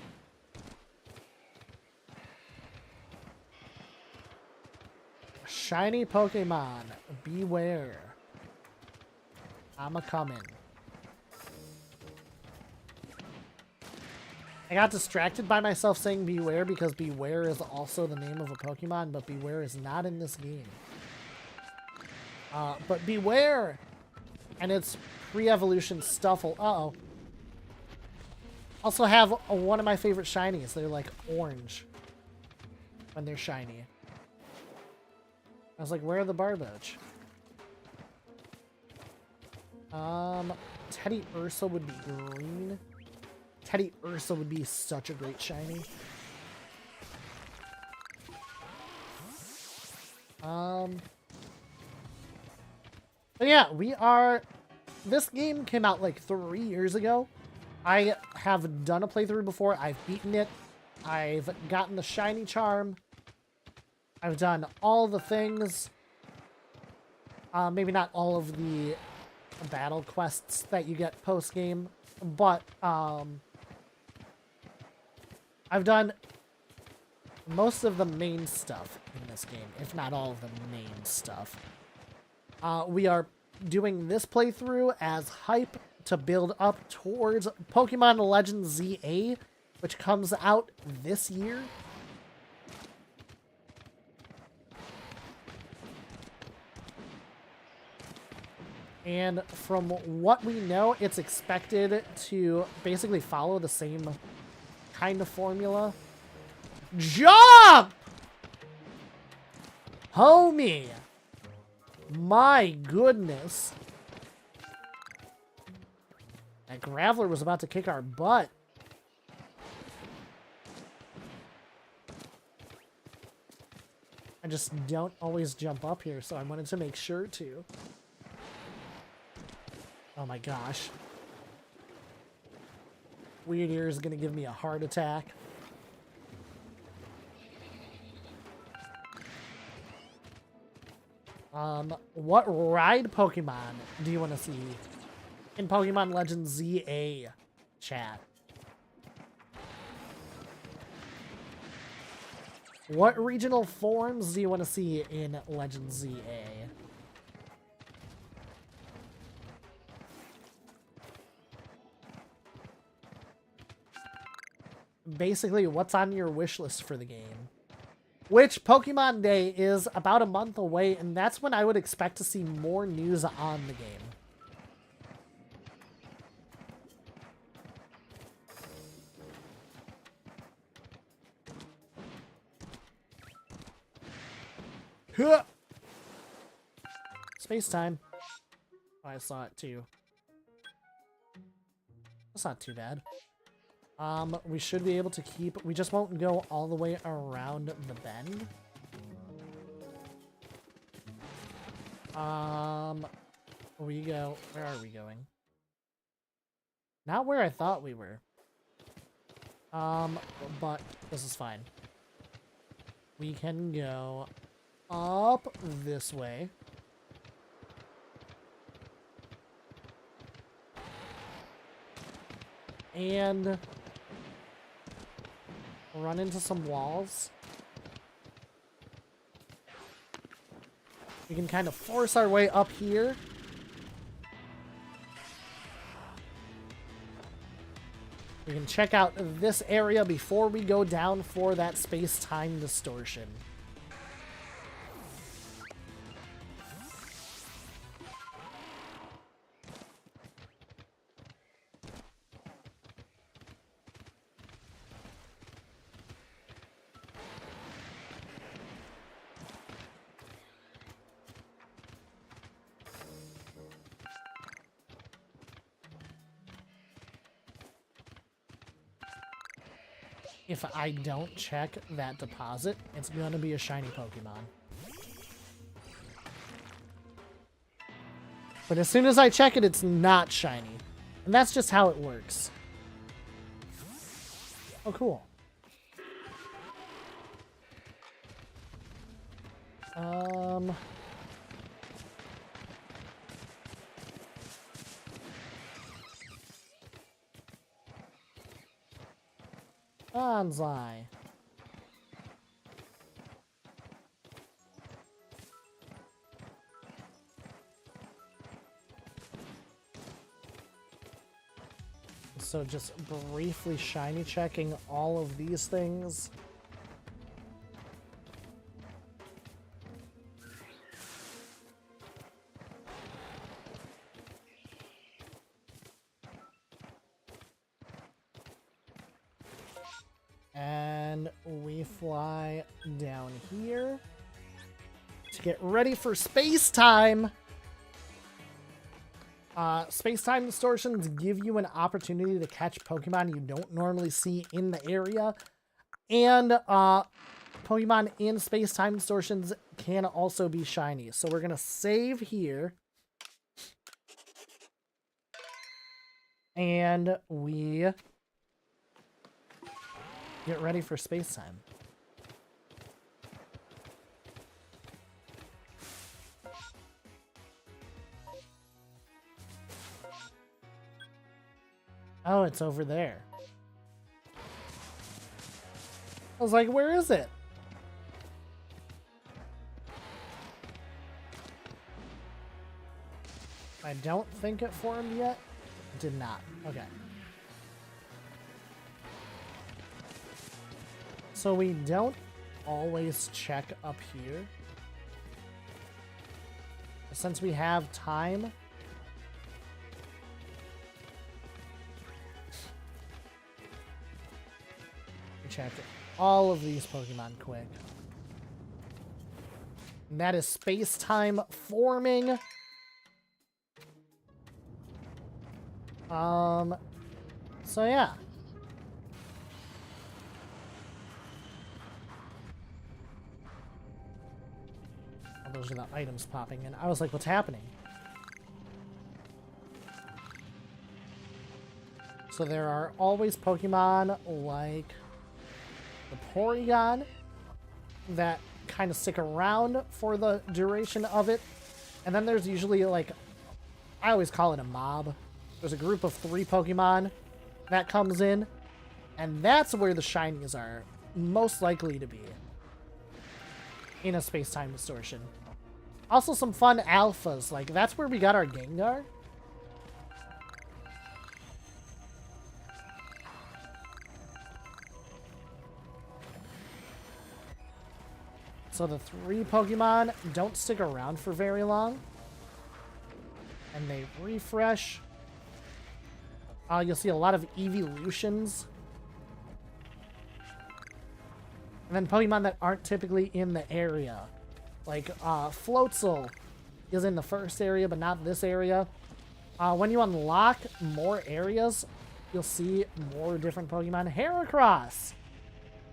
Shiny Pokemon, beware. I'm a-comin'. I got distracted by myself saying beware because beware is also the name of a Pokemon, but beware is not in this game. But beware! And it's pre-evolution Stuffle. Uh-oh. Also have one of my favorite shinies. They're like orange when they're shiny. I was like, where are the Barboach? Teddy Ursa would be green. Teddy Ursa would be such a great shiny. But yeah, we are... This game came out like 3 years ago. I have done a playthrough before. I've beaten it. I've gotten the shiny charm. I've done all the things. Maybe not all of the battle quests that you get post-game, but I've done most of the main stuff in this game, if not all of the main stuff. We are doing this playthrough as hype to build up towards Pokemon Legends ZA, which comes out this year. And from what we know, it's expected to basically follow the same kind of formula. Jump! Homie! My goodness. That Graveler was about to kick our butt. I just don't always jump up here, so I wanted to make sure to. Oh my gosh. Weird Ear is gonna give me a heart attack. What ride Pokemon do you want to see in Pokemon Legends ZA, chat? What regional forms do you want to see in Legends ZA? Basically, what's on your wish list for the game? Which Pokemon Day is about a month away, and that's when I would expect to see more news on the game. Huh. Space time. Oh, I saw it too. That's not too bad. We should be able to keep... We just won't go all the way around the bend. We go... Where are we going? Not where I thought we were. But this is fine. We can go up this way. And run into some walls. We can kind of force our way up here. We can check out this area before we go down for that space-time distortion. if I don't check that deposit, it's gonna be a shiny Pokemon. But as soon as I check it, it's not shiny. And that's just how it works. Oh, cool. Bonsai. So just briefly shiny checking all of these things. And we fly down here to get ready for space time. Space-time distortions give you an opportunity to catch Pokemon you don't normally see in the area. And Pokemon in space-time distortions can also be shiny. So we're going to save here. And we get ready for space-time. Oh, it's over there. I was like, where is it? I don't think it formed yet. It did not. Okay. So we don't always check up here. Since we have time, check all of these Pokemon quick. And that is space-time forming. So yeah. Oh, those are the items popping in. I was like, what's happening? So there are always Pokemon like the Porygon that kind of stick around for the duration of it. And then there's usually, like, I always call it a mob. There's a group of 3 Pokemon that comes in, and that's where the shinies are most likely to be in a space-time distortion. Also some fun alphas, like that's where we got our Gengar. So the 3 Pokemon don't stick around for very long. And they refresh. You'll see a lot of evolutions. And then Pokemon that aren't typically in the area. Like Floatzel is in the first area, but not this area. When you unlock more areas, you'll see more different Pokemon. Heracross!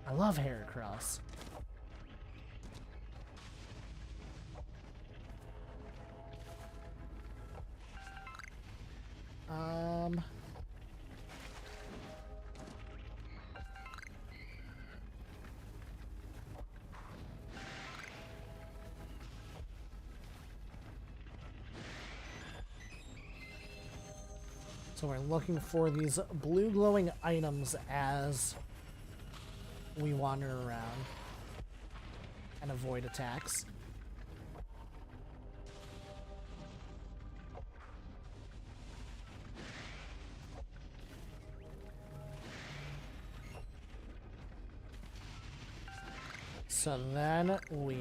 I love Heracross. So we're looking for these blue glowing items as we wander around and avoid attacks. So then we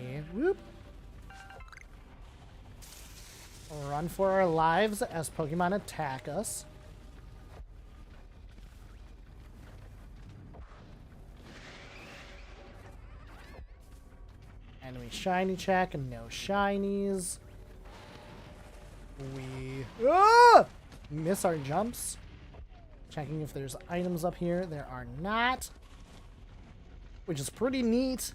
run for our lives as Pokemon attack us. And we shiny check and no shinies. We miss our jumps. Checking if there's items up here. There are not. which is pretty neat.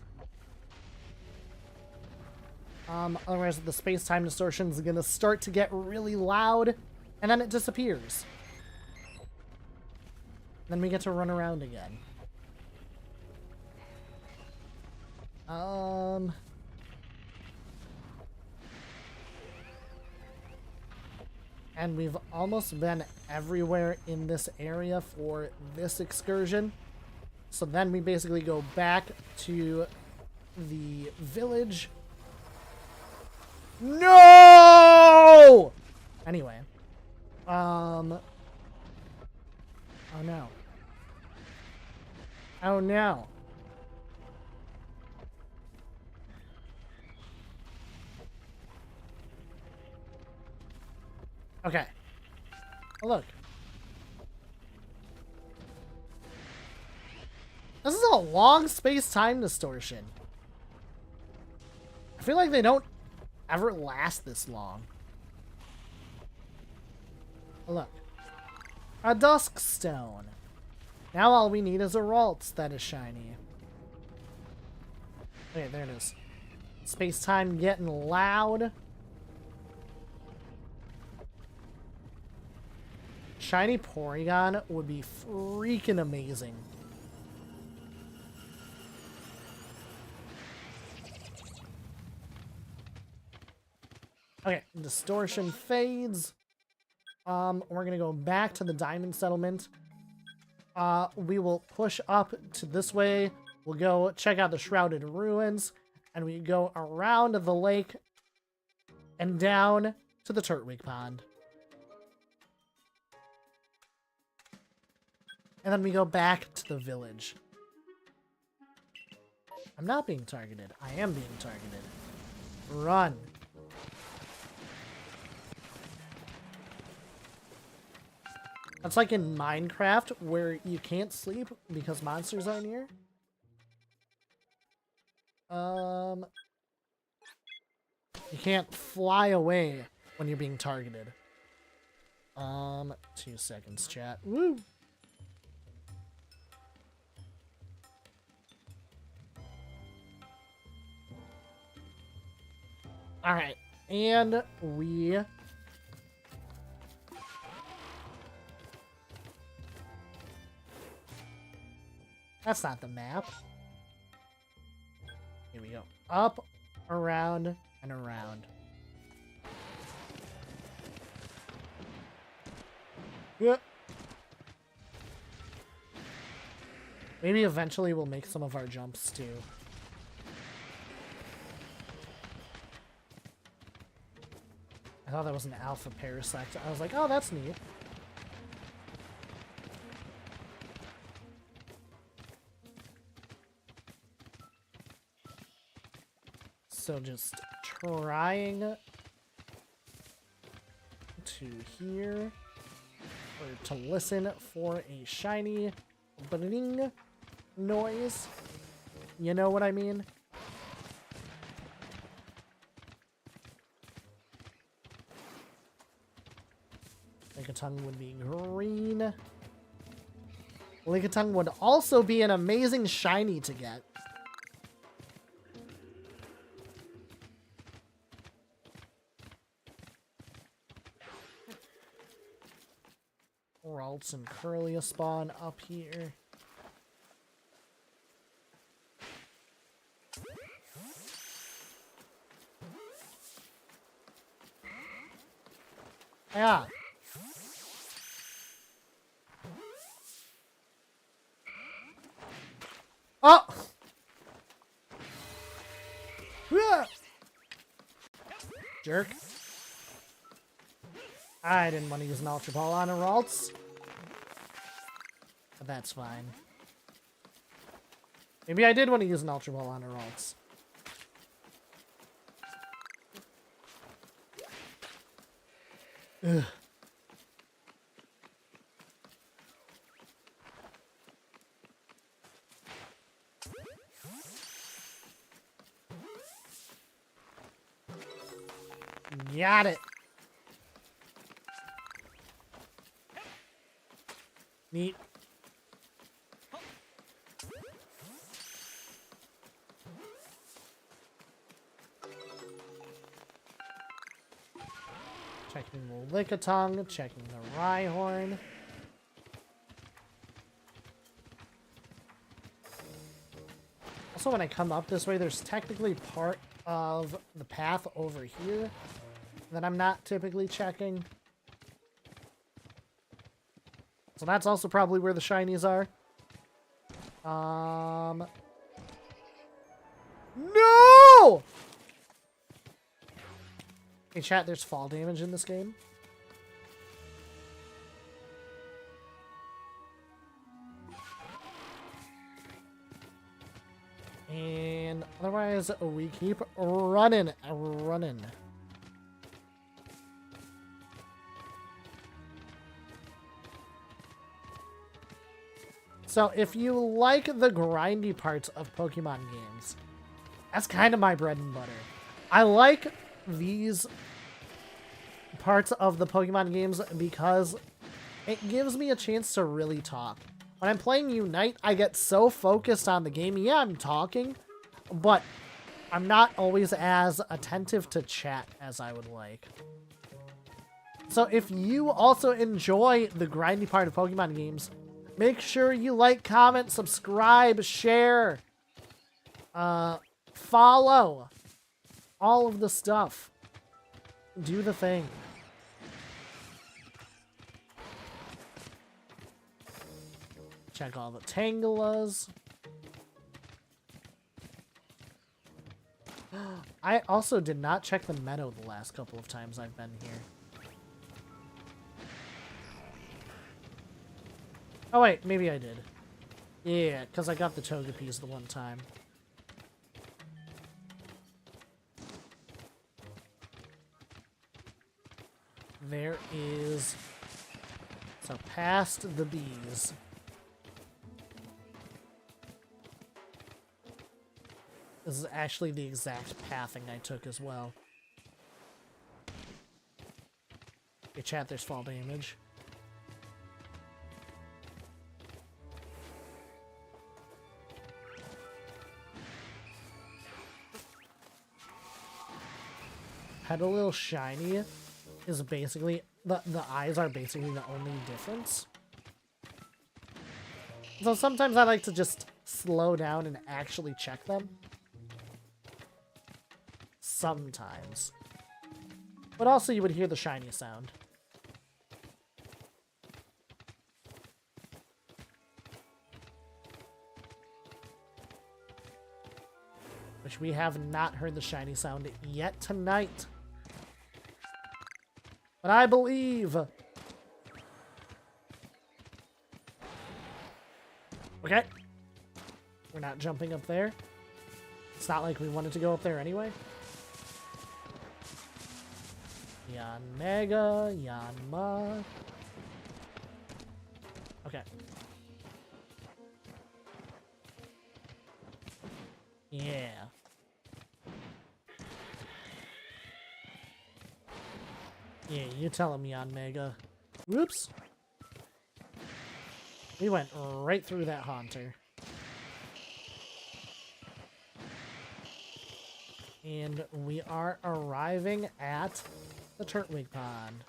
Otherwise the space-time distortion is going to start to get really loud, and then it disappears. Then we get to run around again. And we've almost been everywhere in this area for this excursion. So then we basically go back to the village. No! Anyway. Oh no. Oh no. Okay. Oh, look. This is a long space-time distortion. I feel like they don't ever last this long. Oh, look. A dusk stone. Now all we need is a Ralts that is shiny. Okay, there it is. Space-time getting loud. Shiny Porygon would be freaking amazing. Okay, distortion fades. We're gonna go back to the Diamond Settlement. We will push up to this way. We'll go check out the Shrouded Ruins, and we go around the lake and down to the Turtwig Pond. And then we go back to the village. I'm not being targeted. I am being targeted. Run. That's like in Minecraft where you can't sleep because monsters are near. You can't fly away when you're being targeted. 2 seconds, chat. Woo! Alright, and we... That's not the map. Here we go. Up, around, and around. Yep. Maybe eventually we'll make some of our jumps too. I thought that was an alpha parasect. I was like, oh, that's neat. So just trying to hear or to listen for a shiny bling noise. You know what I mean? Lickitung would be green. Lickitung would also be an amazing shiny to get. Ralts and Curlia spawn up here. Yeah. Oh! Yeah. Jerk. I didn't want to use an Ultra Ball on a Ralts. But that's fine. Maybe I did want to use an Ultra Ball on a Ralts. Ugh. Got it. Neat. Lickitung, checking the Rhyhorn. Also, when I come up this way, there's technically part of the path over here that I'm not typically checking. So that's also probably where the shinies are. No! Hey chat, there's fall damage in this game. And otherwise, we keep running. So if you like the grindy parts of Pokemon games, that's kind of my bread and butter. I like these parts of the Pokemon games because it gives me a chance to really talk. When I'm playing Unite, I get so focused on the game. Yeah, I'm talking, but I'm not always as attentive to chat as I would like. So if you also enjoy the grindy part of Pokemon games, make sure you like, comment, subscribe, share, follow, all of the stuff. Do the thing. Check all the Tangulas. I also did not check the meadow the last couple of times I've been here. Oh wait, maybe I did. Yeah, because I got the Togepi's the one time. There is... So past the bees. This is actually the exact pathing I took as well. Hey chat, there's fall damage. Petalil shiny is basically the eyes are basically the only difference. So sometimes I like to just slow down and actually check them. Sometimes. But also you would hear the shiny sound. Which we have not heard the shiny sound yet tonight. But I believe. Okay. We're not jumping up there. It's not like we wanted to go up there anyway. Yanmega, Yanma. Okay. Yeah. Yeah, you tell him, Yanmega. Whoops. We went right through that Haunter. And we are arriving at the Turtwig Pond.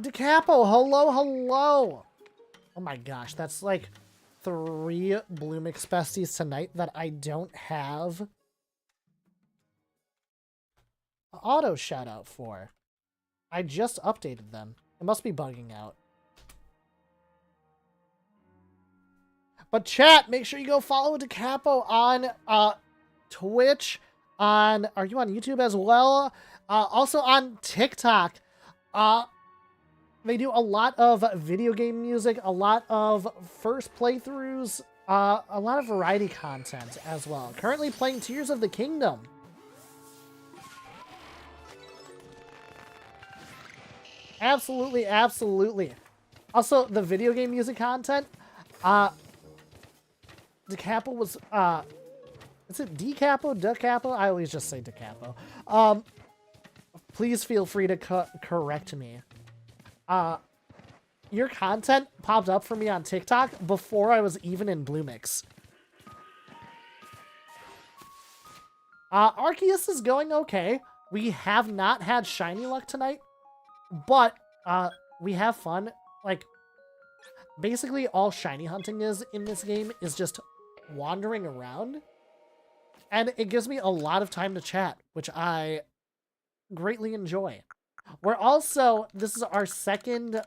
DeCapo, hello, hello! Oh my gosh, that's like 3 Bloomix besties tonight that I don't have auto shout out for. I just updated them. It must be bugging out. But chat, make sure you go follow DeCapo on Twitch. Are you on YouTube as well? Also on TikTok. They do a lot of video game music, a lot of first playthroughs, a lot of variety content as well. Currently playing Tears of the Kingdom. Absolutely, absolutely. Also, the video game music content, DeCapo was, is it DeCapo? DeCapo? I always just say DeCapo. Please feel free to correct me. Your content popped up for me on TikTok before I was even in Bloomix. Arceus is going okay. We have not had shiny luck tonight, but we have fun. Like, basically all shiny hunting is in this game is just wandering around. And it gives me a lot of time to chat, which I greatly enjoy. We're also, this is our second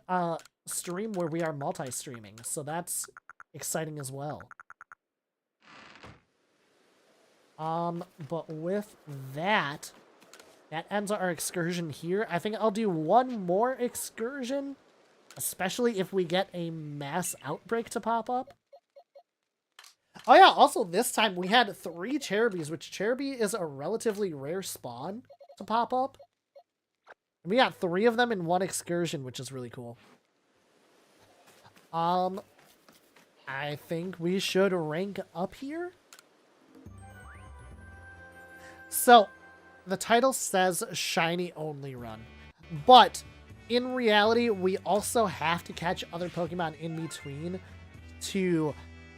stream where we are multi-streaming, so that's exciting as well. But with that, that ends our excursion here. I think I'll do one more excursion, especially if we get a mass outbreak to pop up. Oh yeah, also this time we had 3 Cherubies, which Cherubi is a relatively rare spawn to pop up. And we got 3 of them in one excursion, which is really cool. I think we should rank up here. So, the title says Shiny Only Run. But, in reality, we also have to catch other Pokemon in between to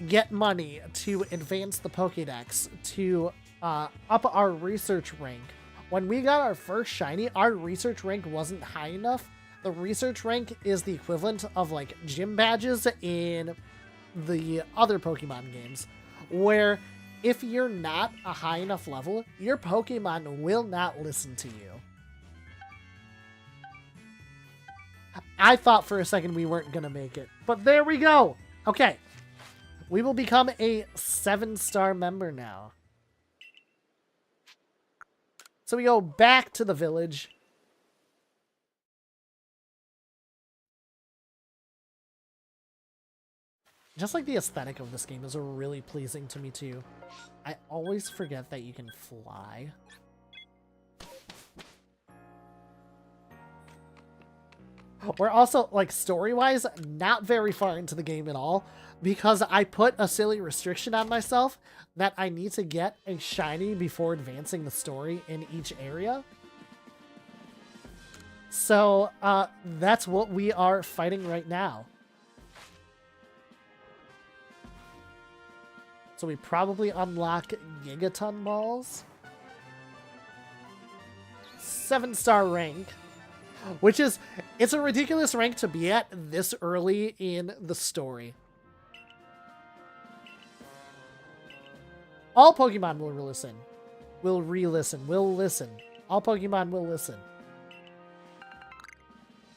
get money, to advance the Pokédex, to up our research rank. When we got our first shiny, our research rank wasn't high enough. The research rank is the equivalent of like gym badges in the other Pokemon games, where if you're not a high enough level, your Pokemon will not listen to you. I thought for a second we weren't gonna make it, but there we go. Okay. We will become a 7-star member now. So we go back to the village. Just like the aesthetic of this game is really pleasing to me too. I always forget that you can fly. We're also, like, story-wise, not very far into the game at all, because I put a silly restriction on myself that I need to get a shiny before advancing the story in each area. So, that's what we are fighting right now. So we probably unlock Gigaton Balls. 7-star rank. Which is, it's a ridiculous rank to be at this early in the story. All Pokemon will listen. Will re-listen. Will listen. All Pokemon will listen.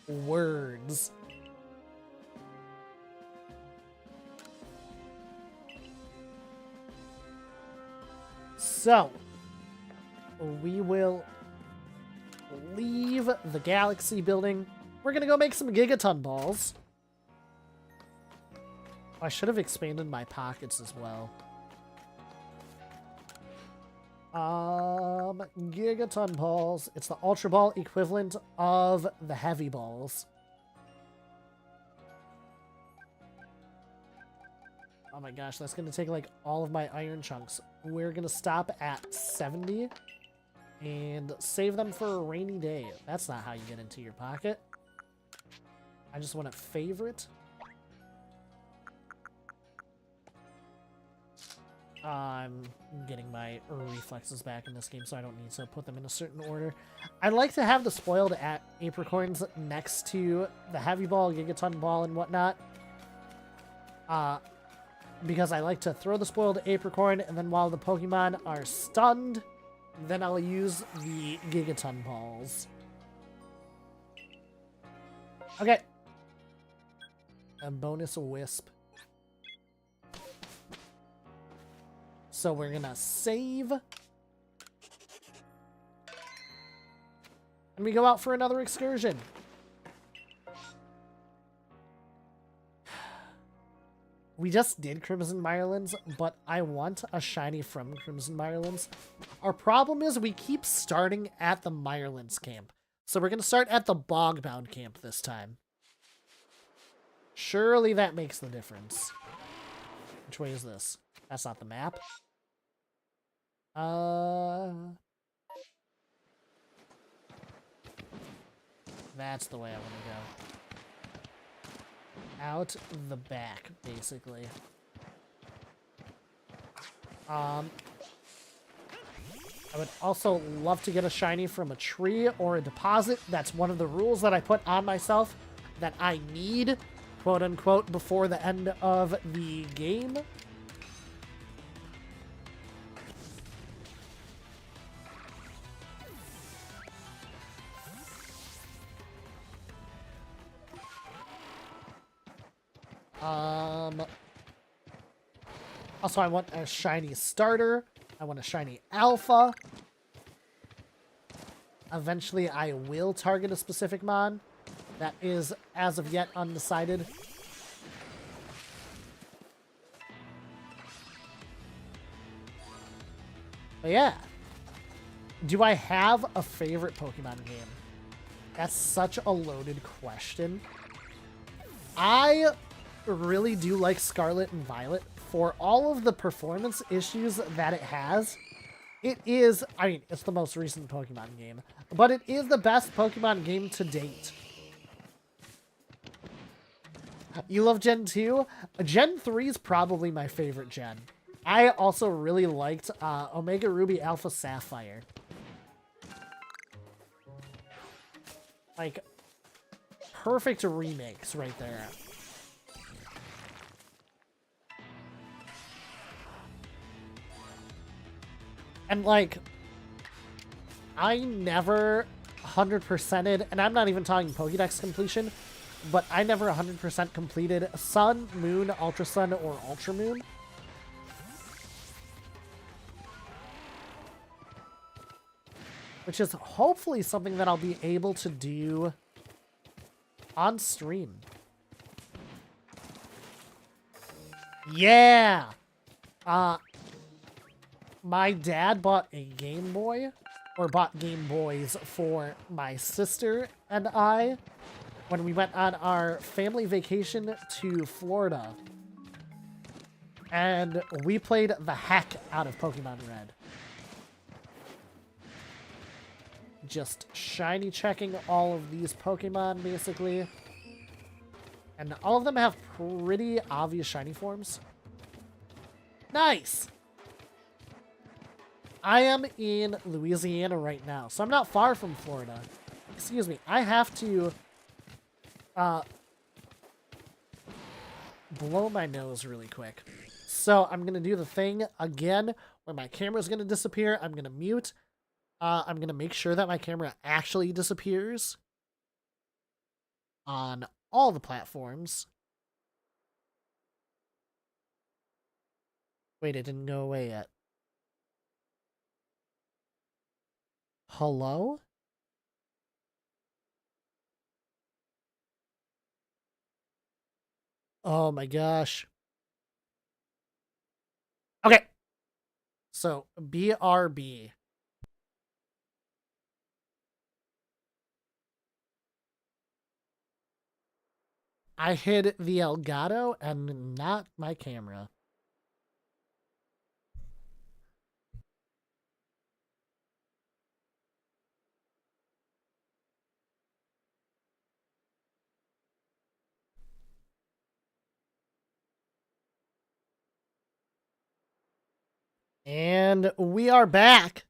Words. So, we will leave the Galaxy building. We're gonna go make some Gigaton Balls. I should have expanded my pockets as well. Gigaton Balls. It's the Ultra Ball equivalent of the Heavy Balls. Oh my gosh, that's gonna take like all of my iron chunks. We're gonna stop at 70 and save them for a rainy day. That's not how you get into your pocket. I just want to favorite. I'm getting my reflexes back in this game, so I don't need to put them in a certain order. I like to have the spoiled apricorns next to the Heavy Ball, Gigaton Ball, and whatnot. Because I like to throw the spoiled apricorn, and then while the Pokemon are stunned, then I'll use the Gigaton Balls. Okay. A bonus Wisp. So we're gonna save. And we go out for another excursion. We just did Crimson Mirelands, but I want a shiny from Crimson Mirelands. Our problem is we keep starting at the Mirelands camp. So we're going to start at the Bogbound camp this time. Surely that makes the difference. Which way is this? That's not the map. That's the way I want to go. Out the back, basically. I would also love to get a shiny from a tree or a deposit. That's one of the rules that I put on myself that I need, quote unquote, before the end of the game. Also, I want a shiny starter. I want a shiny alpha. Eventually, I will target a specific mon. That is, as of yet, undecided. But yeah. Do I have a favorite Pokemon game? That's such a loaded question. I really do like Scarlet and Violet. For all of the performance issues that it has, it is, I mean, it's the most recent Pokemon game, but it is the best Pokemon game to date. You love Gen 2? Gen 3 is probably my favorite gen. I also really liked Omega Ruby Alpha Sapphire. Like, perfect remakes right there. And, like, I never 100%ed, and I'm not even talking Pokédex completion, but I never 100% completed Sun, Moon, Ultra Sun, or Ultra Moon. Which is hopefully something that I'll be able to do on stream. Yeah! My dad bought a Game Boy, or bought Game Boys for my sister and I when we went on our family vacation to Florida. And we played the heck out of Pokemon Red. Just shiny checking all of these Pokemon, basically. And all of them have pretty obvious shiny forms. Nice! I am in Louisiana right now, so I'm not far from Florida. Excuse me, I have to blow my nose really quick. So I'm going to do the thing again where my camera's going to disappear. I'm going to mute. I'm going to make sure that my camera actually disappears on all the platforms. Wait, it didn't go away yet. Hello? Oh my gosh. Okay. So, BRB. I hid the Elgato and not my camera. And we are back.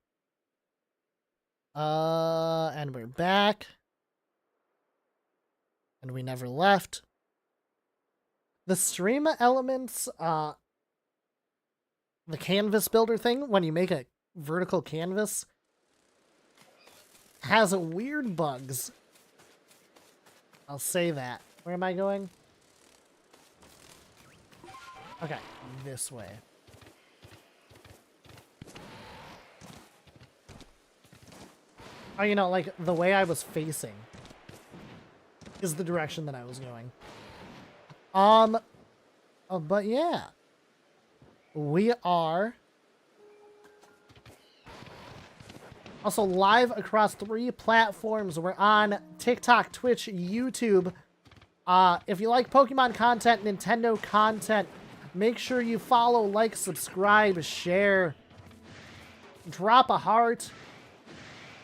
And we're back. And we never left. The stream elements, the canvas builder thing, when you make a vertical canvas, has weird bugs. I'll say that. Where am I going? Okay, this way. Oh, you know, like, the way I was facing is the direction that I was going. But yeah. We are also live across 3 platforms. We're on TikTok, Twitch, YouTube. If you like Pokemon content, Nintendo content, make sure you follow, like, subscribe, share, drop a heart.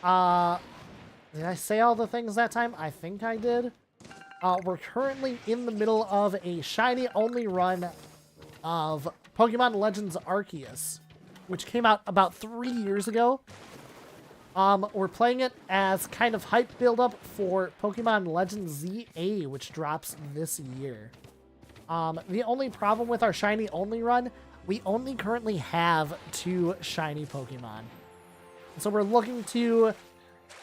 Did I say all the things that time? I think I did. We're currently in the middle of a shiny-only run of Pokemon Legends Arceus, which came out about 3 years ago. We're playing it as kind of hype build-up for Pokemon Legends ZA, which drops this year. The only problem with our shiny only run, we only currently have 2 shiny Pokemon. So we're looking to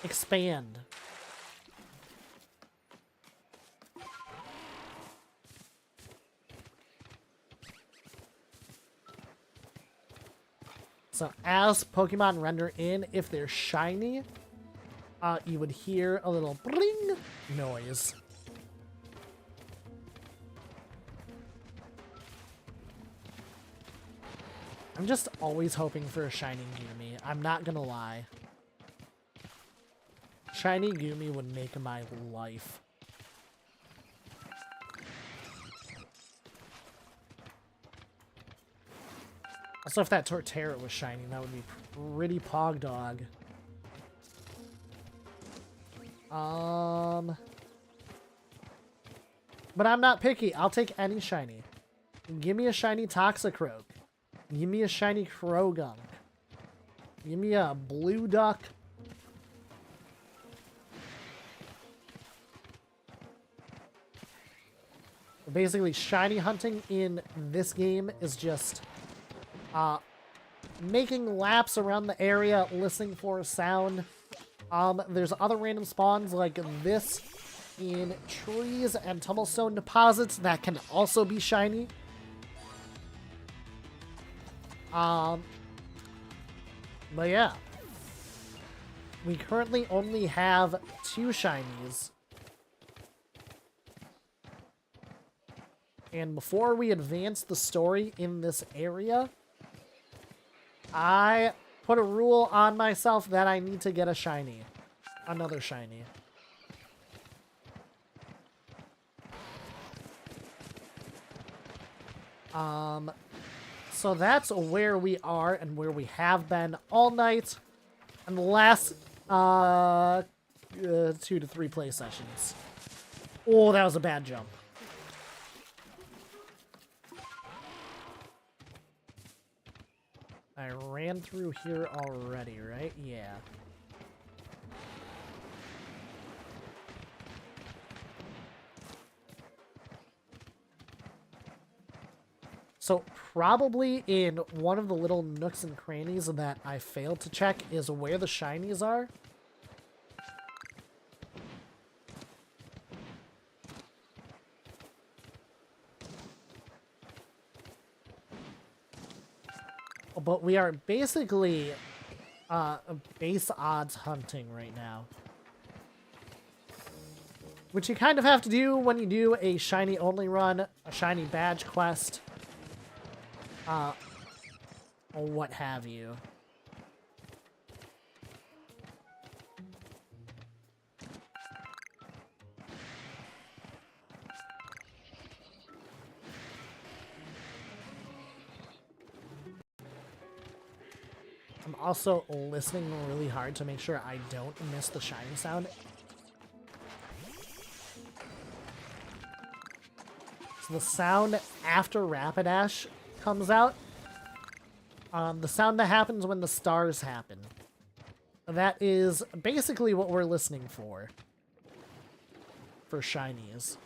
expand. So as Pokemon render in, if they're shiny, you would hear a little bling noise. I'm just always hoping for a shiny Goomy. I'm not gonna lie. Shiny Goomy would make my life. Also, if that Torterra was shiny, that would be pretty pog dog. But I'm not picky. I'll take any shiny. Give me a shiny Toxicroak. Give me a shiny Krogunk. Give me a Blue Duck. Basically, shiny hunting in this game is just making laps around the area, listening for a sound. There's other random spawns like this in trees and tumblestone deposits that can also be shiny. But yeah. We currently only have 2 shinies. And before we advance the story in this area, I put a rule on myself that I need to get a shiny. Another shiny. So that's where we are and where we have been all night. And the last 2 to 3 play sessions. Oh, that was a bad jump. I ran through here already, right? Yeah. So probably in one of the little nooks and crannies that I failed to check is where the shinies are. But we are basically base odds hunting right now. Which you kind of have to do when you do a shiny only run, a shiny badge quest, or what have you. I'm also listening really hard to make sure I don't miss the shiny sound. So the sound after Rapidash comes out, the sound that happens when the stars happen. That is basically what we're listening for shinies.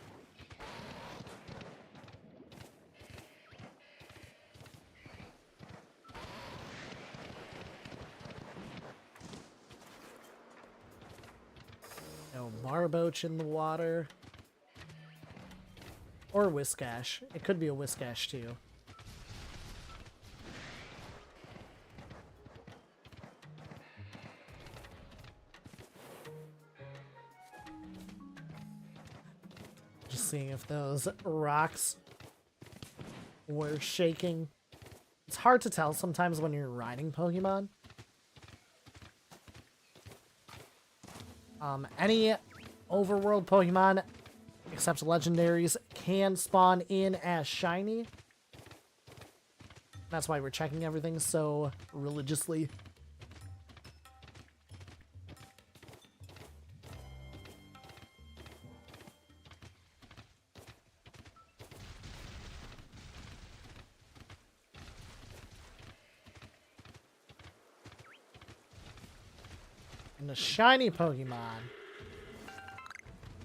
No Marboach in the water. Or Whiskash. It could be a Whiskash too. Just seeing if those rocks were shaking. It's hard to tell sometimes when you're riding Pokemon. Any overworld Pokemon, except legendaries, can spawn in as shiny. That's why we're checking everything so religiously. And a shiny Pokemon.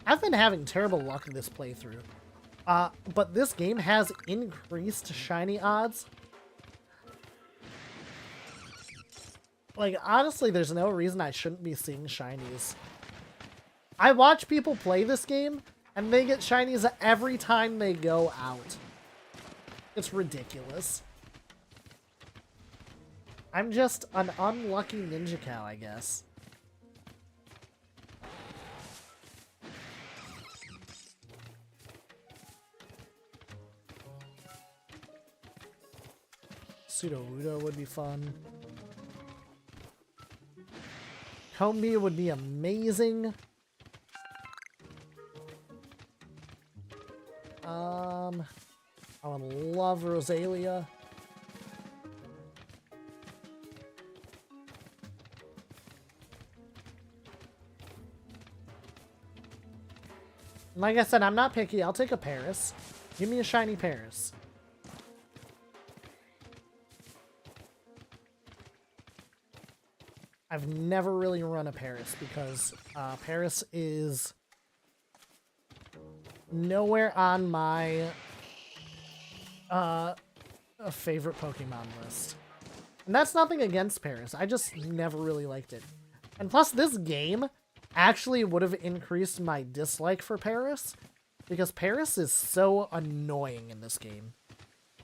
I've been having terrible luck in this playthrough. But this game has increased shiny odds. Like, honestly, there's no reason I shouldn't be seeing shinies. I watch people play this game, and they get shinies every time they go out. It's ridiculous. I'm just an unlucky ninja cow, I guess. Sudowoodo would be fun. Combi would be amazing. I would love Rosalia. Like I said, I'm not picky. I'll take a Paris. Give me a shiny Paris. I've never really run a Paris because Paris is nowhere on my favorite Pokemon list. And that's nothing against Paris. I just never really liked it. And plus, this game actually would have increased my dislike for Paris because Paris is so annoying in this game.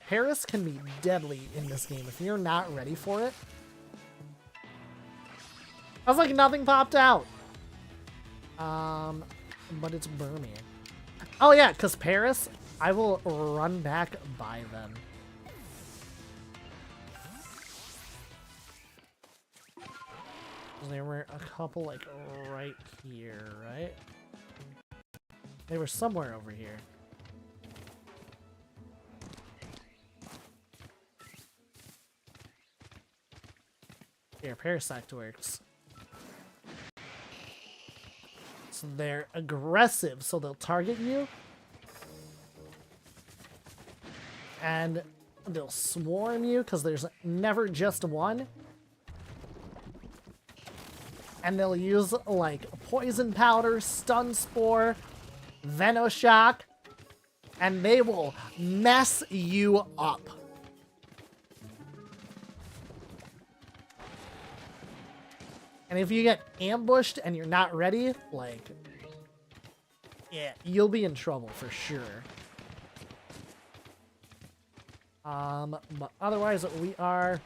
Paris can be deadly in this game if you're not ready for it. I was like, nothing popped out. But it's Burmy. Oh yeah, because Paris, I will run back by them. There were a couple, like, right here, right? They were somewhere over here. Here, Parasect works. So they're aggressive, so they'll target you. And they'll swarm you, because there's never just one. And they'll use, like, Poison Powder, Stun Spore, Venoshock, and they will mess you up. And if you get ambushed and you're not ready, like, yeah, you'll be in trouble for sure. But otherwise, we are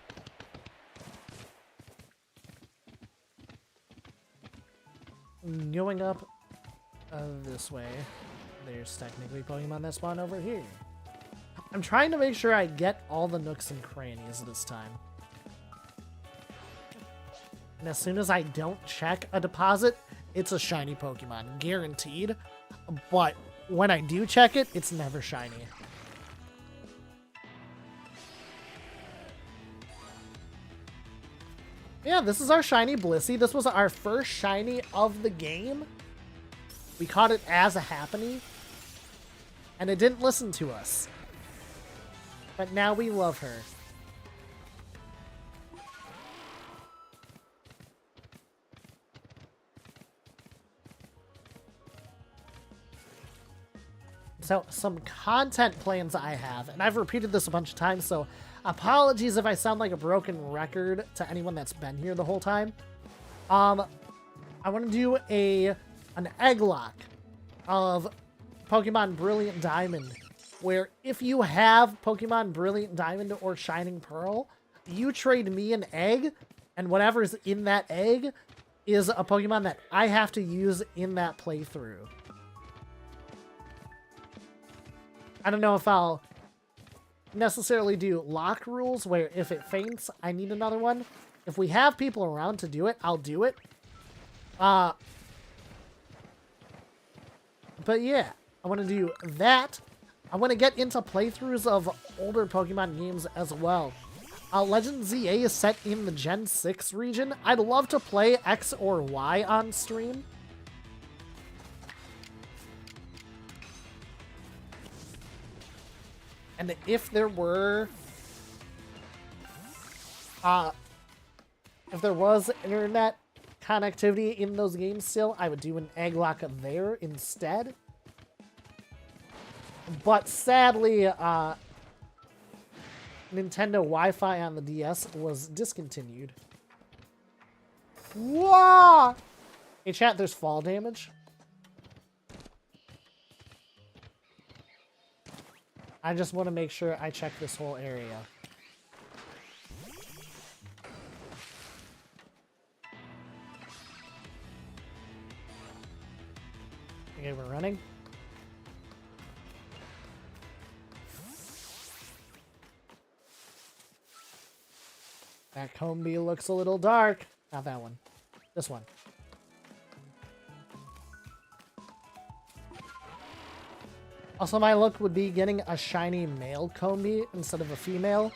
going up this way. There's technically Pokemon that spawn over here. I'm trying to make sure I get all the nooks and crannies this time. And as soon as I don't check a deposit, it's a shiny Pokemon, guaranteed. But when I do check it, it's never shiny. Yeah, this is our shiny Blissey. This was our first shiny of the game. We caught it as a happening. And it didn't listen to us. But now we love her. So, some content plans I have, and I've repeated this a bunch of times, so apologies if I sound like a broken record to anyone that's been here the whole time. I want to do an egg lock of Pokemon Brilliant Diamond, where if you have Pokemon Brilliant Diamond or Shining Pearl, you trade me an egg, and whatever's in that egg is a Pokemon that I have to use in that playthrough. I don't know if I'll necessarily do lock rules where if it faints, I need another one. If we have people around to do it, I'll do it. But yeah, I want to do that. I want to get into playthroughs of older Pokemon games as well. Legend ZA is set in the Gen 6 region. I'd love to play X or Y on stream. And if there were, if there was internet connectivity in those games still, I would do an egg lock there instead. But sadly, Nintendo Wi-Fi on the DS was discontinued. Whoa! Hey chat, there's fall damage. I just want to make sure I check this whole area. Okay, we're running. That Combi looks a little dark. Not that one. This one. Also, my look would be getting a shiny male Combi instead of a female.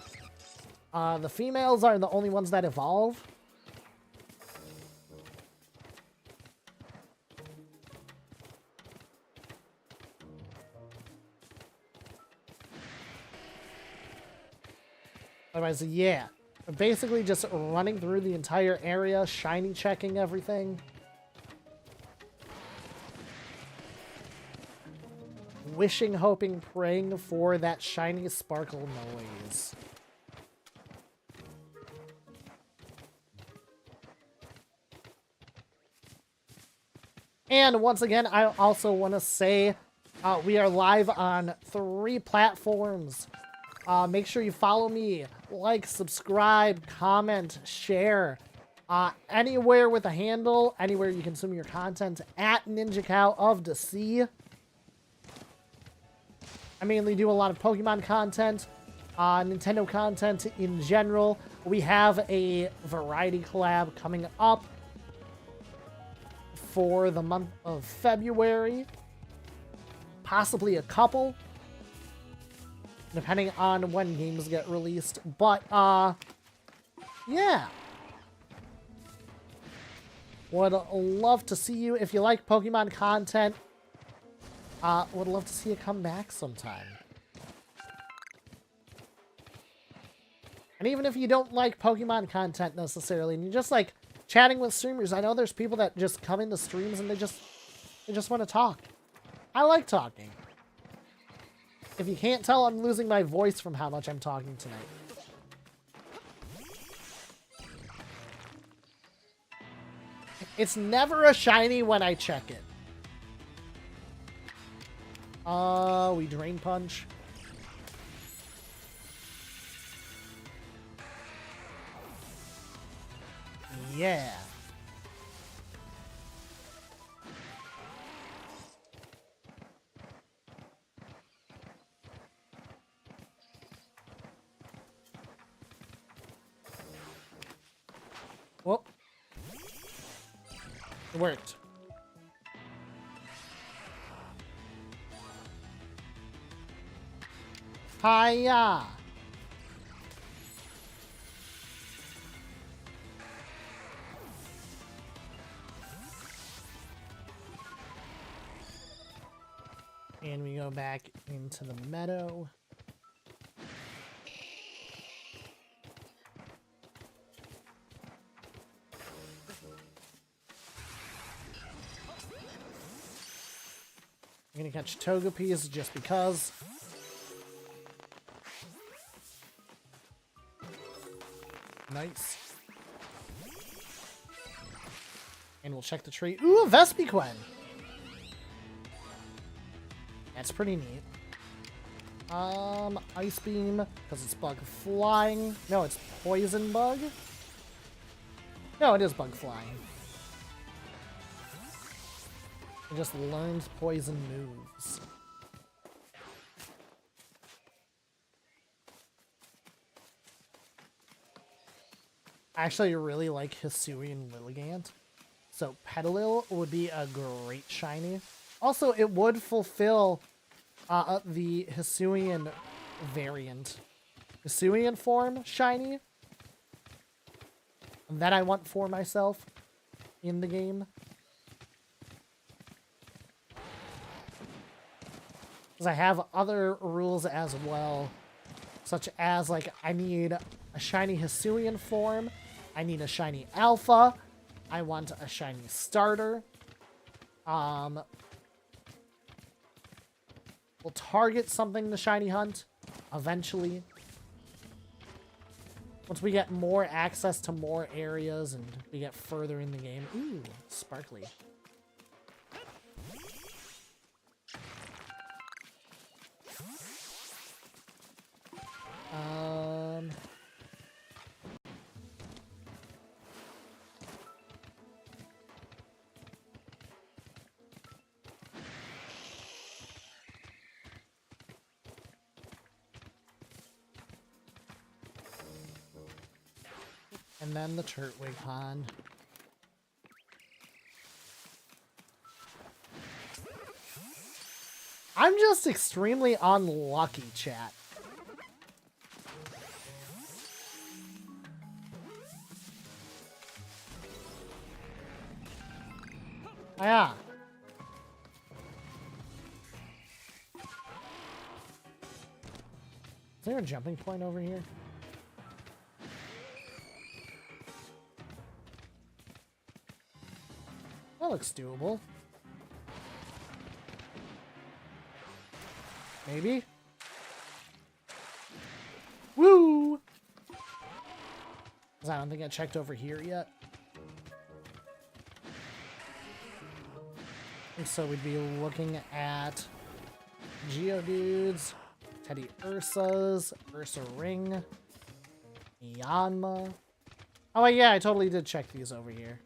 The females are the only ones that evolve. Otherwise, yeah. Basically just running through the entire area, shiny checking everything. Wishing, hoping, praying for that shiny sparkle noise. And once again, I also want to say we are live on 3 platforms. Make sure you follow me, like, subscribe, comment, share. Anywhere with a handle, anywhere you consume your content, at Ninja Cow of the Sea. I mainly do a lot of Pokemon content, Nintendo content in general. We have a variety collab coming up for the month of February. Possibly a couple, depending on when games get released. But, yeah. Would love to see you. If you like Pokemon content, would love to see you come back sometime. And even if you don't like Pokemon content necessarily, and you just like chatting with streamers, I know there's people that just come into streams and they just want to talk. I like talking. If you can't tell, I'm losing my voice from how much I'm talking tonight. It's never a shiny when I check it. We Drain Punch. Yeah. Well, it worked. Hiya! And we go back into the meadow. I'm gonna catch Togepi's just because. Nice. And we'll check the tree. Ooh, a Vespiquen! That's pretty neat. Ice Beam, because it's Bug Flying. No, it's Poison Bug? No, it is Bug Flying. It just learns poison moves. I actually really like Hisuian Lilligant. So Petalil would be a great shiny. Also, it would fulfill the Hisuian variant. Hisuian form shiny. That I want for myself in the game. Because I have other rules as well. Such as, like, I need a shiny Hisuian form. I need a shiny Alpha. I want a shiny starter. We'll target something to shiny hunt eventually. Once we get more access to more areas and we get further in the game. Ooh, sparkly. And then the Turtwig Pond. I'm just extremely unlucky, chat. Yeah. Is there a jumping point over here? That looks doable. Maybe? Woo! 'Cause I don't think I checked over here yet. And so we'd be looking at Geodudes, Teddy Ursas, Ursa Ring, Yanma. Oh yeah, I totally did check these over here.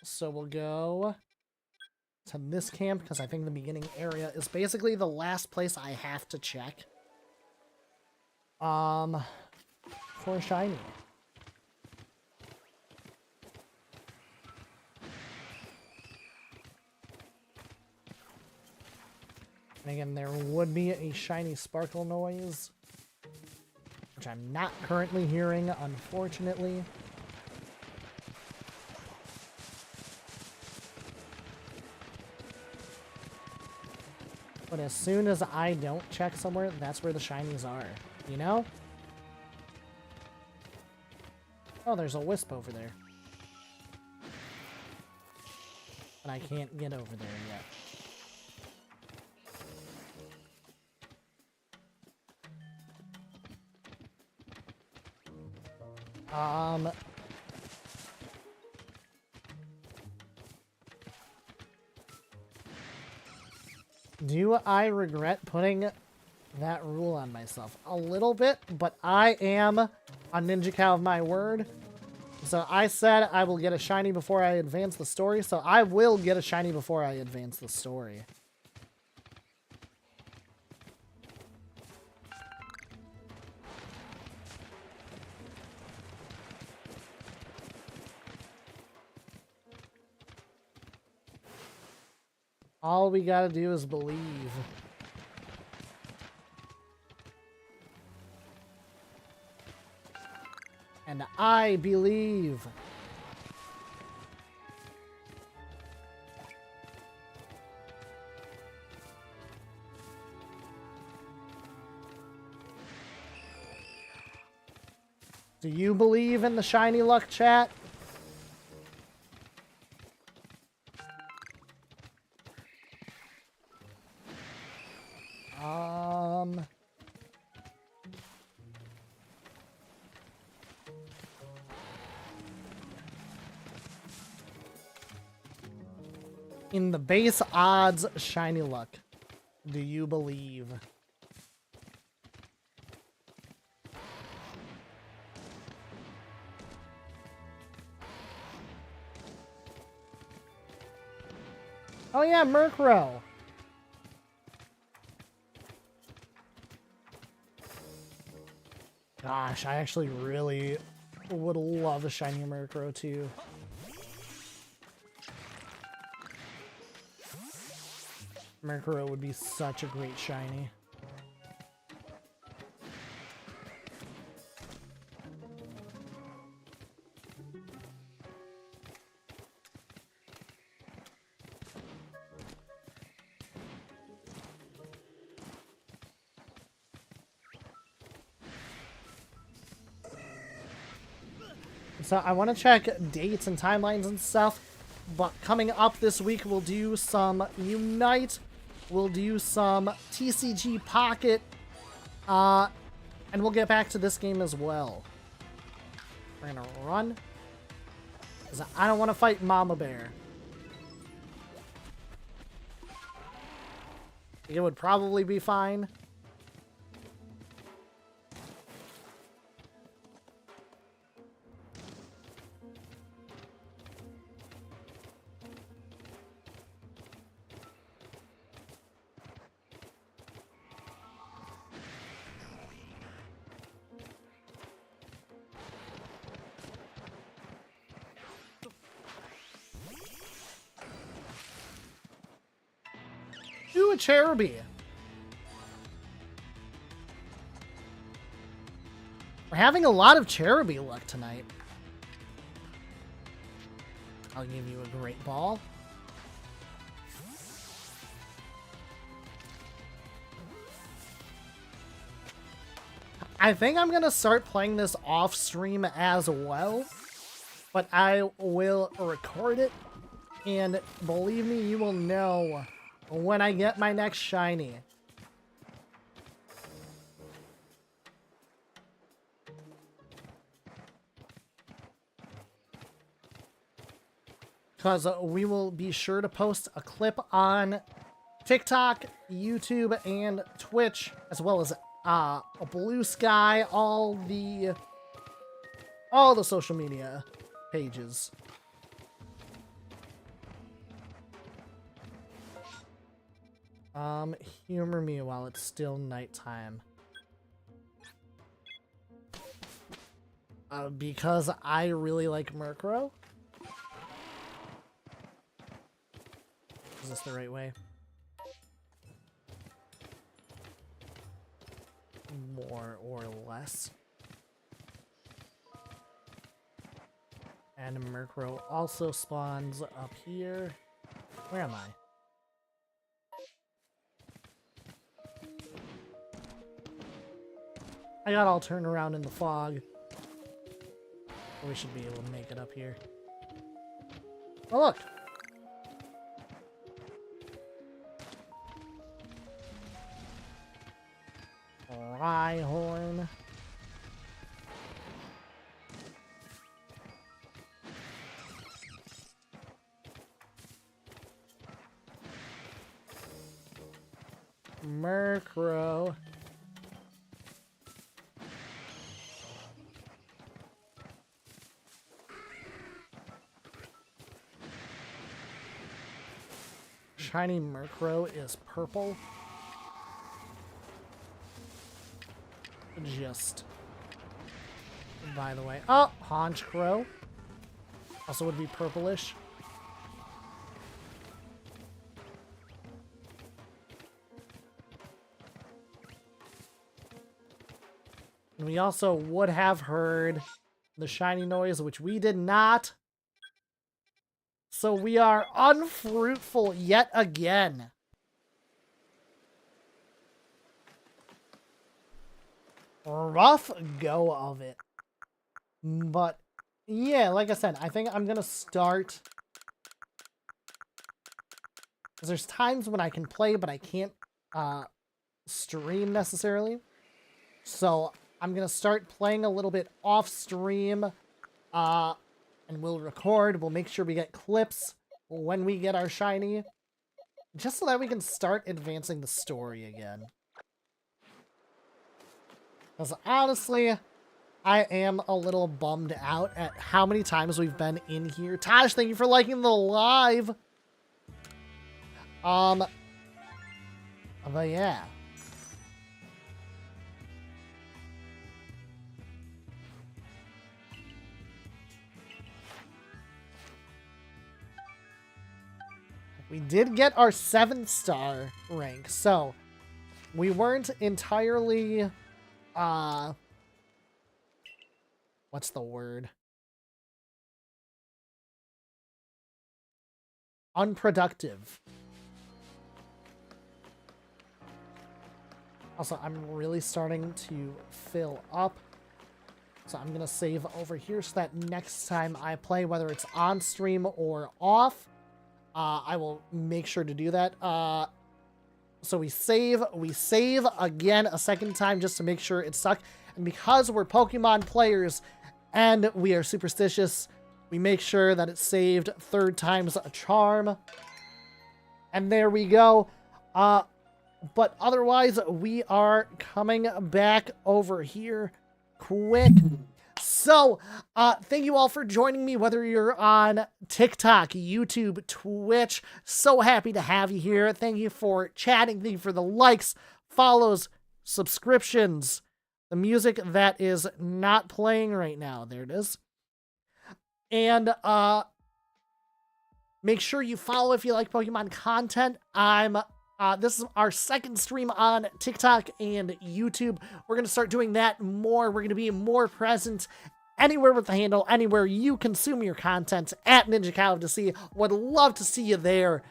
So we'll go to this camp because I think the beginning area is basically the last place I have to check. For a shiny. And again, there would be a shiny sparkle noise, which I'm not currently hearing, unfortunately. But as soon as I don't check somewhere, that's where the shinies are, you know? Oh, there's a wisp over there. But I can't get over there yet. Do I regret putting that rule on myself? A little bit, but I am a ninja cow of my word. So I said I will get a shiny before I advance the story, so I will get a shiny before I advance the story. All we gotta do is believe. And I believe. Do you believe in the shiny luck, chat? In the base odds shiny luck, do you believe? Oh yeah, Murkrow. Gosh, I actually really would love a shiny Murkrow too. Murkrow would be such a great shiny. So I want to check dates and timelines and stuff. But coming up this week, we'll do some Unite. We'll do some TCG Pocket. And we'll get back to this game as well. We're going to run. Because I don't want to fight Mama Bear. It would probably be fine. Do a Cherubi. We're having a lot of Cherubi luck tonight. I'll give you a great ball. I think I'm gonna start playing this off stream as well, but I will record it, and believe me, you will know when I get my next shiny. Because we will be sure to post a clip on TikTok, YouTube, and Twitch, as well as a Blue Sky, all the social media pages. Humor me while it's still nighttime. Because I really like Murkrow. Is this the right way? More or less. And Murkrow also spawns up here. Where am I? I got all turned around in the fog. We should be able to make it up here. Oh, look! Rhyhorn. Murkrow. Shiny Murkrow is purple. Just by the way. Oh, Honchkrow. Also would be purplish. And we also would have heard the shiny noise, which we did not. So we are unfruitful yet again. Rough go of it. But yeah, like I said, I think I'm gonna start, because there's times when I can play but I can't stream necessarily. So I'm gonna start playing a little bit off stream, and we'll record. We'll make sure we get clips when we get our shiny, just so that we can start advancing the story again. Because honestly, I am a little bummed out at how many times we've been in here. Tosh, thank you for liking the live. But yeah. We did get our 7-star rank, so we weren't entirely, what's the word? Unproductive. Also, I'm really starting to fill up, So I'm going to save over here so that next time I play, whether it's on stream or off, I will make sure to do that. So we save again a second time just to make sure it's stuck. And because we're Pokemon players and we are superstitious, we make sure that it's saved 3rd time's a charm. And there we go. But otherwise, we are coming back over here quick. So, thank you all for joining me, whether you're on TikTok, YouTube, Twitch. So happy to have you here. Thank you for chatting. Thank you for the likes, follows, subscriptions. The music that is not playing right now. There it is. And, make sure you follow if you like Pokemon content. This is our 2nd stream on TikTok and YouTube. We're going to start doing that more. We're going to be more present anywhere with the handle, anywhere you consume your content at Ninja Cow of the Sea. Would love to see you there.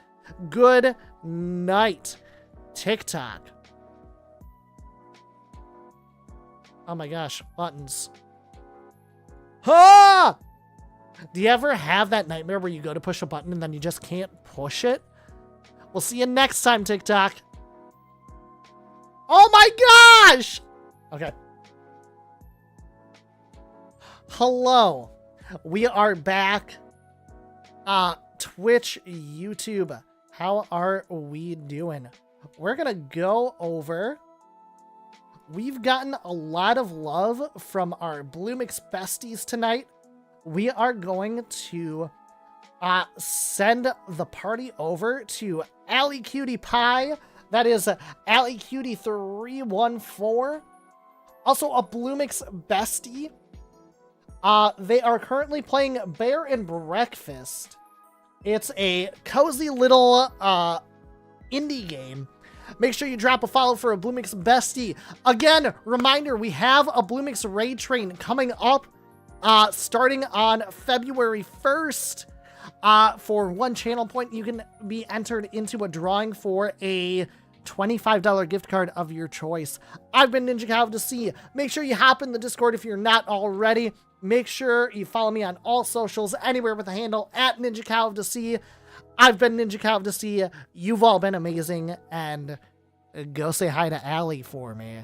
Good night, TikTok. Oh my gosh, buttons. Ah! Do you ever have that nightmare where you go to push a button and then you just can't push it? We'll see you next time, TikTok. Oh my gosh! Okay. Hello. We are back. Twitch, YouTube. How are we doing? We're gonna go over... We've gotten a lot of love from our Blue Mix besties tonight. We are going to... send the party over to Allie Cutie Pie. That is Allie Cutie 314. Also a Blue Mix bestie. They are currently playing Bear and Breakfast. It's a cozy little indie game. Make sure you drop a follow for a Blue Mix bestie. Again, reminder, we have a Blue Mix raid train coming up starting on February 1st. For 1 channel point, you can be entered into a drawing for a $25 gift card of your choice. I've been Ninja Cow of the Sea. Make sure you hop in the Discord if you're not already. Make sure you follow me on all socials, anywhere with the handle at Ninja Cow of the Sea. I've been Ninja Cow of the Sea. You've all been amazing, and go say hi to Allie for me.